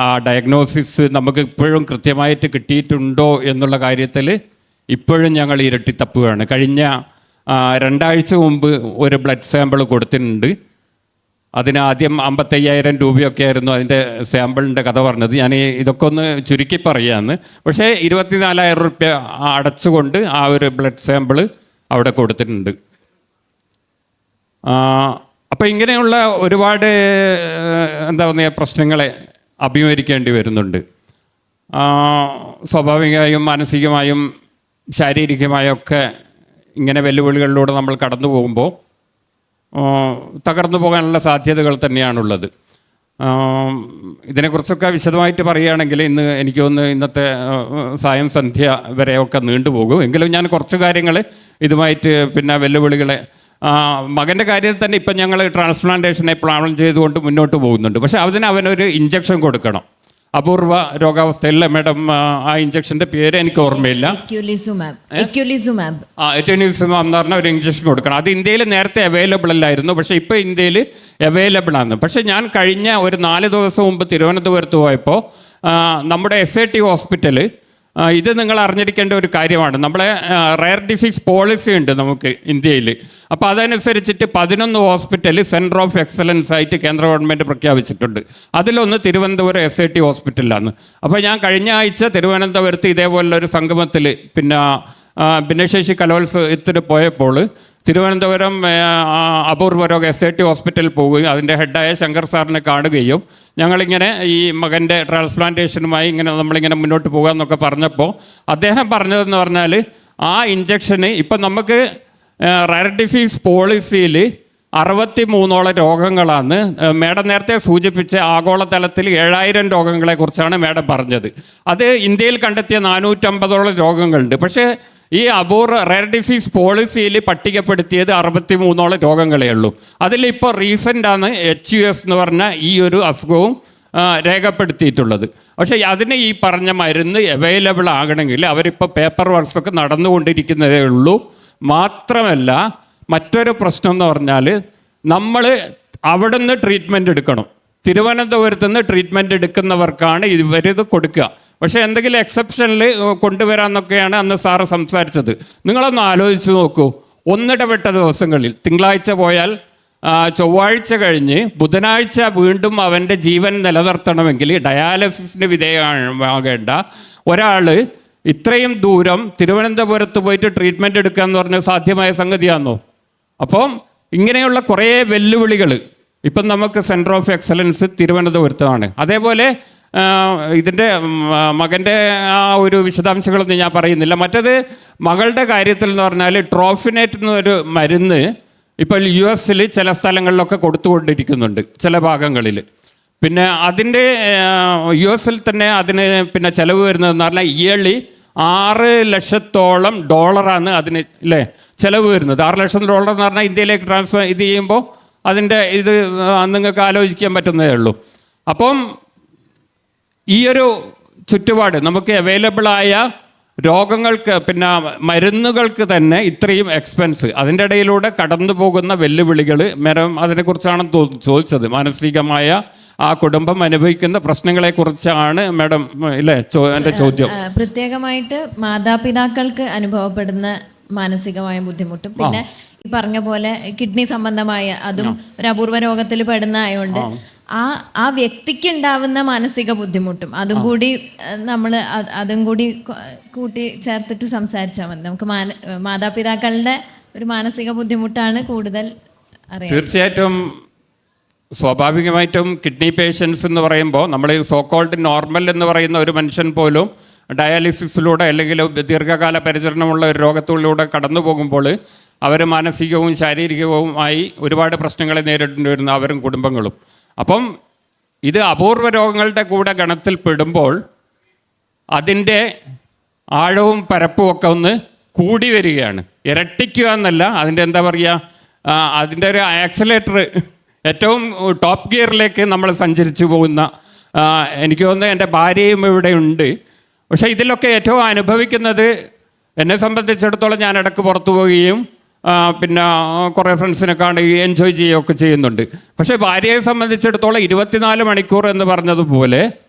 ആ ഡയഗ്നോസിസ് നമുക്ക് ഇപ്പോഴും കൃത്യമായിട്ട് കിട്ടിയിട്ടുണ്ടോ എന്നുള്ള കാര്യത്തിൽ ഇപ്പോഴും ഞങ്ങൾ ഇരട്ടിത്തപ്പുകയാണ്. കഴിഞ്ഞ 2 ആഴ്ച മുമ്പ് ഒരു ബ്ലഡ് സാമ്പിൾ കൊടുത്തിട്ടുണ്ട്. അതിന് ആദ്യം 55,000 രൂപയൊക്കെ ആയിരുന്നു അതിൻ്റെ സാമ്പിളിൻ്റെ കഥ പറഞ്ഞത്. ഞാൻ ഇതൊക്കെ ഒന്ന് ചുരുക്കി പറയാമെന്ന്. പക്ഷേ 24,000 രൂപ അടച്ചുകൊണ്ട് ആ ഒരു ബ്ലഡ് സാമ്പിൾ അവിടെ കൊടുത്തിട്ടുണ്ട്. അപ്പോൾ ഇങ്ങനെയുള്ള ഒരുപാട് എന്താ പറയുക പ്രശ്നങ്ങളെ അഭിമുഖീകരിക്കേണ്ടി വരുന്നുണ്ട്. സ്വാഭാവികമായും മാനസികമായും ശാരീരികമായും ഒക്കെ ഇങ്ങനെ വെല്ലുവിളികളിലൂടെ നമ്മൾ കടന്നു പോകുമ്പോൾ തകർന്നു പോകാനുള്ള സാധ്യതകൾ തന്നെയാണുള്ളത്. ഇതിനെക്കുറിച്ചൊക്കെ വിശദമായിട്ട് പറയുകയാണെങ്കിൽ എനിക്ക് തോന്നുന്നു ഇന്നത്തെ സായം സന്ധ്യ വരെയൊക്കെ നീണ്ടുപോകും. എങ്കിലും ഞാൻ കുറച്ച് കാര്യങ്ങൾ ഇതുമായിട്ട് പിന്നെ വെല്ലുവിളികളെ മകൻ്റെ കാര്യത്തിൽ തന്നെ ഇപ്പം ഞങ്ങൾ ട്രാൻസ്പ്ലാന്റേഷനെ പ്ലാൻ ചെയ്തുകൊണ്ട് മുന്നോട്ട് പോകുന്നുണ്ട്. പക്ഷേ അവനൊരു ഇഞ്ചക്ഷൻ കൊടുക്കണം. അപൂർവ രോഗാവസ്ഥയിലെ മാഡം ആ ഇഞ്ചക്ഷൻ്റെ പേര് എനിക്ക് ഓർമ്മയില്ല. എക്യുലിസുമാബ് എന്ന് പറഞ്ഞ ഒരു ഇഞ്ചക്ഷൻ കൊടുക്കണം. അത് ഇന്ത്യയിൽ നേരത്തെ അവൈലബിൾ അല്ലായിരുന്നു, പക്ഷേ ഇപ്പോൾ ഇന്ത്യയിൽ അവൈലബിൾ ആണ്. പക്ഷേ ഞാൻ കഴിഞ്ഞ ഒരു 4 ദിവസം മുമ്പ് തിരുവനന്തപുരത്ത് പോയപ്പോൾ നമ്മുടെ SAT ഹോസ്പിറ്റൽ, ഇത് നിങ്ങൾ അറിഞ്ഞിരിക്കേണ്ട ഒരു കാര്യമാണ്. നമ്മളെ റയർ ഡിസീസ് പോളിസി ഉണ്ട് നമുക്ക് ഇന്ത്യയിൽ. അപ്പോൾ അതനുസരിച്ചിട്ട് 11 ഹോസ്പിറ്റൽ സെൻറ്റർ ഓഫ് എക്സലൻസ് ആയിട്ട് കേന്ദ്ര ഗവൺമെൻറ് പ്രഖ്യാപിച്ചിട്ടുണ്ട്. അതിലൊന്ന് തിരുവനന്തപുരം SAT ഹോസ്പിറ്റലിലാണ്. അപ്പോൾ ഞാൻ കഴിഞ്ഞ ആഴ്ച തിരുവനന്തപുരത്ത് ഇതേപോലുള്ളൊരു സംഗമത്തിൽ പിന്നെ ഭിന്നശേഷി കലോത്സവത്തിന് പോയപ്പോൾ തിരുവനന്തപുരം അപൂർവ രോഗ SAT ഹോസ്പിറ്റലിൽ പോവുകയും അതിൻ്റെ ഹെഡായ ശങ്കർ സാറിനെ കാണുകയും ഞങ്ങളിങ്ങനെ ഈ മകൻ്റെ ട്രാൻസ്പ്ലാന്റേഷനുമായി നമ്മളിങ്ങനെ മുന്നോട്ട് പോകാമെന്നൊക്കെ പറഞ്ഞപ്പോൾ അദ്ദേഹം പറഞ്ഞതെന്ന് പറഞ്ഞാൽ ആ ഇഞ്ചക്ഷന് ഇപ്പം നമുക്ക് റയർ ഡിസീസ് പോളിസിയിൽ 63ഓളം രോഗങ്ങളാണ്. മേഡം നേരത്തെ സൂചിപ്പിച്ച ആഗോളതലത്തിൽ 7000 രോഗങ്ങളെക്കുറിച്ചാണ് മേഡം പറഞ്ഞത്. അത് ഇന്ത്യയിൽ കണ്ടെത്തിയ 450ഓളം രോഗങ്ങളുണ്ട്. പക്ഷേ ഈ അപൂർവ റയർ ഡിസീസ് പോളിസിയിൽ പട്ടികപ്പെടുത്തിയത് 63ഓളം രോഗങ്ങളേ ഉള്ളൂ. അതിലിപ്പോൾ റീസെൻ്റാണ് HUS എന്ന് പറഞ്ഞ ഈ ഒരു അസുഖവും രേഖപ്പെടുത്തിയിട്ടുള്ളത്. പക്ഷേ അതിന് ഈ പറഞ്ഞ മരുന്ന് അവൈലബിൾ ആകണമെങ്കിൽ അവരിപ്പോൾ പേപ്പർ വർക്ക്സൊക്കെ നടന്നുകൊണ്ടിരിക്കുന്നതേ ഉള്ളൂ. മാത്രമല്ല മറ്റൊരു പ്രശ്നം എന്ന് പറഞ്ഞാൽ നമ്മൾ അവിടെ നിന്ന് ട്രീറ്റ്മെൻറ്റ് എടുക്കണം. തിരുവനന്തപുരത്ത് നിന്ന് ട്രീറ്റ്മെൻറ്റ് എടുക്കുന്നവർക്കാണ് ഇവരിത് കൊടുക്കുക. പക്ഷേ എന്തെങ്കിലും എക്സെപ്ഷനിൽ കൊണ്ടുവരാമെന്നൊക്കെയാണ് അന്ന് സാറ് സംസാരിച്ചത്. നിങ്ങളൊന്ന് ആലോചിച്ച് നോക്കൂ. ഒന്നിടവിട്ട ദിവസങ്ങളിൽ തിങ്കളാഴ്ച പോയാൽ ചൊവ്വാഴ്ച കഴിഞ്ഞ് ബുധനാഴ്ച വീണ്ടും അവൻ്റെ ജീവൻ നിലനിർത്തണമെങ്കിൽ ഡയാലിസിസിന് വിധേയമാകേണ്ട ഒരാൾ ഇത്രയും ദൂരം തിരുവനന്തപുരത്ത് പോയിട്ട് ട്രീറ്റ്മെൻറ്റ് എടുക്കുക എന്ന് പറഞ്ഞാൽ സാധ്യമായ സംഗതിയാണോ? അപ്പം ഇങ്ങനെയുള്ള കുറേ വെല്ലുവിളികൾ ഇപ്പം നമുക്ക് സെൻറ്റർ ഓഫ് എക്സലൻസ് തിരുവനന്തപുരത്താണ്. അതേപോലെ ഇതിൻ്റെ മകൻ്റെ ആ ഒരു വിശദാംശങ്ങളൊന്നും ഞാൻ പറയുന്നില്ല. മറ്റത് മകളുടെ കാര്യത്തിൽ എന്ന് പറഞ്ഞാൽ ട്രോഫിനേറ്റ് എന്നൊരു മരുന്ന് ഇപ്പോൾ US ചില സ്ഥലങ്ങളിലൊക്കെ കൊടുത്തുകൊണ്ടിരിക്കുന്നുണ്ട്, ചില ഭാഗങ്ങളിൽ. പിന്നെ അതിൻ്റെ US തന്നെ അതിന് പിന്നെ ചിലവ് വരുന്നതെന്ന് പറഞ്ഞാൽ ഇയർലി $6 ലക്ഷത്തോളം അതിന് അല്ലേ ചിലവ് വരുന്നത്. $6 ലക്ഷം എന്ന് പറഞ്ഞാൽ ഇന്ത്യയിലേക്ക് ട്രാൻസ്ഫർ ഇത് ചെയ്യുമ്പോൾ അതിൻ്റെ ഇത് നിങ്ങൾക്ക് ആലോചിക്കാൻ പറ്റുന്നതേ ഉള്ളൂ. അപ്പം ഈ ഒരു ചുറ്റുപാട് നമുക്ക് അവൈലബിളായ രോഗങ്ങൾക്ക് പിന്നെ മരുന്നുകൾക്ക് തന്നെ ഇത്രയും എക്സ്പെൻസ്, അതിൻ്റെ ഇടയിലൂടെ കടന്നു പോകുന്ന വെല്ലുവിളികൾ മേഡം അതിനെക്കുറിച്ചാണ് ചോദിച്ചത്. മാനസികമായ ആ കുടുംബം അനുഭവിക്കുന്ന പ്രശ്നങ്ങളെക്കുറിച്ചാണ് മേഡം ഇല്ലേ എൻ്റെ ചോദ്യം. പ്രത്യേകമായിട്ട് മാതാപിതാക്കൾക്ക് അനുഭവപ്പെടുന്ന മാനസികമായ ബുദ്ധിമുട്ടും പിന്നെ ഈ പറഞ്ഞ പോലെ കിഡ്നി സംബന്ധമായ അതും ഒരു അപൂർവ രോഗത്തിൽ പെടുന്ന ആയതുകൊണ്ട് ആ വ്യക്തിക്ക് ഉണ്ടാവുന്ന മാനസിക ബുദ്ധിമുട്ടും അതും കൂടി നമ്മൾ അതും കൂടി കൂട്ടി ചേർത്തിട്ട് സംസാരിച്ചാൽ മതി. നമുക്ക് മാതാപിതാക്കളുടെ ഒരു മാനസിക ബുദ്ധിമുട്ടാണ് കൂടുതൽ അറിയാം. തീർച്ചയായിട്ടും സ്വാഭാവികമായിട്ടും കിഡ്നി പേഷ്യൻസ് എന്ന് പറയുമ്പോൾ നമ്മൾ സോക്കോൾഡ് നോർമൽ എന്ന് പറയുന്ന ഒരു മനുഷ്യൻ പോലും ഡയാലിസിസിലൂടെ അല്ലെങ്കിൽ ദീർഘകാല പരിചരണമുള്ള ഒരു രോഗത്തിലൂടെ കടന്നു പോകുമ്പോൾ അവർ മാനസികവും ശാരീരികവുമായി ഒരുപാട് പ്രശ്നങ്ങളെ നേരിടേണ്ടി വരുന്ന അവരും കുടുംബങ്ങളും. അപ്പം ഇത് അപൂർവ രോഗങ്ങളുടെ കൂടെ ഗണത്തിൽ പെടുമ്പോൾ അതിൻ്റെ ആഴവും പരപ്പും ഒക്കെ ഒന്ന് കൂടി വരികയാണ്. ഇരട്ടിക്കുക എന്നല്ല, അതിൻ്റെ എന്താ പറയുക, അതിൻ്റെ ഒരു ആക്സിലേറ്റർ ഏറ്റവും ടോപ്പ് ഗിയറിലേക്ക് നമ്മൾ സഞ്ചരിച്ചു പോകുന്ന എനിക്ക് തോന്നുന്നു എൻ്റെ ഭാര്യയും ഇവിടെ ഉണ്ട്. പക്ഷേ ഇതിലൊക്കെ ഏറ്റവും അനുഭവിക്കുന്നത് എന്നെ സംബന്ധിച്ചിടത്തോളം ഞാൻ ഇടയ്ക്ക് പുറത്തു പോവുകയും പിന്നെ കുറേ ഫ്രണ്ട്സിനെ കാണുകയും എൻജോയ് ചെയ്യുകയൊക്കെ ചെയ്യുന്നുണ്ട്. പക്ഷേ ഭാര്യയെ സംബന്ധിച്ചിടത്തോളം 24 മണിക്കൂർ എന്ന് പറഞ്ഞതുപോലെ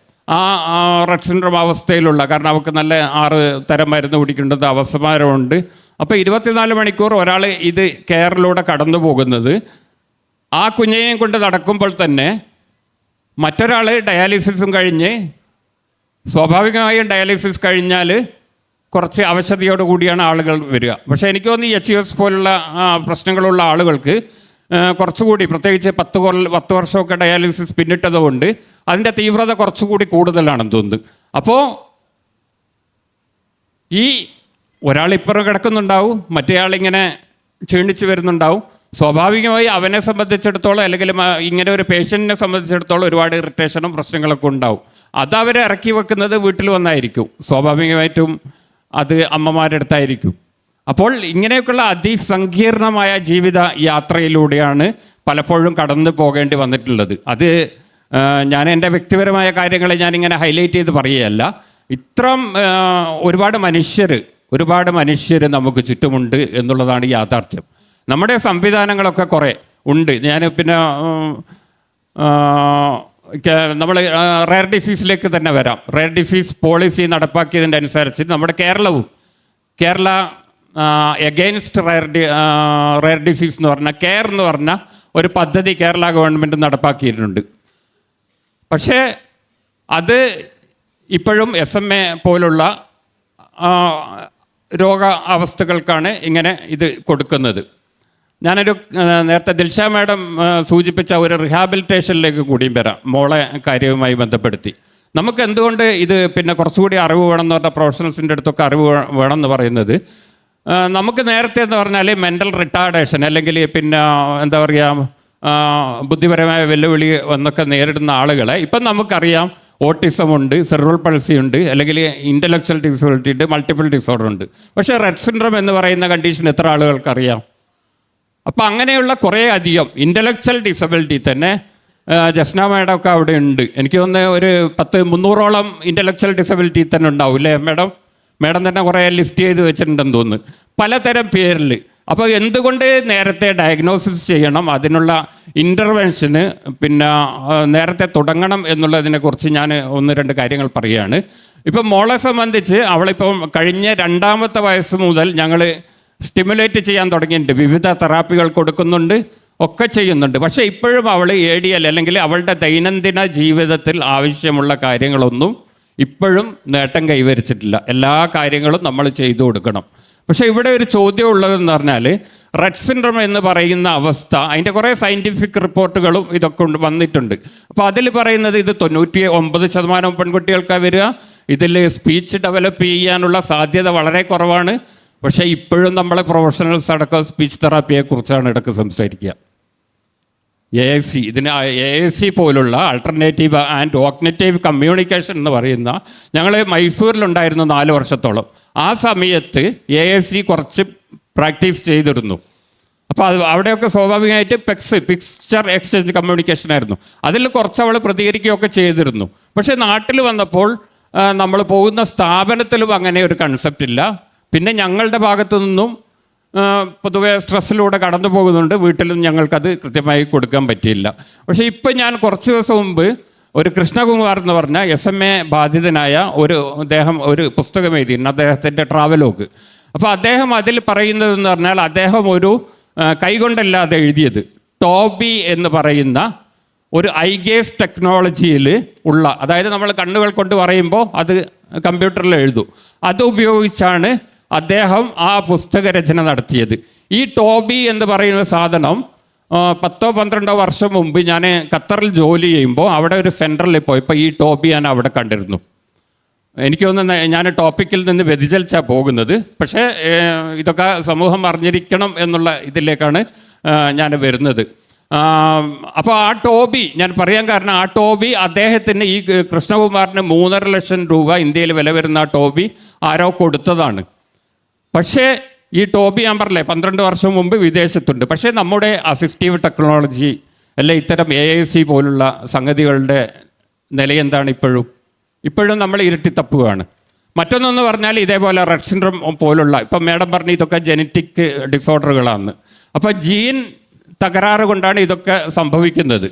ആ റെഡ് സിൻഡ്രോം അവസ്ഥയിലുള്ള, കാരണം അവർക്ക് നല്ല 6 തരം മരുന്ന് കുടിക്കേണ്ടത് അവസരമുണ്ട്. അപ്പോൾ 24 മണിക്കൂർ ഒരാൾ ഇത് കെയറിലൂടെ കടന്നു പോകുന്നത് ആ കുഞ്ഞിനെയും കൊണ്ട് നടക്കുമ്പോൾ തന്നെ മറ്റൊരാൾ ഡയാലിസിസും കഴിഞ്ഞ്, സ്വാഭാവികമായും ഡയാലിസിസ് കഴിഞ്ഞാൽ കുറച്ച് അവശതയോട് കൂടിയാണ് ആളുകൾ വരിക. പക്ഷേ എനിക്ക് തോന്നുന്നു HUS പോലുള്ള പ്രശ്നങ്ങളുള്ള ആളുകൾക്ക് കുറച്ചുകൂടി, പ്രത്യേകിച്ച് 10 വർഷമൊക്കെ ഡയാലിസിസ് പിന്നിട്ടത് കൊണ്ട് അതിൻ്റെ തീവ്രത കുറച്ചുകൂടി കൂടുതലാണെന്ന് തോന്നുന്നു. അപ്പോൾ ഈ ഒരാളിപ്പുറം കിടക്കുന്നുണ്ടാവും, മറ്റേയാളിങ്ങനെ ക്ഷീണിച്ച് വരുന്നുണ്ടാവും. സ്വാഭാവികമായി അവനെ സംബന്ധിച്ചിടത്തോളം അല്ലെങ്കിൽ ഇങ്ങനെ ഒരു പേഷ്യൻറ്റിനെ സംബന്ധിച്ചിടത്തോളം ഒരുപാട് ഇറിറ്റേഷനും പ്രശ്നങ്ങളൊക്കെ ഉണ്ടാവും. അത് അവരെ ഇറക്കി വെക്കുന്നത് വീട്ടിൽ വന്നായിരിക്കും, സ്വാഭാവികമായിട്ടും അത് അമ്മമാരുടെ അടുത്തായിരിക്കും. അപ്പോൾ ഇങ്ങനെയൊക്കെയുള്ള അതിസങ്കീർണമായ ജീവിത യാത്രയിലൂടെയാണ് പലപ്പോഴും കടന്നു പോകേണ്ടി വന്നിട്ടുള്ളത്. അത് ഞാൻ എൻ്റെ വ്യക്തിപരമായ കാര്യങ്ങളെ ഞാനിങ്ങനെ ഹൈലൈറ്റ് ചെയ്ത് പറയുകയല്ല. ഇത്രം ഒരുപാട് മനുഷ്യർ നമുക്ക് ചുറ്റുമുണ്ട് എന്നുള്ളതാണ് യാഥാർത്ഥ്യം. നമ്മുടെ സംവിധാനങ്ങളൊക്കെ കുറേ ഉണ്ട്. ഞാൻ പിന്നെ നമ്മൾ റെയർ ഡിസീസിലേക്ക് തന്നെ വരാം. റെയർ ഡിസീസ് പോളിസി നടപ്പാക്കിയതിൻ്റെ അനുസരിച്ച് നമ്മുടെ കേരള എഗെയിൻസ്റ്റ് റെയർ ഡിസീസ് എന്ന് പറഞ്ഞ കെയർ എന്ന് പറഞ്ഞ ഒരു പദ്ധതി കേരള ഗവൺമെൻറ് നടപ്പാക്കിയിട്ടുണ്ട്. പക്ഷേ അത് ഇപ്പോഴും SMA പോലുള്ള രോഗ അവസ്ഥകൾക്കാണ് ഇങ്ങനെ ഇത് കൊടുക്കുന്നത്. ഞാനൊരു നേരത്തെ ദിൽഷ മാഡം സൂചിപ്പിച്ച ഒരു റിഹാബിലിറ്റേഷനിലേക്ക് കൂടിയും വരാം, മോളെ കാര്യവുമായി ബന്ധപ്പെടുത്തി. നമുക്ക് എന്തുകൊണ്ട് ഇത് പിന്നെ കുറച്ചുകൂടി അറിവ് വേണമെന്ന് പറഞ്ഞാൽ പ്രൊഫഷണൽസിൻ്റെ അടുത്തൊക്കെ അറിവ് വേണമെന്ന് പറയുന്നത്, നമുക്ക് നേരത്തെ എന്ന് പറഞ്ഞാൽ മെൻ്റൽ റിട്ടാർഡേഷൻ അല്ലെങ്കിൽ പിന്നെ എന്താ പറയുക ബുദ്ധിപരമായ വെല്ലുവിളി എന്നൊക്കെ നേരിടുന്ന ആളുകളെ ഇപ്പം നമുക്കറിയാം ഓട്ടിസം ഉണ്ട്, സെറിബ്രൽ പൾസി ഉണ്ട്, അല്ലെങ്കിൽ ഇൻ്റലക്ച്വൽ ഡിസബിലിറ്റി ഉണ്ട്, മൾട്ടിപ്പിൾ ഡിസോർഡർ ഉണ്ട്. പക്ഷേ റെറ്റ് സിൻഡ്രോം എന്ന് പറയുന്ന കണ്ടീഷൻ എത്ര ആളുകൾക്കറിയാം? അപ്പോൾ അങ്ങനെയുള്ള കുറേ അധികം ഇൻ്റലക്ച്വൽ ഡിസബിലിറ്റി തന്നെ ജസ്ന മാഡമൊക്കെ അവിടെ ഉണ്ട്. എനിക്ക് തോന്നുന്നത് ഒരു 300ഓളം ഇൻ്റലക്ച്വൽ ഡിസബിലിറ്റി തന്നെ ഉണ്ടാവും അല്ലേ മാഡം തന്നെ കുറേ ലിസ്റ്റ് ചെയ്ത് വെച്ചിട്ടുണ്ടെന്ന് തോന്നുന്നു, പലതരം പേരിൽ. അപ്പോൾ എന്തുകൊണ്ട് നേരത്തെ ഡയഗ്നോസിസ് ചെയ്യണം, അതിനുള്ള ഇൻ്റർവെൻഷന് പിന്നെ നേരത്തെ തുടങ്ങണം എന്നുള്ളതിനെക്കുറിച്ച് ഞാൻ 1-2 കാര്യങ്ങൾ പറയുകയാണ്. ഇപ്പം മോളെ സംബന്ധിച്ച് അവളിപ്പം കഴിഞ്ഞ 2ാമത്തെ വയസ്സ് മുതൽ ഞങ്ങൾ സ്റ്റിമുലേറ്റ് ചെയ്യാൻ തുടങ്ങിയിട്ടുണ്ട്. വിവിധ തെറാപ്പികൾ കൊടുക്കുന്നുണ്ട്, ഒക്കെ ചെയ്യുന്നുണ്ട്. പക്ഷേ ഇപ്പോഴും അവൾ ADL അല്ലെങ്കിൽ അവളുടെ ദൈനംദിന ജീവിതത്തിൽ ആവശ്യമുള്ള കാര്യങ്ങളൊന്നും ഇപ്പോഴും നേട്ടം കൈവരിച്ചിട്ടില്ല. എല്ലാ കാര്യങ്ങളും നമ്മൾ ചെയ്തു കൊടുക്കണം. പക്ഷേ ഇവിടെ ഒരു ചോദ്യം ഉള്ളതെന്ന് പറഞ്ഞാൽ റെറ്റ് സിൻഡ്രോം എന്ന് പറയുന്ന അവസ്ഥ, അതിൻ്റെ കുറേ സയൻറ്റിഫിക് റിപ്പോർട്ടുകളും ഇതൊക്കെ വന്നിട്ടുണ്ട്. അപ്പോൾ അതിൽ പറയുന്നത് ഇത് 99% പെൺകുട്ടികൾക്കാണ് വരിക. ഇതിൽ സ്പീച്ച് ഡെവലപ്പ് ചെയ്യാനുള്ള സാധ്യത വളരെ കുറവാണ്. പക്ഷേ ഇപ്പോഴും നമ്മളെ പ്രൊഫഷണൽസ് അടക്കം സ്പീച്ച് തെറാപ്പിയെക്കുറിച്ചാണ് ഇടയ്ക്ക് സംസാരിക്കുക. ഇതിന് AAC പോലുള്ള ആൾട്ടർനേറ്റീവ് ആൻഡ് കോഗ്നിറ്റീവ് കമ്മ്യൂണിക്കേഷൻ എന്ന് പറയുന്ന, ഞങ്ങൾ മൈസൂരിലുണ്ടായിരുന്നു 4 വർഷത്തോളം. ആ സമയത്ത് AAC കുറച്ച് പ്രാക്ടീസ് ചെയ്തിരുന്നു. അപ്പോൾ അവിടെയൊക്കെ സ്വാഭാവികമായിട്ട് പിക്ചർ എക്സ്ചേഞ്ച് കമ്മ്യൂണിക്കേഷൻ ആയിരുന്നു. അതിൽ കുറച്ച് അവൾ പ്രതികരിക്കുകയൊക്കെ ചെയ്തിരുന്നു. പക്ഷേ നാട്ടിൽ വന്നപ്പോൾ നമ്മൾ പോകുന്ന സ്ഥാപനത്തിലും അങ്ങനെ ഒരു കൺസെപ്റ്റ് ഇല്ല. പിന്നെ ഞങ്ങളുടെ ഭാഗത്തു നിന്നും പൊതുവെ സ്ട്രെസ്സിലൂടെ കടന്നു പോകുന്നുണ്ട്, വീട്ടിലും ഞങ്ങൾക്കത് കൃത്യമായി കൊടുക്കാൻ പറ്റിയില്ല. പക്ഷേ ഇപ്പം ഞാൻ കുറച്ച് ദിവസം മുമ്പ് ഒരു കൃഷ്ണകുമാർ എന്ന് പറഞ്ഞ SMA ബാധിതനായ അദ്ദേഹം ഒരു പുസ്തകം എഴുതിയിരുന്നു, അദ്ദേഹത്തിൻ്റെ ട്രാവലോഗ്. അപ്പോൾ അദ്ദേഹം അതിൽ പറയുന്നതെന്ന് പറഞ്ഞാൽ അദ്ദേഹം ഒരു കൈകൊണ്ടല്ലാതെ എഴുതിയത് ടോബി എന്ന് പറയുന്ന ഒരു ഐ ഗേസ് ടെക്നോളജിയിൽ ഉള്ള, അതായത് നമ്മൾ കണ്ണുകൾ കൊണ്ട് പറയുമ്പോൾ അത് കമ്പ്യൂട്ടറിൽ എഴുതും, അത് ഉപയോഗിച്ചാണ് അദ്ദേഹം ആ പുസ്തക രചന നടത്തിയത്. ഈ ടോബി എന്ന് പറയുന്ന സാധനം 10-12 വർഷം മുമ്പ് ഞാൻ ഖത്തറിൽ ജോലി ചെയ്യുമ്പോൾ അവിടെ ഒരു സെൻറ്ററിൽ പോയപ്പോൾ ഈ ടോബി ഞാൻ അവിടെ കണ്ടിരുന്നു. എനിക്ക് തോന്നുന്നു ഞാൻ ടോപ്പിക്കിൽ നിന്ന് വ്യതിചലിച്ചാണ് പോകുന്നത്. പക്ഷേ ഇതൊക്കെ സമൂഹം അറിഞ്ഞിരിക്കണം എന്നുള്ള ഇതിലേക്കാണ് ഞാൻ വരുന്നത്. അപ്പോൾ ആ ടോബി ഞാൻ പറയാൻ കാരണം, ആ ടോബി അദ്ദേഹത്തിന് ഈ കൃഷ്ണകുമാറിന് 3.5 ലക്ഷം രൂപ ഇന്ത്യയിൽ വില വരുന്ന ആ ടോബി ആരോ കൊടുത്തതാണ്. പക്ഷേ ഈ ടോബി ഞാൻ പറഞ്ഞില്ലേ 12 വർഷം മുമ്പ് വിദേശത്തുണ്ട്. പക്ഷേ നമ്മുടെ അസിസ്റ്റീവ് ടെക്നോളജി അല്ലെ ഇത്തരം AAC പോലുള്ള സംഗതികളുടെ നിലയെന്താണ്? ഇപ്പോഴും നമ്മൾ ഇരട്ടിത്തപ്പുകയാണ്. മറ്റൊന്നെന്ന് പറഞ്ഞാൽ ഇതേപോലെ റെറ്റ് സിൻഡ്രോം പോലുള്ള, ഇപ്പം മാഡം പറഞ്ഞ ഇതൊക്കെ ജനറ്റിക് ഡിസോർഡറുകളാണ്. അപ്പോൾ ജീൻ തകരാറ് കൊണ്ടാണ് ഇതൊക്കെ സംഭവിക്കുന്നത്.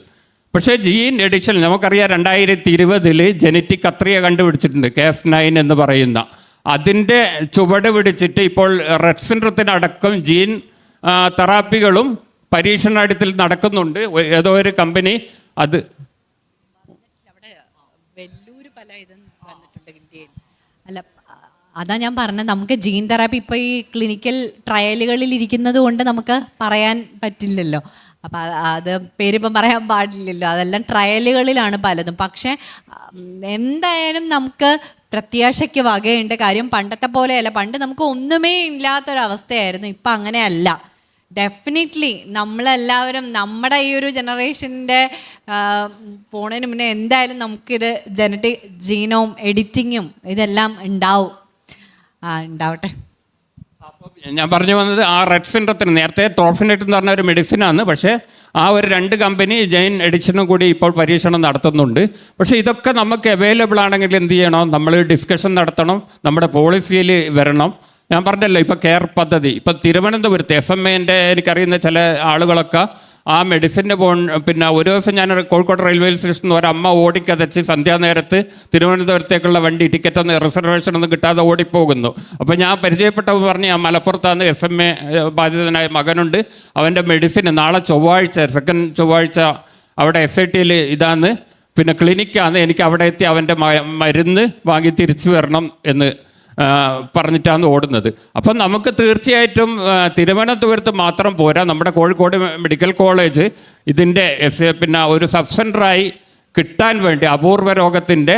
പക്ഷേ ജീൻ എഡിഷൻ നമുക്കറിയാം, 2020 ജനറ്റിക് കത്രിക കണ്ടുപിടിച്ചിട്ടുണ്ട്, Cas9 എന്ന് പറയുന്ന. അതിൻ്റെ ചുവട് പിടിച്ചിട്ട് ഇപ്പോൾ റെറ്റ് സിൻഡ്രോത്തിനടക്കം ജീൻ തെറാപ്പികളും പരീക്ഷണത്തിൽ നടക്കുന്നുണ്ട്. ഏതോ ഒരു കമ്പനി അത് അല്ല, അതാ ഞാൻ പറഞ്ഞത്, നമുക്ക് ജീൻ തെറാപ്പി ഇപ്പോൾ ഈ ക്ലിനിക്കൽ ട്രയലുകളിൽ ഇരിക്കുന്നത് കൊണ്ട് നമുക്ക് പറയാൻ പറ്റില്ലല്ലോ. അപ്പം അത് പേരിപ്പം പറയാൻ പാടില്ലല്ലോ, അതെല്ലാം ട്രയലുകളിലാണ് പലതും. പക്ഷേ എന്തായാലും നമുക്ക് പ്രത്യാശയ്ക്ക് വകയുണ്ട്. കാര്യം പണ്ടത്തെ പോലെയല്ല, പണ്ട് നമുക്ക് ഒന്നുമേ ഇല്ലാത്തൊരവസ്ഥയായിരുന്നു, ഇപ്പം അങ്ങനെയല്ല. ഡെഫിനറ്റ്ലി നമ്മളെല്ലാവരും നമ്മുടെ ഈ ഒരു ജനറേഷൻ്റെ പോണതിന് മുന്നേ എന്തായാലും നമുക്കിത് ജീനോം എഡിറ്റിങ്ങും ഇതെല്ലാം ഉണ്ടാവട്ടെ. ഞാൻ പറഞ്ഞു വന്നത് ആ റെഡ് സിൻഡ്രത്തിന് നേരത്തെ ട്രോഫിനെറ്റ് എന്ന് പറഞ്ഞ ഒരു മെഡിസിനാണ്, പക്ഷേ ആ ഒരു 2 കമ്പനി ജെയിൻ എഡിഷനും കൂടി ഇപ്പോൾ പരീക്ഷണം നടത്തുന്നുണ്ട്. പക്ഷേ ഇതൊക്കെ നമുക്ക് അവൈലബിൾ ആണെങ്കിൽ എന്ത് ചെയ്യണം, നമ്മൾ ഡിസ്കഷൻ നടത്തണം, നമ്മുടെ പോളിസിയിൽ വരണം. ഞാൻ പറഞ്ഞല്ലോ ഇപ്പോൾ കെയർ പദ്ധതി, ഇപ്പം തിരുവനന്തപുരത്ത് SMAൻ്റെ എനിക്കറിയുന്ന ചില ആളുകളൊക്കെ ആ മെഡിസിന് പിന്നെ ഒരു ദിവസം ഞാൻ കോഴിക്കോട് റെയിൽവേ സ്റ്റേഷനിൽ നിന്ന് ഒരമ്മ ഓടിക്കതച്ച് സന്ധ്യാനേരത്ത് തിരുവനന്തപുരത്തേക്കുള്ള വണ്ടി ടിക്കറ്റൊന്നും റിസർവേഷനൊന്നും കിട്ടാതെ ഓടിപ്പോകുന്നു. അപ്പോൾ ഞാൻ പരിചയപ്പെട്ടവർ പറഞ്ഞ് ആ മലപ്പുറത്താണ് SMA ബാധിതനായ മകനുണ്ട്, അവൻ്റെ മെഡിസിന് നാളെ ചൊവ്വാഴ്ച സെക്കൻഡ് ചൊവ്വാഴ്ച അവിടെ SITയിൽ ഇതാണ് പിന്നെ ക്ലിനിക്കാണ്, എനിക്ക് അവിടെ എത്തി അവൻ്റെ മരുന്ന് വാങ്ങി തിരിച്ചു വരണം എന്ന് പറഞ്ഞിട്ടാണ് ഓടുന്നത്. അപ്പം നമുക്ക് തീർച്ചയായിട്ടും തിരുവനന്തപുരത്ത് മാത്രം പോരാ, നമ്മുടെ കോഴിക്കോട് മെഡിക്കൽ കോളേജ് ഇതിൻ്റെ പിന്നെ ഒരു സബ് സെൻ്ററായി കിട്ടാൻ വേണ്ടി അപൂർവ രോഗത്തിൻ്റെ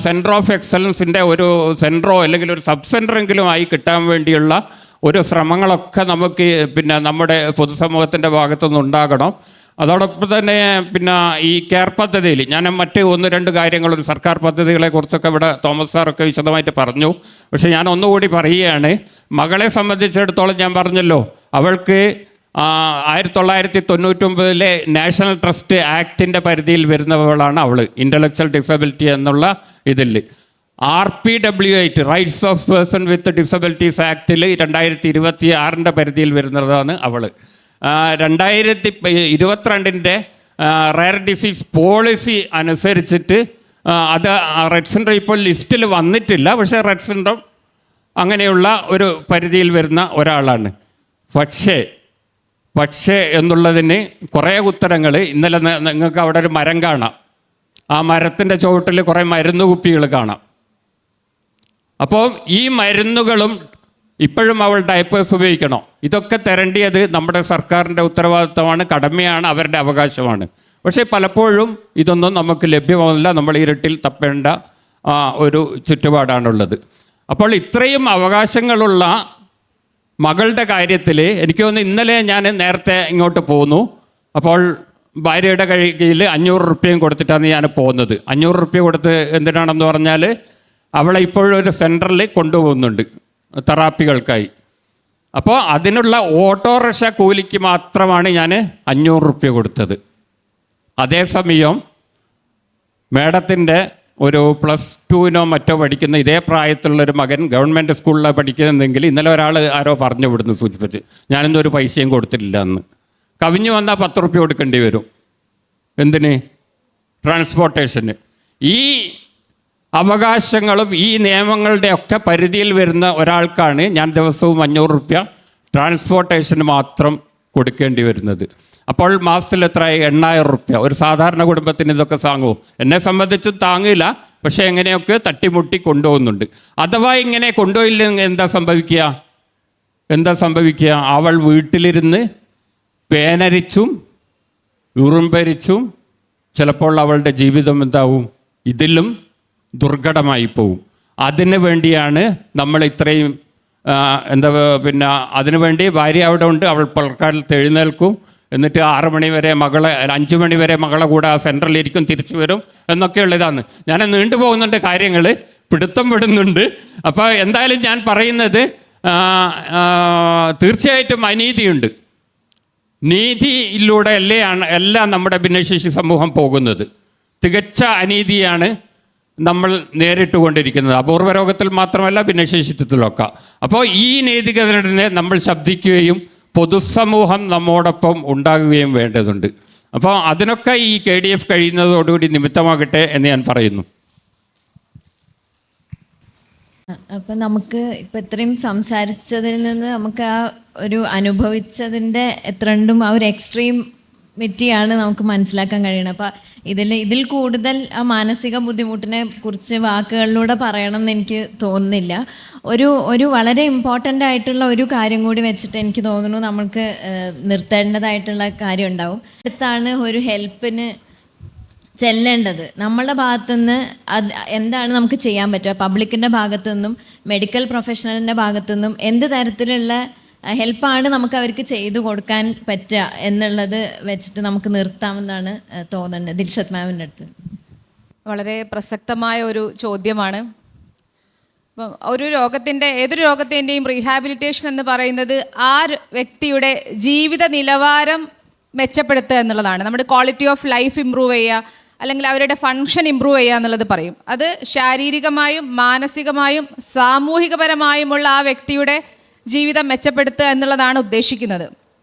സെൻറ്റർ ഓഫ് എക്സലൻസിൻ്റെ ഒരു സെൻറ്ററോ അല്ലെങ്കിൽ ഒരു സബ് സെൻ്ററെങ്കിലും ആയി കിട്ടാൻ വേണ്ടിയുള്ള ഒരു ശ്രമങ്ങളൊക്കെ നമുക്ക് പിന്നെ നമ്മുടെ പൊതുസമൂഹത്തിൻ്റെ ഭാഗത്തുനിന്ന് ഉണ്ടാകണം. അതോടൊപ്പം തന്നെ പിന്നെ ഈ കെയർ പദ്ധതിയിൽ ഞാൻ മറ്റ് 1-2 കാര്യങ്ങൾ സർക്കാർ പദ്ധതികളെക്കുറിച്ചൊക്കെ ഇവിടെ തോമസ് സാറൊക്കെ വിശദമായിട്ട് പറഞ്ഞു. പക്ഷേ ഞാൻ ഒന്നുകൂടി പറയുകയാണ്, മകളെ സംബന്ധിച്ചിടത്തോളം ഞാൻ പറഞ്ഞല്ലോ, അവൾക്ക് 1999 നാഷണൽ ട്രസ്റ്റ് ആക്ടിൻ്റെ പരിധിയിൽ വരുന്നവളാണ് അവൾ, ഇൻ്റലക്ച്വൽ ഡിസബിലിറ്റി എന്നുള്ള ഇതിൽ. RPWI rights of person with disabilities ആക്ടിൽ 2026 പരിധിയിൽ വരുന്നതാണ് അവൾ. 2022 റയർ ഡിസീസ് പോളിസി അനുസരിച്ചിട്ട് അത് റെഡ് സിൻഡ്രം ഇപ്പോൾ ലിസ്റ്റിൽ വന്നിട്ടില്ല, പക്ഷേ റെഡ് സിൻഡ്രം അങ്ങനെയുള്ള ഒരു പരിധിയിൽ വരുന്ന ഒരാളാണ്. പക്ഷേ എന്നുള്ളതിന് കുറേ ഉത്തരങ്ങൾ. ഇന്നലെ നിങ്ങൾക്ക് അവിടെ ഒരു മരം കാണാം, ആ മരത്തിൻ്റെ ചുവട്ടിൽ കുറേ മരുന്ന് കുപ്പികൾ കാണാം. അപ്പോൾ ഈ മരുന്നുകളും ഇപ്പോഴും അവൾ ഡയപ്പേഴ്സ് ഉപയോഗിക്കണോ, ഇതൊക്കെ തരേണ്ടിയത് നമ്മുടെ സർക്കാരിൻ്റെ ഉത്തരവാദിത്തമാണ്, കടമയാണ്, അവരുടെ അവകാശമാണ്. പക്ഷേ പലപ്പോഴും ഇതൊന്നും നമുക്ക് ലഭ്യമാവില്ല, നമ്മൾ ഇരുട്ടിൽ തപ്പേണ്ട ഒരു ചുറ്റുപാടാണുള്ളത്. അപ്പോൾ ഇത്രയും അവകാശങ്ങളുള്ള മകളുടെ കാര്യത്തിൽ എനിക്ക് തോന്നുന്നു, ഇന്നലെ ഞാൻ നേരത്തെ ഇങ്ങോട്ട് പോന്നു, അപ്പോൾ ഭാര്യയുടെ കയ്യിൽ 500 റുപ്യയും കൊടുത്തിട്ടാണ് ഞാൻ പോകുന്നത്. 500 റുപ്യ കൊടുത്ത് എന്തിനാണെന്ന് പറഞ്ഞാൽ അവളെ ഇപ്പോഴൊരു സെൻറ്ററിൽ കൊണ്ടുപോകുന്നുണ്ട് തെറാപ്പികൾക്കായി. അപ്പോൾ അതിനുള്ള ഓട്ടോറിക്ഷ കൂലിക്ക് മാത്രമാണ് ഞാൻ 500 റുപ്യ കൊടുത്തത്. അതേസമയം മേഡത്തിൻ്റെ ഒരു +2 മറ്റോ പഠിക്കുന്ന ഇതേ പ്രായത്തിലുള്ളൊരു മകൻ ഗവൺമെൻറ് സ്കൂളിലാണ് പഠിക്കുന്നതെങ്കിൽ ഇന്നലെ ഒരാൾ ആരോ പറഞ്ഞു വിടുന്നു സൂചിപ്പിച്ച്, ഞാനൊന്നും ഒരു പൈസയും കൊടുത്തിട്ടില്ല എന്ന്. കവിഞ്ഞു വന്നാൽ 10 റുപ്യ കൊടുക്കേണ്ടി വരും. എന്തിന്? ട്രാൻസ്പോർട്ടേഷന്. ഈ അവകാശങ്ങളും ഈ നിയമങ്ങളുടെ ഒക്കെ പരിധിയിൽ വരുന്ന ഒരാൾക്കാണ് ഞാൻ ദിവസവും 500 റുപ്യ ട്രാൻസ്പോർട്ടേഷന് മാത്രം കൊടുക്കേണ്ടി വരുന്നത്. അപ്പോൾ മാസത്തിൽ എത്രയായി? 8000 റുപ്യ. ഒരു സാധാരണ കുടുംബത്തിന് ഇതൊക്കെ താങ്ങുമോ? എന്നെ സംബന്ധിച്ച് താങ്ങില്ല, പക്ഷേ എങ്ങനെയൊക്കെ തട്ടിമുട്ടി കൊണ്ടുപോകുന്നുണ്ട്. അഥവാ ഇങ്ങനെ കൊണ്ടുപോയില്ലെങ്കിൽ എന്താ സംഭവിക്കുക? അവൾ വീട്ടിലിരുന്ന് പേനരിച്ചും ഉറുമ്പരിച്ചും ചിലപ്പോൾ അവളുടെ ജീവിതം എന്താവും? ഇതിലും ദുർഘടമായി പോവും. അതിന് വേണ്ടിയാണ് നമ്മൾ ഇത്രയും പിന്നെ അതിനുവേണ്ടി ഭാര്യ അവിടെ ഉണ്ട്, അവൾ പൽക്കാലത്ത് എഴുന്നേൽക്കും, എന്നിട്ട് 6 മണി വരെ 5 മണി വരെ മകളെ കൂടെ ആ സെൻറ്ററിലിരിക്കും, തിരിച്ചു വരും എന്നൊക്കെയുള്ളതാണ്. ഞാൻ നീണ്ടുപോകുന്നുണ്ട്, കാര്യങ്ങൾ പിടുത്തം വിടുന്നുണ്ട്. അപ്പോൾ എന്തായാലും ഞാൻ പറയുന്നത് തീർച്ചയായിട്ടും അനീതിയുണ്ട്. നീതിയിലൂടെ എല്ലാം നമ്മുടെ ഭിന്നശേഷി സമൂഹം പോകുന്നത്. തികച്ച അനീതിയാണ് നമ്മൾ നേരിട്ടുകൊണ്ടിരിക്കുന്നത്, അപൂർവ രോഗത്തിൽ മാത്രമല്ല ഭിന്നശേഷിത്വത്തിലൊക്കെ. അപ്പോൾ ഈ നീതികേടിനെ നമ്മൾ ശബ്ദിക്കുകയും പൊതുസമൂഹം നമ്മോടൊപ്പം ഉണ്ടാകുകയും വേണ്ടതുണ്ട്. അപ്പോൾ അതിനൊക്കെ ഈ KDF കഴിയുന്നതോടുകൂടി നിമിത്തമാകട്ടെ എന്ന് ഞാൻ പറയുന്നു. അപ്പം നമുക്ക് ഇപ്പം ഇത്രയും സംസാരിച്ചതിൽ നിന്ന് നമുക്ക് ആ ഒരു അനുഭവിച്ചതിൻ്റെ എത്രണ്ടും ആ ഒരു എക്സ്ട്രീം പറ്റിയാണ് നമുക്ക് മനസ്സിലാക്കാൻ കഴിയണം. അപ്പം ഇതിൽ കൂടുതൽ ആ മാനസിക ബുദ്ധിമുട്ടിനെ കുറിച്ച് വാക്കുകളിലൂടെ പറയണം എന്ന് എനിക്ക് തോന്നുന്നില്ല. ഒരു വളരെ ഇമ്പോർട്ടൻ്റ് ആയിട്ടുള്ള ഒരു കാര്യം കൂടി വെച്ചിട്ട് എനിക്ക് തോന്നുന്നു നമ്മൾക്ക് നിർത്തേണ്ടതായിട്ടുള്ള കാര്യം ഉണ്ടാവും. അടുത്താണ് ഒരു ഹെൽപ്പിന് ചെല്ലേണ്ടത്. നമ്മളുടെ ഭാഗത്തുനിന്ന് എന്താണ് നമുക്ക് ചെയ്യാൻ പറ്റുക, പബ്ലിക്കിൻ്റെ ഭാഗത്തു നിന്നും മെഡിക്കൽ പ്രൊഫഷണലിൻ്റെ ഭാഗത്തു നിന്നും എന്ത് തരത്തിലുള്ള ഹെൽപ്പാണ് നമുക്ക് അവർക്ക് ചെയ്തു കൊടുക്കാൻ പറ്റുക എന്നുള്ളത് വെച്ചിട്ട് നമുക്ക് നിർത്താമെന്നാണ് തോന്നുന്നത്. ദിൽഷത് മാമിൻ്റെ അടുത്ത് വളരെ പ്രസക്തമായ ഒരു ചോദ്യമാണ്. അപ്പം ഏതൊരു രോഗത്തിൻ്റെയും റീഹാബിലിറ്റേഷൻ എന്ന് പറയുന്നത് ആ വ്യക്തിയുടെ ജീവിത നിലവാരം മെച്ചപ്പെടുത്തുക എന്നുള്ളതാണ്. നമ്മുടെ ക്വാളിറ്റി ഓഫ് ലൈഫ് ഇമ്പ്രൂവ് ചെയ്യുക, അല്ലെങ്കിൽ അവരുടെ ഫങ്ഷൻ ഇമ്പ്രൂവ് ചെയ്യുക എന്നുള്ളത് പറയും. അത് ശാരീരികമായും മാനസികമായും സാമൂഹികപരമായുമുള്ള ആ വ്യക്തിയുടെ ജീവിതം മെച്ചപ്പെടുത്തുക എന്നുള്ളതാണ് ഉദ്ദേശിക്കുന്നത്.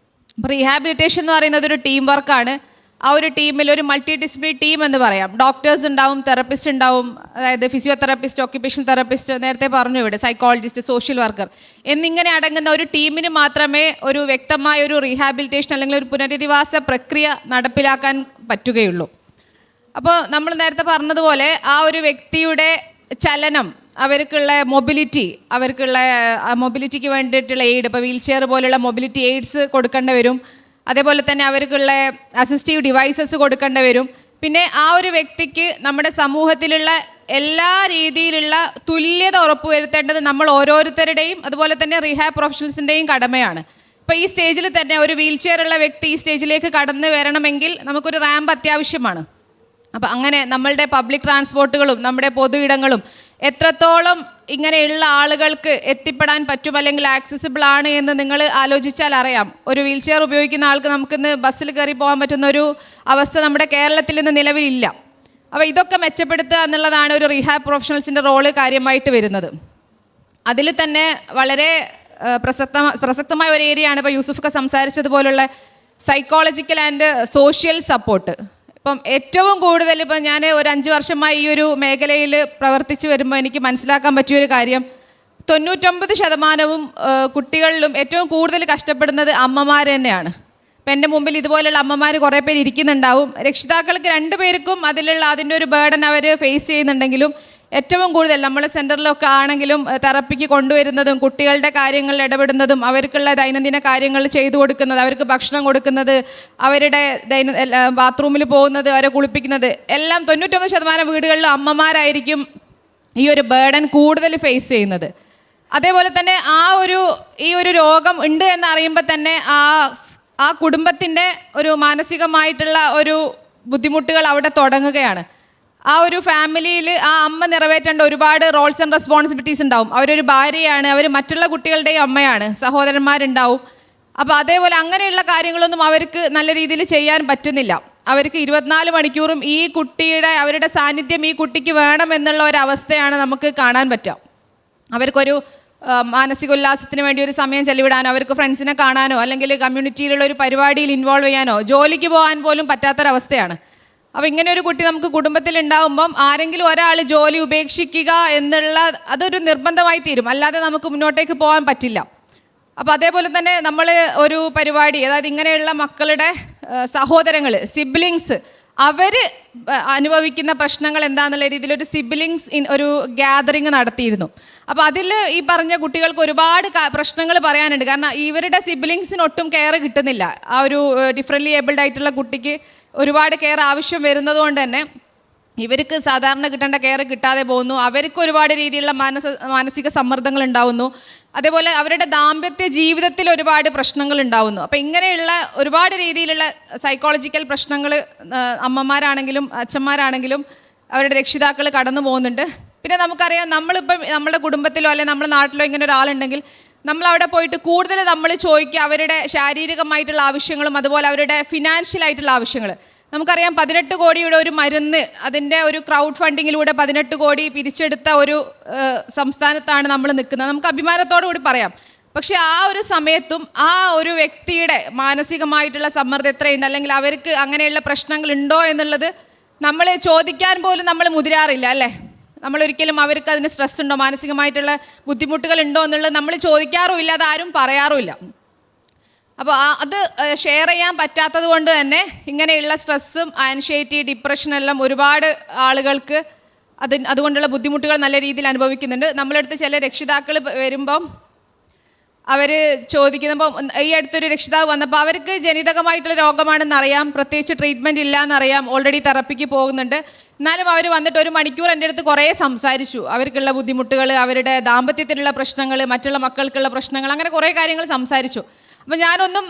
അപ്പോൾ റീഹാബിലിറ്റേഷൻ എന്ന് പറയുന്നത് ഒരു ടീം വർക്കാണ്. ആ ഒരു ടീമിൽ ഒരു മൾട്ടി ഡിസിപ്ലിനറി ടീം എന്ന് പറയാം. ഡോക്ടേഴ്സ് ഉണ്ടാവും, തെറപ്പിസ്റ്റ് ഉണ്ടാവും, അതായത് ഫിസിയോതെറപ്പിസ്റ്റ്, ഓക്യുപേഷൻ തെറപ്പിസ്റ്റ്, നേരത്തെ പറഞ്ഞു ഇവിടെ സൈക്കോളജിസ്റ്റ്, സോഷ്യൽ വർക്കർ എന്നിങ്ങനെ അടങ്ങുന്ന ഒരു ടീമിന് മാത്രമേ ഒരു വ്യക്തമായ ഒരു റീഹാബിലിറ്റേഷൻ അല്ലെങ്കിൽ ഒരു പുനരധിവാസ പ്രക്രിയ നടപ്പിലാക്കാൻ പറ്റുകയുള്ളൂ. അപ്പോൾ നമ്മൾ നേരത്തെ പറഞ്ഞതുപോലെ ആ ഒരു വ്യക്തിയുടെ ചലനം, അവർക്കുള്ള മൊബിലിറ്റിക്ക് വേണ്ടിയിട്ടുള്ള എയ്ഡ്, ഇപ്പോൾ വീൽ ചെയർ പോലുള്ള മൊബിലിറ്റി എയ്ഡ്സ് കൊടുക്കേണ്ടി വരും. അതേപോലെ തന്നെ അവർക്കുള്ള അസിസ്റ്റീവ് ഡിവൈസസ് കൊടുക്കേണ്ടി വരും. പിന്നെ ആ ഒരു വ്യക്തിക്ക് നമ്മുടെ സമൂഹത്തിലുള്ള എല്ലാ രീതിയിലുള്ള തുല്യത ഉറപ്പുവരുത്തേണ്ടത് നമ്മൾ ഓരോരുത്തരുടെയും അതുപോലെ തന്നെ റീഹാബ് പ്രൊഫഷണൽസിൻ്റെയും കടമയാണ്. ഇപ്പോൾ ഈ സ്റ്റേജിൽ തന്നെ ഒരു വീൽ ചെയർ ഉള്ള വ്യക്തി ഈ സ്റ്റേജിലേക്ക് കടന്നു വരണമെങ്കിൽ നമുക്കൊരു റാമ്പ് അത്യാവശ്യമാണ്. അപ്പം അങ്ങനെ നമ്മളുടെ പബ്ലിക് ട്രാൻസ്പോർട്ടുകളും നമ്മുടെ പൊതു ഇടങ്ങളും എത്രത്തോളം ഇങ്ങനെയുള്ള ആളുകൾക്ക് എത്തിപ്പെടാൻ പറ്റും അല്ലെങ്കിൽ ആക്സസിബിൾ ആണ് എന്ന് നിങ്ങൾ ആലോചിച്ചാൽ അറിയാം. ഒരു വീൽ ചെയർ ഉപയോഗിക്കുന്ന ആൾക്ക് നമുക്കിന്ന് ബസ്സിൽ കയറി പോകാൻ പറ്റുന്ന ഒരു അവസ്ഥ നമ്മുടെ കേരളത്തിൽ ഇന്ന് നിലവിലില്ല. അപ്പോൾ ഇതൊക്കെ മെച്ചപ്പെടുത്തുക എന്നുള്ളതാണ് ഒരു റീഹാബ് പ്രൊഫഷണൽസിൻ്റെ റോള് കാര്യമായിട്ട് വരുന്നത്. അതിൽ തന്നെ വളരെ പ്രസക്തമായ ഒരു ഏരിയയാണ് ഇപ്പോൾ യൂസുഫൊക്കെ സംസാരിച്ചതുപോലുള്ള സൈക്കോളജിക്കൽ ആൻഡ് സോഷ്യൽ സപ്പോർട്ട്. ഇപ്പം ഏറ്റവും കൂടുതൽ ഇപ്പം ഞാൻ ഒരു 5 വർഷമായി ഈ ഒരു മേഖലയിൽ പ്രവർത്തിച്ച് വരുമ്പോൾ എനിക്ക് മനസ്സിലാക്കാൻ പറ്റിയൊരു കാര്യം, 99% കുട്ടികളിലും ഏറ്റവും കൂടുതൽ കഷ്ടപ്പെടുന്നത് അമ്മമാർ തന്നെയാണ്. ഇപ്പം എൻ്റെ മുമ്പിൽ ഇതുപോലുള്ള അമ്മമാർ കുറേ പേര് ഇരിക്കുന്നുണ്ടാവും. രക്ഷിതാക്കൾക്ക് 2 പേർക്കും അതിൻ്റെ ഒരു ബേർഡൻ അവർ ഫേസ് ചെയ്യുന്നുണ്ടെങ്കിലും ഏറ്റവും കൂടുതൽ നമ്മുടെ സെൻറ്ററിലൊക്കെ ആണെങ്കിലും തെറപ്പിക്ക് കൊണ്ടുവരുന്നതും കുട്ടികളുടെ കാര്യങ്ങളിൽ ഇടപെടുന്നതും അവർക്കുള്ള ദൈനംദിന കാര്യങ്ങൾ ചെയ്തു കൊടുക്കുന്നത്, അവർക്ക് ഭക്ഷണം കൊടുക്കുന്നത്, അവരുടെ ബാത്റൂമിൽ പോകുന്നത്, അവരെ കുളിപ്പിക്കുന്നത് എല്ലാം 99% വീടുകളിലും അമ്മമാരായിരിക്കും ഈ ഒരു ബേർഡൻ കൂടുതൽ ഫേസ് ചെയ്യുന്നത്. അതേപോലെ തന്നെ ഈ ഒരു രോഗം ഉണ്ട് എന്നറിയുമ്പോൾ തന്നെ ആ കുടുംബത്തിൻ്റെ ഒരു മാനസികമായിട്ടുള്ള ഒരു ബുദ്ധിമുട്ടുകൾ അവിടെ തുടങ്ങുകയാണ്. ആ ഒരു ഫാമിലിയിൽ ആ അമ്മ നിറവേറ്റേണ്ട ഒരുപാട് റോൾസ് ആൻഡ് റെസ്പോൺസിബിലിറ്റീസ് ഉണ്ടാവും. അവരൊരു ഭാര്യയാണ്, അവർ മറ്റുള്ള കുട്ടികളുടെയും അമ്മയാണ്, സഹോദരന്മാരുണ്ടാവും. അപ്പോൾ അതേപോലെ അങ്ങനെയുള്ള കാര്യങ്ങളൊന്നും അവർക്ക് നല്ല രീതിയിൽ ചെയ്യാൻ പറ്റുന്നില്ല. അവർക്ക് 24 മണിക്കൂറും ഈ കുട്ടിയുടെ അവരുടെ സാന്നിധ്യം ഈ കുട്ടിക്ക് വേണമെന്നുള്ള ഒരവസ്ഥയാണ് നമുക്ക് കാണാൻ പറ്റുക. അവർക്കൊരു മാനസികോല്ലാസത്തിന് വേണ്ടി ഒരു സമയം ചെലവിടാനോ, അവർക്ക് ഫ്രണ്ട്സിനെ കാണാനോ, അല്ലെങ്കിൽ കമ്മ്യൂണിറ്റിയിലുള്ള ഒരു പരിപാടിയിൽ ഇൻവോൾവ് ചെയ്യാനോ, ജോലിക്ക് പോകാൻ പോലും പറ്റാത്തൊരവസ്ഥയാണ്. അപ്പോൾ ഇങ്ങനെ ഒരു കുട്ടി നമുക്ക് കുടുംബത്തിൽ ഉണ്ടാകുമ്പം ആരെങ്കിലും ഒരാൾ ജോലി ഉപേക്ഷിക്കുക എന്നുള്ള അതൊരു നിർബന്ധമായി തീരും, അല്ലാതെ നമുക്ക് മുന്നോട്ടേക്ക് പോകാൻ പറ്റില്ല. അപ്പോൾ അതേപോലെ തന്നെ നമ്മൾ ഒരു പരിപാടി, അതായത് ഇങ്ങനെയുള്ള മക്കളുടെ സഹോദരങ്ങൾ, സിബ്ലിങ്സ്, അവർ അനുഭവിക്കുന്ന പ്രശ്നങ്ങൾ എന്താണെന്നുള്ള രീതിയിൽ ഒരു സിബ്ലിങ്സ് ഒരു ഗ്യാതറിങ് നടത്തിയിരുന്നു. അപ്പോൾ അതിൽ ഈ പറഞ്ഞ കുട്ടികൾക്ക് ഒരുപാട് പ്രശ്നങ്ങൾ പറയാനുണ്ട്. കാരണം ഇവരുടെ സിബ്ലിങ്സിന് ഒട്ടും കെയർ കിട്ടുന്നില്ല. ആ ഒരു ഡിഫറൻ്റ്ലി ഏബിൾഡ് ആയിട്ടുള്ള കുട്ടിക്ക് ഒരുപാട് കെയർ ആവശ്യം വരുന്നത് കൊണ്ട് തന്നെ ഇവർക്ക് സാധാരണ കിട്ടേണ്ട കെയർ കിട്ടാതെ പോകുന്നു. അവർക്ക് ഒരുപാട് രീതിയിലുള്ള മാനസിക സമ്മർദ്ദങ്ങൾ ഉണ്ടാവുന്നു. അതേപോലെ അവരുടെ ദാമ്പത്യ ജീവിതത്തിൽ ഒരുപാട് പ്രശ്നങ്ങൾ ഉണ്ടാവുന്നു. അപ്പോൾ ഇങ്ങനെയുള്ള ഒരുപാട് രീതിയിലുള്ള സൈക്കോളജിക്കൽ പ്രശ്നങ്ങൾ അമ്മമാരാണെങ്കിലും അച്ഛന്മാരാണെങ്കിലും അവരുടെ രക്ഷിതാക്കൾ കടന്നു പോകുന്നുണ്ട്. പിന്നെ നമുക്കറിയാം, നമ്മളിപ്പം നമ്മുടെ കുടുംബത്തിലോ അല്ലെങ്കിൽ നമ്മുടെ നാട്ടിലോ ഇങ്ങനെ ഒരാളുണ്ടെങ്കിൽ നമ്മളവിടെ പോയിട്ട് കൂടുതൽ നമ്മൾ ചോദിക്കുക അവരുടെ ശാരീരികമായിട്ടുള്ള ആവശ്യങ്ങളും അതുപോലെ അവരുടെ ഫിനാൻഷ്യൽ ആയിട്ടുള്ള ആവശ്യങ്ങൾ. നമുക്കറിയാം 18 കോടിയുടെ ഒരു മരുന്ന്, അതിൻ്റെ ഒരു ക്രൗഡ് ഫണ്ടിങ്ങിലൂടെ 18 കോടി പിരിച്ചെടുത്ത ഒരു സംസ്ഥാനത്താണ് നമ്മൾ നിൽക്കുന്നത്. നമുക്ക് അഭിമാനത്തോടു കൂടി പറയാം. പക്ഷേ ആ ഒരു സമയത്തും ആ ഒരു വ്യക്തിയുടെ മാനസികമായിട്ടുള്ള സമ്മർദ്ദം എത്രയുണ്ട്, അല്ലെങ്കിൽ അവർക്ക് അങ്ങനെയുള്ള പ്രശ്നങ്ങൾ ഉണ്ടോ എന്നുള്ളത് നമ്മൾ ചോദിക്കാൻ പോലും നമ്മൾ മുതിരാറില്ല, അല്ലേ? നമ്മളൊരിക്കലും അവർക്ക് അതിന് സ്ട്രെസ് ഉണ്ടോ, മാനസികമായിട്ടുള്ള ബുദ്ധിമുട്ടുകൾ ഉണ്ടോ എന്നുള്ളത് നമ്മൾ ചോദിക്കാറുമില്ല, അതാരും പറയാറുമില്ല. അപ്പോൾ അത് ഷെയർ ചെയ്യാൻ പറ്റാത്തത് കൊണ്ട് തന്നെ ഇങ്ങനെയുള്ള സ്ട്രെസ്സും ആൻസൈറ്റി ഡിപ്രഷനെല്ലാം ഒരുപാട് ആളുകൾക്ക് അതുകൊണ്ടുള്ള ബുദ്ധിമുട്ടുകൾ നല്ല രീതിയിൽ അനുഭവിക്കുന്നുണ്ട്. നമ്മളടുത്ത് ചില രക്ഷിതാക്കൾ വരുമ്പം അവർ ചോദിക്കുമ്പോൾ ഈ അടുത്തൊരു രക്ഷിതാവ് വന്നപ്പോൾ അവർക്ക് ജനിതകമായിട്ടുള്ള രോഗമാണെന്ന് അറിയാം, പ്രത്യേകിച്ച് ട്രീറ്റ്മെൻറ്റ് ഇല്ല എന്നറിയാം, ഓൾറെഡി തെറപ്പിക്ക് പോകുന്നുണ്ട്. എന്നാലും അവർ വന്നിട്ട് 1 മണിക്കൂർ എൻ്റെ അടുത്ത് കുറേ സംസാരിച്ചു. അവർക്കുള്ള ബുദ്ധിമുട്ടുകൾ, അവരുടെ ദാമ്പത്യത്തിലുള്ള പ്രശ്നങ്ങൾ, മറ്റുള്ള മക്കൾക്കുള്ള പ്രശ്നങ്ങൾ, അങ്ങനെ കുറേ കാര്യങ്ങൾ സംസാരിച്ചു. അപ്പോൾ ഞാനൊന്നും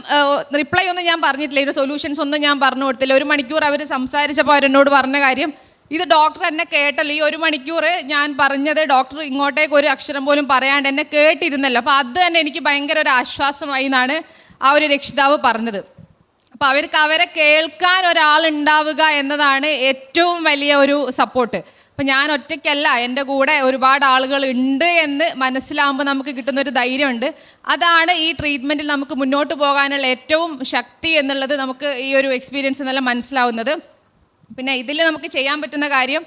റിപ്ലൈ ഒന്നും ഞാൻ പറഞ്ഞിട്ടില്ല, ഇതിൻ്റെ സൊല്യൂഷൻസ് ഒന്നും ഞാൻ പറഞ്ഞു കൊടുത്തില്ല. 1 മണിക്കൂർ അവർ സംസാരിച്ചപ്പോൾ അവരെന്നോട് പറഞ്ഞ കാര്യം, ഇത് ഡോക്ടർ എന്നെ കേട്ടല്ലോ, ഈ 1 മണിക്കൂർ ഞാൻ പറഞ്ഞത് ഡോക്ടർ ഇങ്ങോട്ടേക്ക് ഒരു അക്ഷരം പോലും പറയാണ്ട് എന്നെ കേട്ടിരുന്നല്ലോ. അപ്പോൾ അത് തന്നെ എനിക്ക് ഭയങ്കര ഒരു ആശ്വാസമായി എന്നാണ് ആ ഒരു രക്ഷിതാവ് പറഞ്ഞത്. അപ്പോൾ അവർക്ക് അവരെ കേൾക്കാൻ ഒരാളുണ്ടാവുക എന്നതാണ് ഏറ്റവും വലിയ ഒരു സപ്പോർട്ട്. അപ്പം ഞാൻ ഒറ്റയ്ക്കല്ല, എൻ്റെ കൂടെ ഒരുപാട് ആളുകൾ ഉണ്ട് എന്ന് മനസ്സിലാവുമ്പോൾ നമുക്ക് കിട്ടുന്നൊരു ധൈര്യമുണ്ട്. അതാണ് ഈ ട്രീറ്റ്മെൻറ്റിൽ നമുക്ക് മുന്നോട്ട് പോകാനുള്ള ഏറ്റവും ശക്തി എന്നുള്ളത് നമുക്ക് ഈ ഒരു എക്സ്പീരിയൻസ് നല്ല മനസ്സിലാവുന്നത്. പിന്നെ ഇതിൽ നമുക്ക് ചെയ്യാൻ പറ്റുന്ന കാര്യം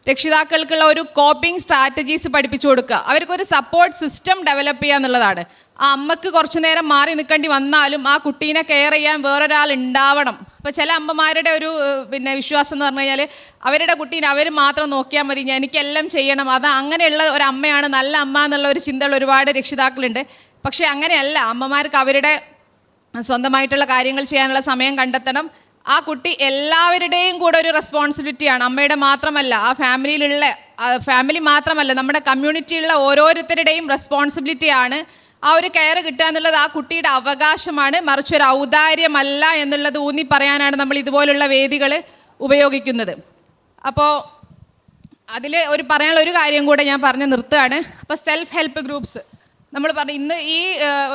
രക്ഷിതാക്കൾക്കുള്ള ഒരു കോപ്പിംഗ് സ്ട്രാറ്റജീസ് പഠിപ്പിച്ചു കൊടുക്കുക, അവർക്കൊരു സപ്പോർട്ട് സിസ്റ്റം ഡെവലപ്പ് ചെയ്യുക എന്നുള്ളതാണ്. ആ അമ്മക്ക് കുറച്ചു നേരം മാറി നിൽക്കേണ്ടി വന്നാലും ആ കുട്ടീനെ കെയർ ചെയ്യാൻ വേറൊരാൾ ഉണ്ടാവണം. ഇപ്പോൾ ചില അമ്മമാരുടെ ഒരു വിശ്വാസം എന്ന് പറഞ്ഞു കഴിഞ്ഞാൽ അവരുടെ കുട്ടീനെ അവർ മാത്രം നോക്കിയാൽ മതി, എനിക്കെല്ലാം ചെയ്യണം, അത് അങ്ങനെയുള്ള ഒരു അമ്മയാണ് നല്ല അമ്മ എന്നുള്ള ഒരു ചിന്തയുള്ള ഒരുപാട് രക്ഷിതാക്കളുണ്ട്. പക്ഷേ അങ്ങനെയല്ല, അമ്മമാർക്ക് അവരുടെ സ്വന്തമായിട്ടുള്ള കാര്യങ്ങൾ ചെയ്യാനുള്ള സമയം കണ്ടെത്തണം. ആ കുട്ടി എല്ലാവരുടെയും കൂടെ ഒരു റെസ്പോൺസിബിലിറ്റിയാണ്, അമ്മയുടെ മാത്രമല്ല, ആ ഫാമിലി മാത്രമല്ല, നമ്മുടെ കമ്മ്യൂണിറ്റിയിലുള്ള ഓരോരുത്തരുടെയും റെസ്പോൺസിബിലിറ്റിയാണ്. ആ ഒരു കെയർ കിട്ടുക എന്നുള്ളത് ആ കുട്ടിയുടെ അവകാശമാണ്, മറിച്ചൊരു ഔദാര്യമല്ല എന്നുള്ളത് ഊന്നി പറയാനാണ് നമ്മൾ ഇതുപോലുള്ള വേദികൾ ഉപയോഗിക്കുന്നത്. അപ്പോൾ അതിൽ പറയാനുള്ള ഒരു കാര്യം കൂടെ ഞാൻ പറഞ്ഞ് നിർത്തുകയാണ്. അപ്പോൾ സെൽഫ് ഹെൽപ്പ് ഗ്രൂപ്പ്സ് നമ്മൾ പറഞ്ഞു, ഇന്ന് ഈ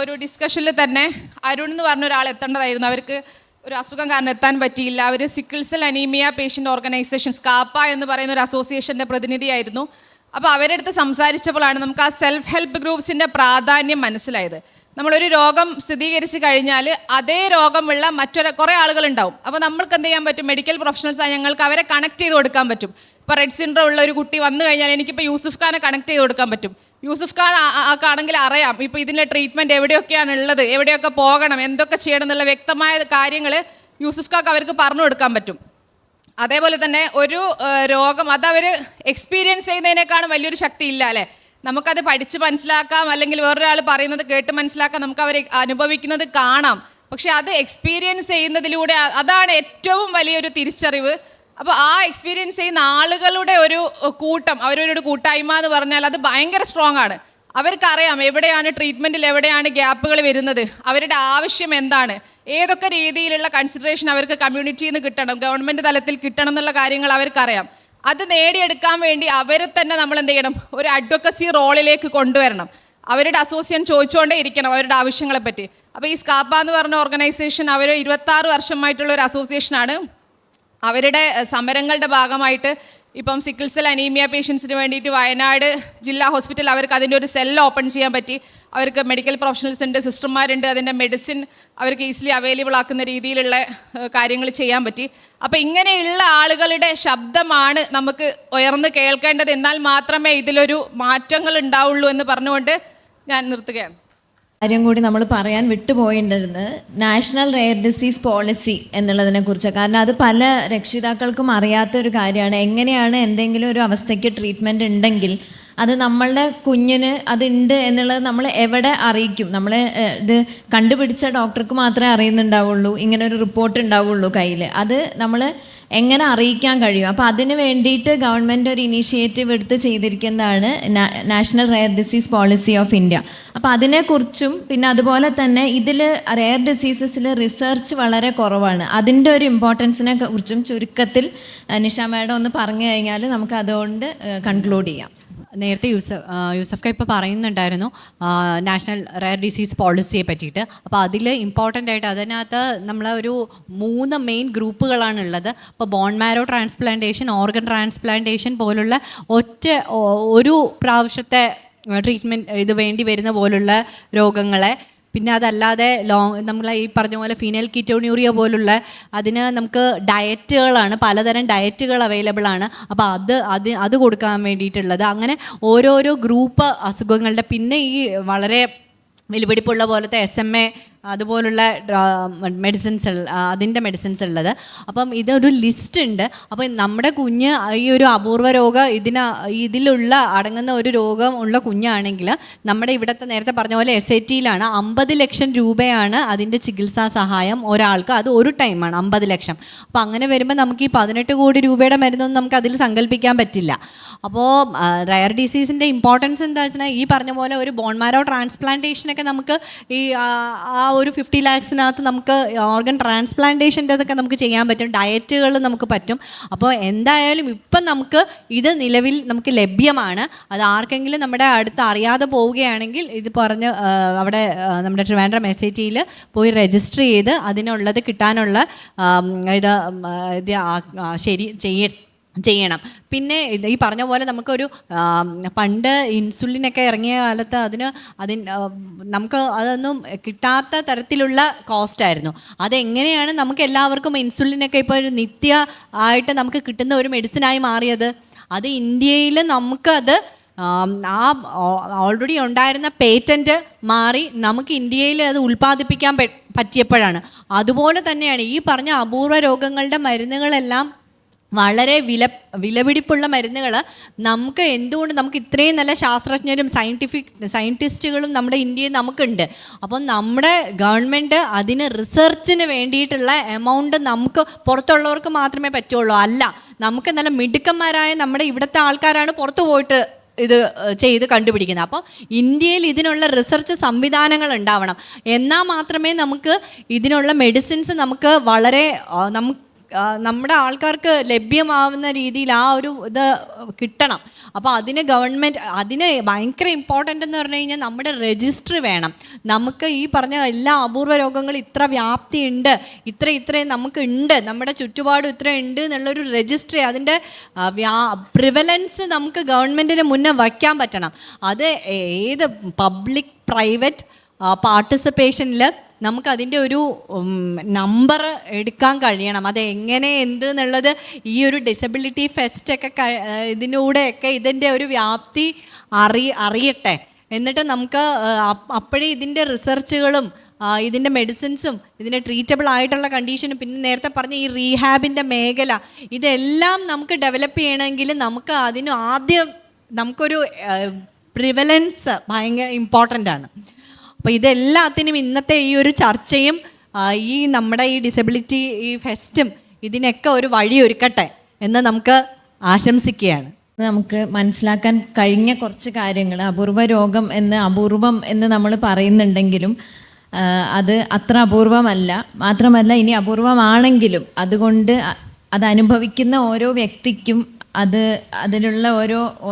ഒരു ഡിസ്കഷനിൽ തന്നെ അരുൺ എന്ന് പറഞ്ഞ ഒരാൾ എത്തേണ്ടതായിരുന്നു, അവർക്ക് ഒരു അസുഖം കാരണം എത്താൻ പറ്റിയില്ല. അവർ sickle cell anaemia patient organisation സ്കാപ്പ എന്ന് പറയുന്ന ഒരു അസോസിയേഷൻ്റെ പ്രതിനിധിയായിരുന്നു. അപ്പോൾ അവരുടെ അടുത്ത് സംസാരിച്ചപ്പോഴാണ് നമുക്ക് ആ സെൽഫ് ഹെൽപ്പ് ഗ്രൂപ്പ്സിൻ്റെ പ്രാധാന്യം മനസ്സിലായത്. നമ്മളൊരു രോഗം സ്ഥിരീകരിച്ച് കഴിഞ്ഞാൽ അതേ രോഗമുള്ള കുറേ ആളുകളുണ്ടാവും. അപ്പോൾ നമ്മൾക്ക് എന്ത് ചെയ്യാൻ പറ്റും, മെഡിക്കൽ പ്രൊഫഷണൽസായി ഞങ്ങൾക്ക് അവരെ കണക്ട് ചെയ്ത് കൊടുക്കാൻ പറ്റും. ഇപ്പോൾ റെഡ് സിൻഡ്രോം ഉള്ള ഒരു കുട്ടി വന്നു കഴിഞ്ഞാൽ എനിക്കിപ്പോൾ യൂസുഫ് ഖാനെ കണക്ട് ചെയ്ത് കൊടുക്കാൻ പറ്റും. യൂസുഫ് ഖാൻ ആണെങ്കിൽ അറിയാം ഇപ്പോൾ ഇതിൻ്റെ ട്രീറ്റ്മെൻറ്റ് എവിടെയൊക്കെയാണ് ഉള്ളത്, എവിടെയൊക്കെ പോകണം, എന്തൊക്കെ ചെയ്യണം എന്നുള്ള വ്യക്തമായ കാര്യങ്ങൾ യൂസുഫ് ഖാക്ക് അവർക്ക് പറഞ്ഞു കൊടുക്കാൻ പറ്റും. അതേപോലെ തന്നെ ഒരു രോഗം അതവർ എക്സ്പീരിയൻസ് ചെയ്യുന്നതിനേക്കാളും വലിയൊരു ശക്തി ഇല്ല അല്ലേ. നമുക്കത് പഠിച്ച് മനസ്സിലാക്കാം, അല്ലെങ്കിൽ വേറൊരാൾ പറയുന്നത് കേട്ട് മനസ്സിലാക്കാം, നമുക്ക് അവർ അനുഭവിക്കുന്നത് കാണാം. പക്ഷെ അത് എക്സ്പീരിയൻസ് ചെയ്യുന്നതിലൂടെ അതാണ് ഏറ്റവും വലിയൊരു തിരിച്ചറിവ്. അപ്പോൾ ആ എക്സ്പീരിയൻസ് ചെയ്യുന്ന ആളുകളുടെ ഒരു കൂട്ടം, അവരൊരു കൂട്ടായ്മ എന്ന് പറഞ്ഞാൽ അത് ഭയങ്കര സ്ട്രോങ് ആണ്. അവർക്കറിയാം എവിടെയാണ് ട്രീറ്റ്മെൻറ്റിൽ എവിടെയാണ് ഗ്യാപ്പുകൾ വരുന്നത്, അവരുടെ ആവശ്യം എന്താണ്, ഏതൊക്കെ രീതിയിലുള്ള കൺസിഡറേഷൻ അവർക്ക് കമ്മ്യൂണിറ്റിയിൽ നിന്ന് കിട്ടണം, ഗവൺമെൻറ് തലത്തിൽ കിട്ടണം എന്നുള്ള കാര്യങ്ങൾ അവർക്കറിയാം. അത് നേടിയെടുക്കാൻ വേണ്ടി അവരെ തന്നെ നമ്മൾ എന്ത് ചെയ്യണം, ഒരു അഡ്വക്കസി റോളിലേക്ക് കൊണ്ടുവരണം. അവരുടെ അസോസിയേഷൻ ചോദിച്ചുകൊണ്ടേ ഇരിക്കണം അവരുടെ ആവശ്യങ്ങളെപ്പറ്റി. അപ്പോൾ ഈ സ്കാപ്പ എന്ന് പറഞ്ഞ ഓർഗനൈസേഷൻ അവർ 26 വർഷമായിട്ടുള്ള ഒരു അസോസിയേഷനാണ്. അവരുടെ സമരങ്ങളുടെ ഭാഗമായിട്ട് ഇപ്പം സിക്കിൾ സെൽ അനീമിയ പേഷ്യൻസിന് വേണ്ടിയിട്ട് വയനാട് ജില്ലാ ഹോസ്പിറ്റൽ അവർക്ക് അതിൻ്റെ ഒരു സെൽ ഓപ്പൺ ചെയ്യാൻ പറ്റി. അവർക്ക് മെഡിക്കൽ പ്രൊഫഷണൽസ് ഉണ്ട്, സിസ്റ്റർമാരുണ്ട്, അതിൻ്റെ മെഡിസിൻ അവർക്ക് ഈസിലി അവൈലബിൾ ആക്കുന്ന രീതിയിലുള്ള കാര്യങ്ങൾ ചെയ്യാൻ പറ്റി. അപ്പോൾ ഇങ്ങനെയുള്ള ആളുകളുടെ ശബ്ദമാണ് നമുക്ക് ഉയർന്ന് കേൾക്കേണ്ടത്, എന്നാൽ മാത്രമേ ഇതിലൊരു മാറ്റങ്ങൾ ഉണ്ടാവുള്ളൂ എന്ന് പറഞ്ഞുകൊണ്ട് ഞാൻ നിർത്തുകയാണ്. കാര്യം കൂടി നമ്മൾ പറയാൻ വിട്ടുപോയിട്ടുണ്ട്, നാഷണൽ റെയർ ഡിസീസ് പോളിസി എന്നുള്ളതിനെ കുറിച്ച്. കാരണം അത് പല രക്ഷിതാക്കൾക്കും അറിയാത്തൊരു കാര്യമാണ്. എങ്ങനെയാണ് എന്തെങ്കിലും ഒരു അവസ്ഥയ്ക്ക് ട്രീറ്റ്മെൻറ്റ് ഉണ്ടെങ്കിൽ അത് നമ്മളുടെ കുഞ്ഞിന് അതുണ്ട് എന്നുള്ളത് നമ്മൾ എവിടെ അറിയിക്കും? നമ്മൾ ഇത് കണ്ടുപിടിച്ച ഡോക്ടർക്ക് മാത്രമേ അറിയുന്നുണ്ടാവുള്ളൂ, ഇങ്ങനെ ഒരു റിപ്പോർട്ട് ഉണ്ടാവുള്ളൂ കയ്യിൽ. അത് നമ്മൾ എങ്ങനെ അറിയിക്കാൻ കഴിയും? അപ്പോൾ അതിന് വേണ്ടിയിട്ട് ഗവൺമെൻറ് ഒരു ഇനീഷ്യേറ്റീവ് എടുത്ത് ചെയ്തിരിക്കുന്നതാണ് national rare disease policy of India. അപ്പോൾ അതിനെക്കുറിച്ചും പിന്നെ അതുപോലെ തന്നെ ഇതിൽ റെയർ ഡിസീസസിൽ റിസർച്ച് വളരെ കുറവാണ്. അതിൻ്റെ ഒരു ഇമ്പോർട്ടൻസിനെ കുറിച്ചും ചുരുക്കത്തിൽ നിഷ മാഡം ഒന്ന് പറഞ്ഞു കഴിഞ്ഞാൽ നമുക്ക് അതുകൊണ്ട് കൺക്ലൂഡ് ചെയ്യാം. നേരത്തെ യൂസഫ് ഇപ്പോൾ പറയുന്നുണ്ടായിരുന്നു നാഷണൽ റെയർ ഡിസീസ് പോളിസിയെ പറ്റിയിട്ട്. അപ്പോൾ അതിൽ ഇമ്പോർട്ടൻ്റ് ആയിട്ട് അതിനകത്ത് നമ്മൾ ഒരു 3 മെയിൻ ഗ്രൂപ്പുകളാണുള്ളത്. ഇപ്പോൾ bone marrow transplantation, organ transplantation പോലുള്ള ഒരു പ്രാവശ്യത്തെ ട്രീറ്റ്മെൻറ്റ് ഇത് വേണ്ടി വരുന്ന പോലുള്ള രോഗങ്ങളെ, പിന്നെ അതല്ലാതെ നമ്മൾ ഈ പറഞ്ഞ പോലെ ഫീനൈൽ കീറ്റോണ്യൂറിയ പോലുള്ള അതിന് നമുക്ക് ഡയറ്റുകളാണ്, പലതരം ഡയറ്റുകൾ അവൈലബിൾ ആണ്. അപ്പോൾ അത് കൊടുക്കാൻ വേണ്ടിയിട്ടുള്ളത്. അങ്ങനെ ഓരോരോ ഗ്രൂപ്പ് അസുഖങ്ങളുടെ, പിന്നെ ഈ വളരെ വെലുപിടിപ്പുള്ള പോലത്തെ SMA അതുപോലുള്ള മെഡിസിൻസ് അതിൻ്റെ മെഡിസിൻസ് ഉള്ളത്. അപ്പം ഇതൊരു ലിസ്റ്റ് ഉണ്ട്. അപ്പം നമ്മുടെ കുഞ്ഞ് ഈ ഒരു അപൂർവ രോഗം ഇതിലുള്ള അടങ്ങുന്ന ഒരു രോഗം ഉള്ള കുഞ്ഞാണെങ്കിൽ നമ്മുടെ ഇവിടുത്തെ നേരത്തെ പറഞ്ഞ പോലെ SAT-യിലാണ് 50 ലക്ഷം രൂപയാണ് അതിൻ്റെ ചികിത്സാ സഹായം ഒരാൾക്ക്. അത് ഒരു ടൈമാണ് 50 ലക്ഷം. അപ്പോൾ അങ്ങനെ വരുമ്പോൾ നമുക്ക് ഈ 18 കോടി രൂപയുടെ മരുന്നൊന്നും നമുക്ക് അതിൽ സങ്കല്പിക്കാൻ പറ്റില്ല. അപ്പോൾ റയർ ഡിസീസിൻ്റെ ഇമ്പോർട്ടൻസ് എന്താ വെച്ചാൽ ഈ പറഞ്ഞ പോലെ ഒരു ബോൺ മാരോ ട്രാൻസ്പ്ലാന്റേഷനൊക്കെ നമുക്ക് ഈ ആ ഒരു 50 ലാക്സിനകത്ത് നമുക്ക് ഓർഗൻ ട്രാൻസ്പ്ലാന്റേഷൻ്റെ അതൊക്കെ നമുക്ക് ചെയ്യാൻ പറ്റും. ഡയറ്റുകൾ നമുക്ക് പറ്റും. അപ്പോൾ എന്തായാലും ഇപ്പം നമുക്ക് ഇത് നിലവിൽ നമുക്ക് ലഭ്യമാണ്. അത് ആർക്കെങ്കിലും നമ്മുടെ അടുത്ത് അറിയാതെ പോവുകയാണെങ്കിൽ ഇത് പറഞ്ഞ് അവിടെ നമ്മുടെ ട്രിവാൻഡ്രം SAT-യിൽ പോയി രജിസ്റ്റർ ചെയ്ത് അതിനുള്ളത് കിട്ടാനുള്ള ഇത് ശരി ചെയ്യണം. പിന്നെ ഈ പറഞ്ഞ പോലെ നമുക്കൊരു പണ്ട് ഇൻസുലിനൊക്കെ ഇറങ്ങിയ കാലത്ത് നമുക്ക് അതൊന്നും കിട്ടാത്ത തരത്തിലുള്ള കോസ്റ്റായിരുന്നു. അതെങ്ങനെയാണ് നമുക്ക് എല്ലാവർക്കും ഇൻസുലിനൊക്കെ ഇപ്പോൾ ഒരു നിത്യ ആയിട്ട് നമുക്ക് കിട്ടുന്ന ഒരു മെഡിസിനായി മാറിയത്? അത് ഇന്ത്യയിൽ നമുക്കത് ഓൾറെഡി ഉണ്ടായിരുന്ന പേറ്റൻറ്റ് മാറി നമുക്ക് ഇന്ത്യയിൽ അത് ഉൽപ്പാദിപ്പിക്കാൻ പറ്റിയപ്പോഴാണ്. അതുപോലെ തന്നെയാണ് ഈ പറഞ്ഞ അപൂർവ രോഗങ്ങളുടെ മരുന്നുകളെല്ലാം വളരെ വിലപിടിപ്പുള്ള മരുന്നുകൾ നമുക്ക് എന്തുകൊണ്ട് നമുക്ക് ഇത്രയും നല്ല ശാസ്ത്രജ്ഞരും സയൻറ്റിസ്റ്റുകളും നമ്മുടെ ഇന്ത്യയിൽ നമുക്കുണ്ട്. അപ്പം നമ്മുടെ ഗവൺമെൻറ് അതിന് റിസർച്ചിന് വേണ്ടിയിട്ടുള്ള എമൗണ്ട് നമുക്ക് പുറത്തുള്ളവർക്ക് മാത്രമേ പറ്റുള്ളൂ. അല്ല, നമുക്ക് നല്ല മിടുക്കന്മാരായ നമ്മുടെ ഇവിടുത്തെ ആൾക്കാരാണ് പുറത്തു പോയിട്ട് ഇത് ചെയ്ത് കണ്ടുപിടിക്കുന്നത്. അപ്പോൾ ഇന്ത്യയിൽ ഇതിനുള്ള റിസർച്ച് സംവിധാനങ്ങൾ ഉണ്ടാവണം. എന്നാൽ മാത്രമേ നമുക്ക് ഇതിനുള്ള മെഡിസിൻസ് നമുക്ക് വളരെ നമ്മുടെ ആൾക്കാർക്ക് ലഭ്യമാവുന്ന രീതിയിൽ ആ ഒരു ഇത് കിട്ടണം. അപ്പോൾ അതിന് അതിന് ഭയങ്കര ഇമ്പോർട്ടൻ്റ് എന്ന് പറഞ്ഞു കഴിഞ്ഞാൽ നമ്മുടെ രജിസ്റ്റർ വേണം. നമുക്ക് ഈ പറഞ്ഞ എല്ലാ അപൂർവ രോഗങ്ങളും ഇത്ര വ്യാപ്തിയുണ്ട്, ഇത്രയും നമുക്കുണ്ട്, നമ്മുടെ ചുറ്റുപാടും ഇത്ര ഉണ്ട് എന്നുള്ളൊരു രജിസ്റ്റർ, അതിൻ്റെ പ്രിവലൻസ് നമുക്ക് ഗവൺമെൻറ്റിന് മുന്നേ വയ്ക്കാൻ പറ്റണം. അത് ഏത് പബ്ലിക് പ്രൈവറ്റ് പാർട്ടിസിപ്പേഷനിൽ നമുക്കതിൻ്റെ ഒരു നമ്പർ എടുക്കാൻ കഴിയണം. അത് എങ്ങനെ എന്ത് എന്നുള്ളത് ഈ ഒരു ഡിസബിലിറ്റി ഫെസ്റ്റൊക്കെ ഇതിലൂടെയൊക്കെ ഇതിൻ്റെ ഒരു വ്യാപ്തി അറിയട്ടെ. എന്നിട്ട് നമുക്ക് അപ്പോഴേ ഇതിൻ്റെ റിസർച്ചുകളും ഇതിൻ്റെ മെഡിസിൻസും ഇതിൻ്റെ ട്രീറ്റബിൾ ആയിട്ടുള്ള കണ്ടീഷനും പിന്നെ നേരത്തെ പറഞ്ഞ ഈ റീഹാബിൻ്റെ മേഖല ഇതെല്ലാം നമുക്ക് ഡെവലപ്പ് ചെയ്യണമെങ്കിൽ നമുക്ക് അതിന് ആദ്യം നമുക്കൊരു പ്രിവലൻസ് ഭയങ്കര ഇമ്പോർട്ടൻ്റ് ആണ്. അപ്പോൾ ഇതെല്ലാത്തിനും ഇന്നത്തെ ഈ ഒരു ചർച്ചയും ഈ നമ്മുടെ ഈ ഡിസബിലിറ്റി ഈ ഫെസ്റ്റും ഇതിനൊക്കെ ഒരു വഴി ഒരുക്കട്ടെ എന്ന് നമുക്ക് ആശംസിക്കുകയാണ്. നമുക്ക് മനസ്സിലാക്കാൻ കഴിഞ്ഞ കുറച്ച് കാര്യങ്ങൾ, അപൂർവം എന്ന് നമ്മൾ പറയുന്നുണ്ടെങ്കിലും അത് അത്ര അപൂർവമല്ല. മാത്രമല്ല, ഇനി അപൂർവമാണെങ്കിലും അതുകൊണ്ട് അത് അനുഭവിക്കുന്ന ഓരോ വ്യക്തിക്കും അതിലുള്ള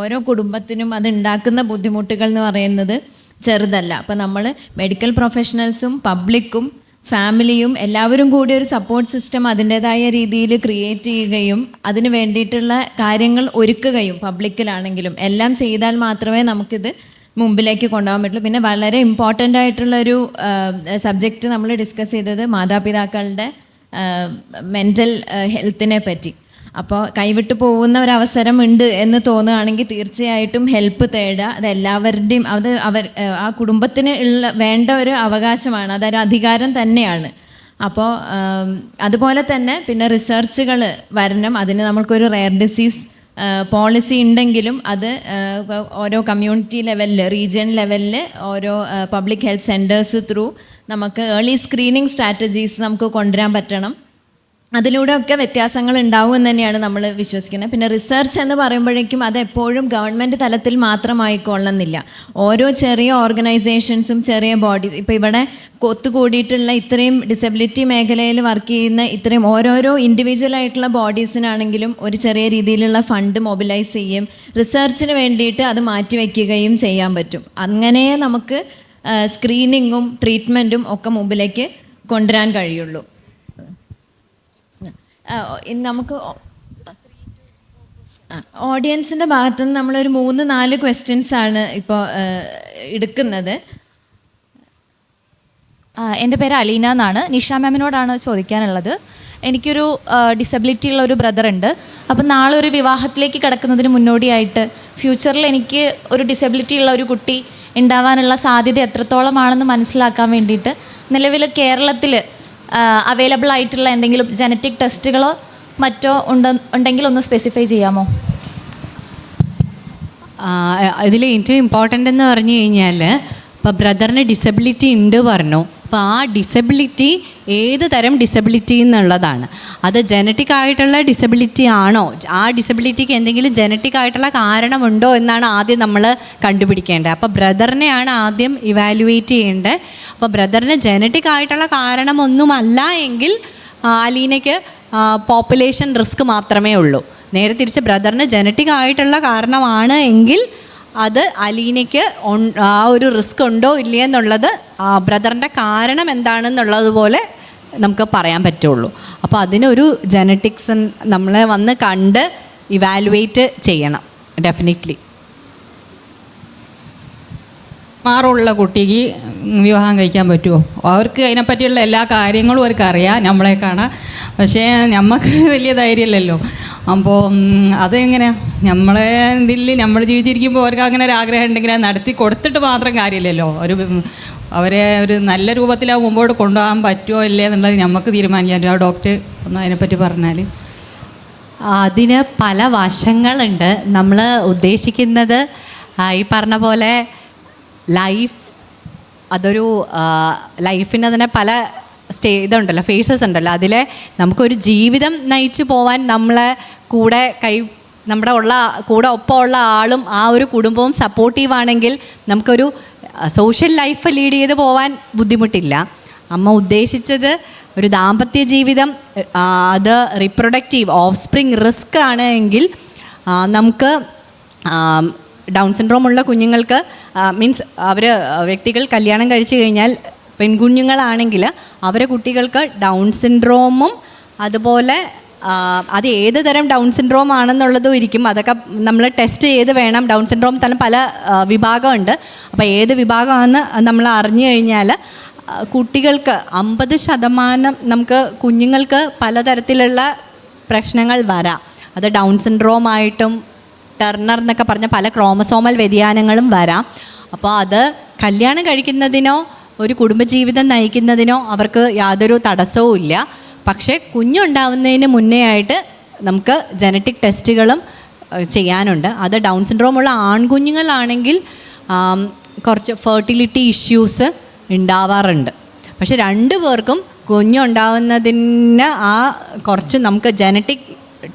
ഓരോ കുടുംബത്തിനും അത് ഉണ്ടാക്കുന്ന ബുദ്ധിമുട്ടുകൾ എന്ന് പറയുന്നത് ചെറുതല്ല. അപ്പോൾ നമ്മൾ മെഡിക്കൽ പ്രൊഫഷണൽസും പബ്ലിക്കും ഫാമിലിയും എല്ലാവരും കൂടി ഒരു സപ്പോർട്ട് സിസ്റ്റം അതിൻ്റേതായ രീതിയിൽ ക്രിയേറ്റ് ചെയ്യുകയും അതിന് വേണ്ടിയിട്ടുള്ള കാര്യങ്ങൾ ഒരുക്കുകയും പബ്ലിക്കിലാണെങ്കിലും എല്ലാം ചെയ്താൽ മാത്രമേ നമുക്കിത് മുമ്പിലേക്ക് കൊണ്ടുപോകാൻ പറ്റുള്ളൂ. പിന്നെ വളരെ ഇമ്പോർട്ടൻ്റ് ആയിട്ടുള്ളൊരു സബ്ജക്റ്റ് നമ്മൾ ഡിസ്കസ് ചെയ്തത് മാതാപിതാക്കളുടെ മെൻ്റൽ ഹെൽത്തിനെ പറ്റി. അപ്പോൾ കൈവിട്ട് പോകുന്ന ഒരവസരം ഉണ്ട് എന്ന് തോന്നുകയാണെങ്കിൽ തീർച്ചയായിട്ടും ഹെൽപ്പ് തേടുക. അത് എല്ലാവരുടെയും ആ കുടുംബത്തിന് വേണ്ട ഒരു അവകാശമാണ്, അതൊരു അധികാരം തന്നെയാണ്. അപ്പോൾ അതുപോലെ തന്നെ പിന്നെ റിസർച്ചുകൾ വരണം. അതിന് നമ്മൾക്കൊരു റെയർ ഡിസീസ് പോളിസി ഉണ്ടെങ്കിലും അത് ഓരോ കമ്മ്യൂണിറ്റി ലെവലിൽ റീജിയൻ ലെവലിൽ ഓരോ പബ്ലിക് ഹെൽത്ത് സെൻറ്റേഴ്സ് ത്രൂ നമുക്ക് ഏർലി സ്ക്രീനിങ് സ്ട്രാറ്റജീസ് നമുക്ക് കൊണ്ടുവരാൻ പറ്റണം. അതിലൂടെയൊക്കെ വ്യത്യാസങ്ങൾ ഉണ്ടാവും എന്ന് തന്നെയാണ് നമ്മൾ വിശ്വസിക്കുന്നത്. പിന്നെ റിസർച്ച് എന്ന് പറയുമ്പോഴേക്കും അത് എപ്പോഴും ഗവൺമെൻറ് തലത്തിൽ മാത്രമായിക്കൊള്ളുന്നില്ല. ഓരോ ചെറിയ ഓർഗനൈസേഷൻസും ചെറിയ ബോഡീസ്, ഇപ്പോൾ ഇവിടെ ഒത്തുകൂടിയിട്ടുള്ള ഇത്രയും ഡിസബിലിറ്റി മേഖലയിൽ വർക്ക് ചെയ്യുന്ന ഇത്രയും ഓരോരോ ഇൻഡിവിജ്വൽ ആയിട്ടുള്ള ബോഡീസിനാണെങ്കിലും ഒരു ചെറിയ രീതിയിലുള്ള ഫണ്ട് മൊബിലൈസ് ചെയ്യും, റിസർച്ചിന് വേണ്ടിയിട്ട് അത് മാറ്റിവെക്കുകയും ചെയ്യാൻ പറ്റും. അങ്ങനെ നമുക്ക് സ്ക്രീനിങ്ങും ട്രീറ്റ്മെൻറ്റും ഒക്കെ മുമ്പിലേക്ക് കൊണ്ടുവരാൻ കഴിയുള്ളൂ. നമുക്ക് ഓഡിയൻസിൻ്റെ ഭാഗത്തു നിന്ന് നമ്മളൊരു 3-4 ക്വസ്റ്റ്യൻസ് ആണ് ഇപ്പോൾ എടുക്കുന്നത്. എൻ്റെ പേര് അലീന എന്നാണ്. നിഷ മാമിനോടാണ് ചോദിക്കാനുള്ളത്. എനിക്കൊരു ഡിസബിലിറ്റി ഉള്ള ഒരു ബ്രദറുണ്ട്. അപ്പം നാളെ ഒരു വിവാഹത്തിലേക്ക് കിടക്കുന്നതിന് മുന്നോടിയായിട്ട് ഫ്യൂച്ചറിൽ എനിക്ക് ഒരു ഡിസബിലിറ്റി ഉള്ള ഒരു കുട്ടി ഉണ്ടാവാനുള്ള സാധ്യത എത്രത്തോളമാണെന്ന് മനസ്സിലാക്കാൻ വേണ്ടിയിട്ട് നിലവിൽ കേരളത്തിൽ അവൈലബിൾ ആയിട്ടുള്ള എന്തെങ്കിലും ജനറ്റിക് ടെസ്റ്റുകളോ മറ്റോ ഉണ്ടെങ്കിൽ ഒന്ന് സ്പെസിഫൈ ചെയ്യാമോ? ഇതിൽ ഏറ്റവും ഇമ്പോർട്ടൻ്റ് എന്ന് പറഞ്ഞു കഴിഞ്ഞാൽ ഇപ്പോൾ ബ്രദറിന് ഡിസബിലിറ്റി ഉണ്ട് പറഞ്ഞു. അപ്പോൾ ആ ഡിസബിലിറ്റി ഏത് തരം ഡിസബിലിറ്റി എന്നുള്ളതാണ്. അത് ജനറ്റിക് ആയിട്ടുള്ള ഡിസബിലിറ്റി ആണോ, ആ ഡിസബിലിറ്റിക്ക് എന്തെങ്കിലും ജനറ്റിക് ആയിട്ടുള്ള കാരണമുണ്ടോ എന്നാണ് ആദ്യം നമ്മൾ കണ്ടുപിടിക്കേണ്ടത്. അപ്പോൾ ബ്രദറിനെയാണ് ആദ്യം ഇവാലുവേറ്റ് ചെയ്യേണ്ടത്. അപ്പോൾ ബ്രദറിന് ജനറ്റിക് ആയിട്ടുള്ള കാരണമൊന്നുമല്ല എങ്കിൽ അലീനയ്ക്ക് പോപ്പുലേഷൻ റിസ്ക് മാത്രമേ ഉള്ളൂ. നേരെ തിരിച്ച് ബ്രദറിന് ജനറ്റിക് ആയിട്ടുള്ള കാരണമാണ് എങ്കിൽ അത് അലീനയ്ക്ക് ആ ഒരു റിസ്ക് ഉണ്ടോ ഇല്ലയോ എന്നുള്ളത് ബ്രദറിൻ്റെ കാരണം എന്താണെന്നുള്ളതുപോലെ നമുക്ക് പറയാൻ പറ്റുള്ളൂ. അപ്പോൾ അതിനൊരു ജനറ്റിക്സ് നമ്മളെ വന്ന് കണ്ട് ഇവാലുവേറ്റ് ചെയ്യണം ഡെഫിനറ്റ്ലി. മാറുള്ള കുട്ടിക്ക് വിവാഹം കഴിക്കാൻ പറ്റുമോ? അവർക്ക് അതിനെപ്പറ്റിയുള്ള എല്ലാ കാര്യങ്ങളും അവർക്ക് അറിയാം, നമ്മളെ കാണാം. പക്ഷേ നമുക്ക് വലിയ ധൈര്യമില്ലല്ലോ. അപ്പോൾ അതെങ്ങനെയാണ് നമ്മളെ ഇതിൽ നമ്മൾ ജീവിച്ചിരിക്കുമ്പോൾ അവർക്ക് അങ്ങനെ ഒരു ആഗ്രഹം ഉണ്ടെങ്കിൽ അത് നടത്തി കൊടുത്തിട്ട് മാത്രം കാര്യമില്ലല്ലോ. അവരെ ഒരു നല്ല രൂപത്തിൽ മുമ്പോട്ട് കൊണ്ടുപോകാൻ പറ്റുമോ ഇല്ലേ എന്നുള്ളത് നമുക്ക് തീരുമാനിക്കാം. ഡോക്ടർ ഒന്ന് അതിനെപ്പറ്റി പറഞ്ഞാൽ. അതിന് പല വശങ്ങളുണ്ട്. നമ്മൾ ഉദ്ദേശിക്കുന്നത് ഈ പറഞ്ഞ പോലെ അതൊരു ലൈഫിന് തന്നെ പല ഇതുണ്ടല്ലോ, ഫേസസ് ഉണ്ടല്ലോ. അതിൽ നമുക്കൊരു ജീവിതം നയിച്ചു പോവാൻ നമ്മളെ നമ്മുടെ കൂടെ ഒപ്പമുള്ള ആളും ആ ഒരു കുടുംബവും സപ്പോർട്ടീവാണെങ്കിൽ നമുക്കൊരു സോഷ്യൽ ലൈഫ് ലീഡ് ചെയ്ത് പോവാൻ ബുദ്ധിമുട്ടില്ല. അമ്മ ഉദ്ദേശിച്ചത് ഒരു ദാമ്പത്യ ജീവിതം, അത് റിപ്രൊഡക്റ്റീവ് ഓഫ്സ്പ്രിങ് റിസ്ക് ആണ് എങ്കിൽ നമുക്ക് ഡൗൺ സിൻഡ്രോം ഉള്ള കുഞ്ഞുങ്ങൾക്ക് മീൻസ് വ്യക്തികൾ കല്യാണം കഴിച്ചു കഴിഞ്ഞാൽ പെൺകുഞ്ഞുങ്ങളാണെങ്കിൽ അവരെ കുട്ടികൾക്ക് ഡൗൺ സിൻഡ്രോമും അതുപോലെ അത് ഏത് തരം ഡൗൺ സിൻഡ്രോം ആണെന്നുള്ളതും ഇരിക്കും. അതൊക്കെ നമ്മൾ ടെസ്റ്റ് ചെയ്ത് വേണം. ഡൗൺ സിൻഡ്രോം തന്നെ പല വിഭാഗമുണ്ട്. അപ്പോൾ ഏത് വിഭാഗമാണെന്ന് നമ്മൾ അറിഞ്ഞു കഴിഞ്ഞാൽ കുട്ടികൾക്ക് 50% നമുക്ക് കുഞ്ഞുങ്ങൾക്ക് പലതരത്തിലുള്ള പ്രശ്നങ്ങൾ വരാം. അത് ഡൗൺ സിൻഡ്രോം ആയിട്ടും ടെർണർ എന്നൊക്കെ പറഞ്ഞ പല ക്രോമസോമൽ വ്യതിയാനങ്ങളും വരാം. അപ്പോൾ അത് കല്യാണം കഴിക്കുന്നതിനോ ഒരു കുടുംബജീവിതം നയിക്കുന്നതിനോ അവർക്ക് യാതൊരു തടസ്സവും ഇല്ല. പക്ഷേ കുഞ്ഞുണ്ടാവുന്നതിന് മുന്നേ ആയിട്ട് നമുക്ക് ജനറ്റിക് ടെസ്റ്റുകളും ചെയ്യാനുണ്ട്. അത് ഡൗൺ സിൻഡ്രോം ഉള്ള ആൺകുഞ്ഞുങ്ങളാണെങ്കിൽ കുറച്ച് ഫെർട്ടിലിറ്റി ഇഷ്യൂസ് ഉണ്ടാവാറുണ്ട്. പക്ഷെ 2 പേർക്കും കുഞ്ഞുണ്ടാവുന്നതിന് കുറച്ച് നമുക്ക് ജനറ്റിക്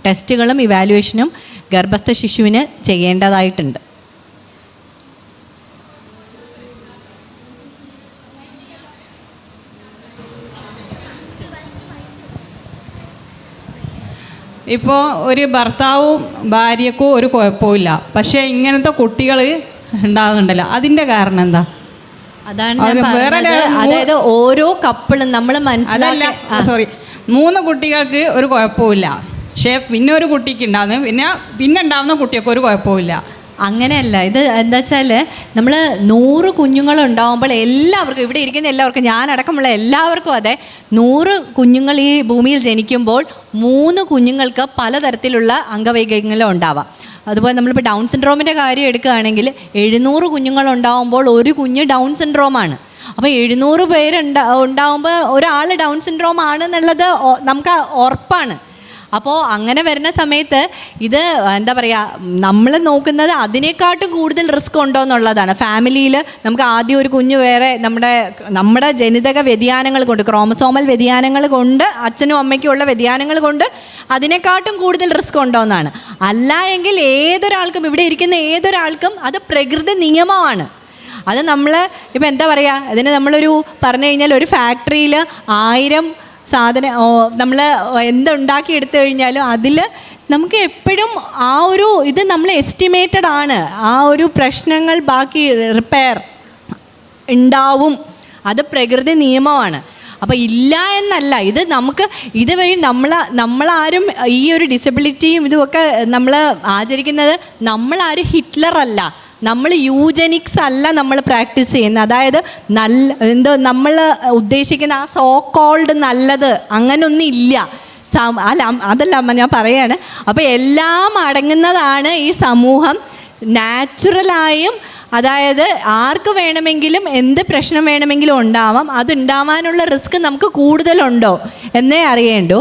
ടെസ്റ്റുകളും ഇവാലുവേഷനും ഗർഭസ്ഥ ശിശുവിന് ചെയ്യേണ്ടതായിട്ടുണ്ട്. ഇപ്പോൾ ഒരു ഭർത്താവും ഭാര്യക്കും ഒരു കുഴപ്പമില്ല, പക്ഷേ ഇങ്ങനത്തെ കുട്ടികൾ ഉണ്ടാകുന്നുണ്ടല്ലോ, അതിൻ്റെ കാരണം എന്താ? അതാണ് ഞാൻ പറഞ്ഞത്. അതായത് ഓരോ കപ്പിളും നമ്മൾ മനസ്സിലാക്കി 3 കുട്ടികൾക്ക് ഒരു കുഴപ്പമില്ല, പക്ഷേ പിന്നെ ഒരു കുട്ടിക്ക് ഉണ്ടാകുന്നു, പിന്നെ ഉണ്ടാകുന്ന കുട്ടിയൊക്കെ ഒരു കുഴപ്പമില്ല. അങ്ങനെയല്ല. ഇത് എന്താ വെച്ചാൽ നമ്മൾ 100 കുഞ്ഞുങ്ങളുണ്ടാകുമ്പോൾ എല്ലാവർക്കും, ഇവിടെ ഇരിക്കുന്ന എല്ലാവർക്കും, ഞാനടക്കമുള്ള എല്ലാവർക്കും അതെ, 100 കുഞ്ഞുങ്ങൾ ഈ ഭൂമിയിൽ ജനിക്കുമ്പോൾ 3 കുഞ്ഞുങ്ങൾക്ക് പലതരത്തിലുള്ള അംഗവൈകല്യങ്ങളും ഉണ്ടാവാം. അതുപോലെ നമ്മളിപ്പോൾ ഡൗൺ സിൻഡ്രോമിൻ്റെ കാര്യം എടുക്കുകയാണെങ്കിൽ 700 കുഞ്ഞുങ്ങളുണ്ടാകുമ്പോൾ ഒരു കുഞ്ഞ് ഡൗൺ സിൻഡ്രോമാണ്. അപ്പോൾ 700 ഉണ്ടാകുമ്പോൾ ഒരാൾ ഡൗൺ സിൻഡ്രോം ആണെന്നുള്ളത് നമുക്ക് ഉറപ്പാണ്. അപ്പോൾ അങ്ങനെ വരുന്ന സമയത്ത് ഇത് എന്താ പറയുക, നമ്മൾ നോക്കുന്നത് അതിനേക്കാട്ടും കൂടുതൽ റിസ്ക് ഉണ്ടോ എന്നുള്ളതാണ്. ഫാമിലിയിൽ നമുക്ക് ആദ്യം ഒരു കുഞ്ഞ് വേറെ നമ്മുടെ ജനിതക വ്യതിയാനങ്ങൾ കൊണ്ട്, ക്രോമസോമൽ വ്യതിയാനങ്ങൾ കൊണ്ട്, അച്ഛനും അമ്മയ്ക്കും ഉള്ള വ്യതിയാനങ്ങൾ കൊണ്ട് അതിനേക്കാട്ടും കൂടുതൽ റിസ്ക് ഉണ്ടോ എന്നാണ്. അല്ല എങ്കിൽ ഏതൊരാൾക്കും, ഇവിടെ ഇരിക്കുന്ന ഏതൊരാൾക്കും അത് പ്രകൃതി നിയമമാണ്. അത് നമ്മൾ ഇപ്പം എന്താ പറയുക, അതിന് നമ്മളൊരു പറഞ്ഞു കഴിഞ്ഞാൽ ഒരു ഫാക്ടറിയിൽ 1000 നമ്മൾ എന്തുണ്ടാക്കി എടുത്തു കഴിഞ്ഞാലും അതിൽ നമുക്ക് എപ്പോഴും ആ ഒരു ഇത് നമ്മൾ എസ്റ്റിമേറ്റഡ് ആണ്. ആ ഒരു പ്രശ്നങ്ങൾ ബാക്കി റിപ്പയർ ഉണ്ടാവും. അത് പ്രകൃതി നിയമമാണ്. അപ്പോൾ ഇല്ല എന്നല്ല, ഇത് നമുക്ക് ഇതുവഴി നമ്മളാരും ഈ ഒരു ഡിസബിലിറ്റിയും ഇതുമൊക്കെ നമ്മൾ ആചരിക്കുന്നത്, നമ്മളാരും ഹിറ്റ്ലർ അല്ല, നമ്മൾ യൂജനിക്സ് അല്ല നമ്മൾ പ്രാക്ടീസ് ചെയ്യുന്നത്. അതായത് നമ്മൾ ഉദ്ദേശിക്കുന്ന ആ സോ കോൾഡ് നല്ലത് അങ്ങനൊന്നും ഇല്ല. അതല്ല അമ്മ ഞാൻ പറയാണ്. അപ്പോൾ എല്ലാം അടങ്ങുന്നതാണ് ഈ സമൂഹം. നാച്ചുറലായും അതായത് ആർക്ക് വേണമെങ്കിലും എന്ത് പ്രശ്നം വേണമെങ്കിലും ഉണ്ടാവാം. അത് ഉണ്ടാവാനുള്ള റിസ്ക് നമുക്ക് കൂടുതലുണ്ടോ എന്നേ അറിയേണ്ടൂ.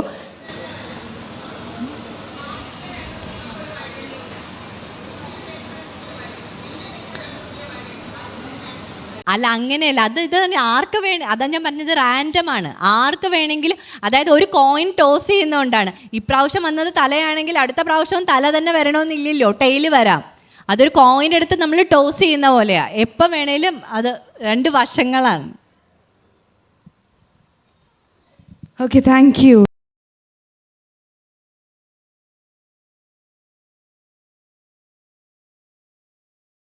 അല്ല, അങ്ങനെയല്ല. ഇത് ആർക്ക് അതാ ഞാൻ പറഞ്ഞത്, റാൻഡമാണ്. ആർക്ക് വേണമെങ്കിലും, അതായത് ഒരു കോയിൻ ടോസ് ചെയ്യുന്നതുകൊണ്ടാണ്. ഇപ്രാവശ്യം വന്നത് തലയാണെങ്കിൽ അടുത്ത പ്രാവശ്യവും തല തന്നെ വരണമെന്നില്ലല്ലോ, ടെയിൽ വരാം. അതൊരു കോയിൻ എടുത്ത് നമ്മൾ ടോസ് ചെയ്യുന്ന പോലെയാണ്. എപ്പോൾ വേണേലും അത് 2 വശങ്ങളാണ്. Okay, thank you.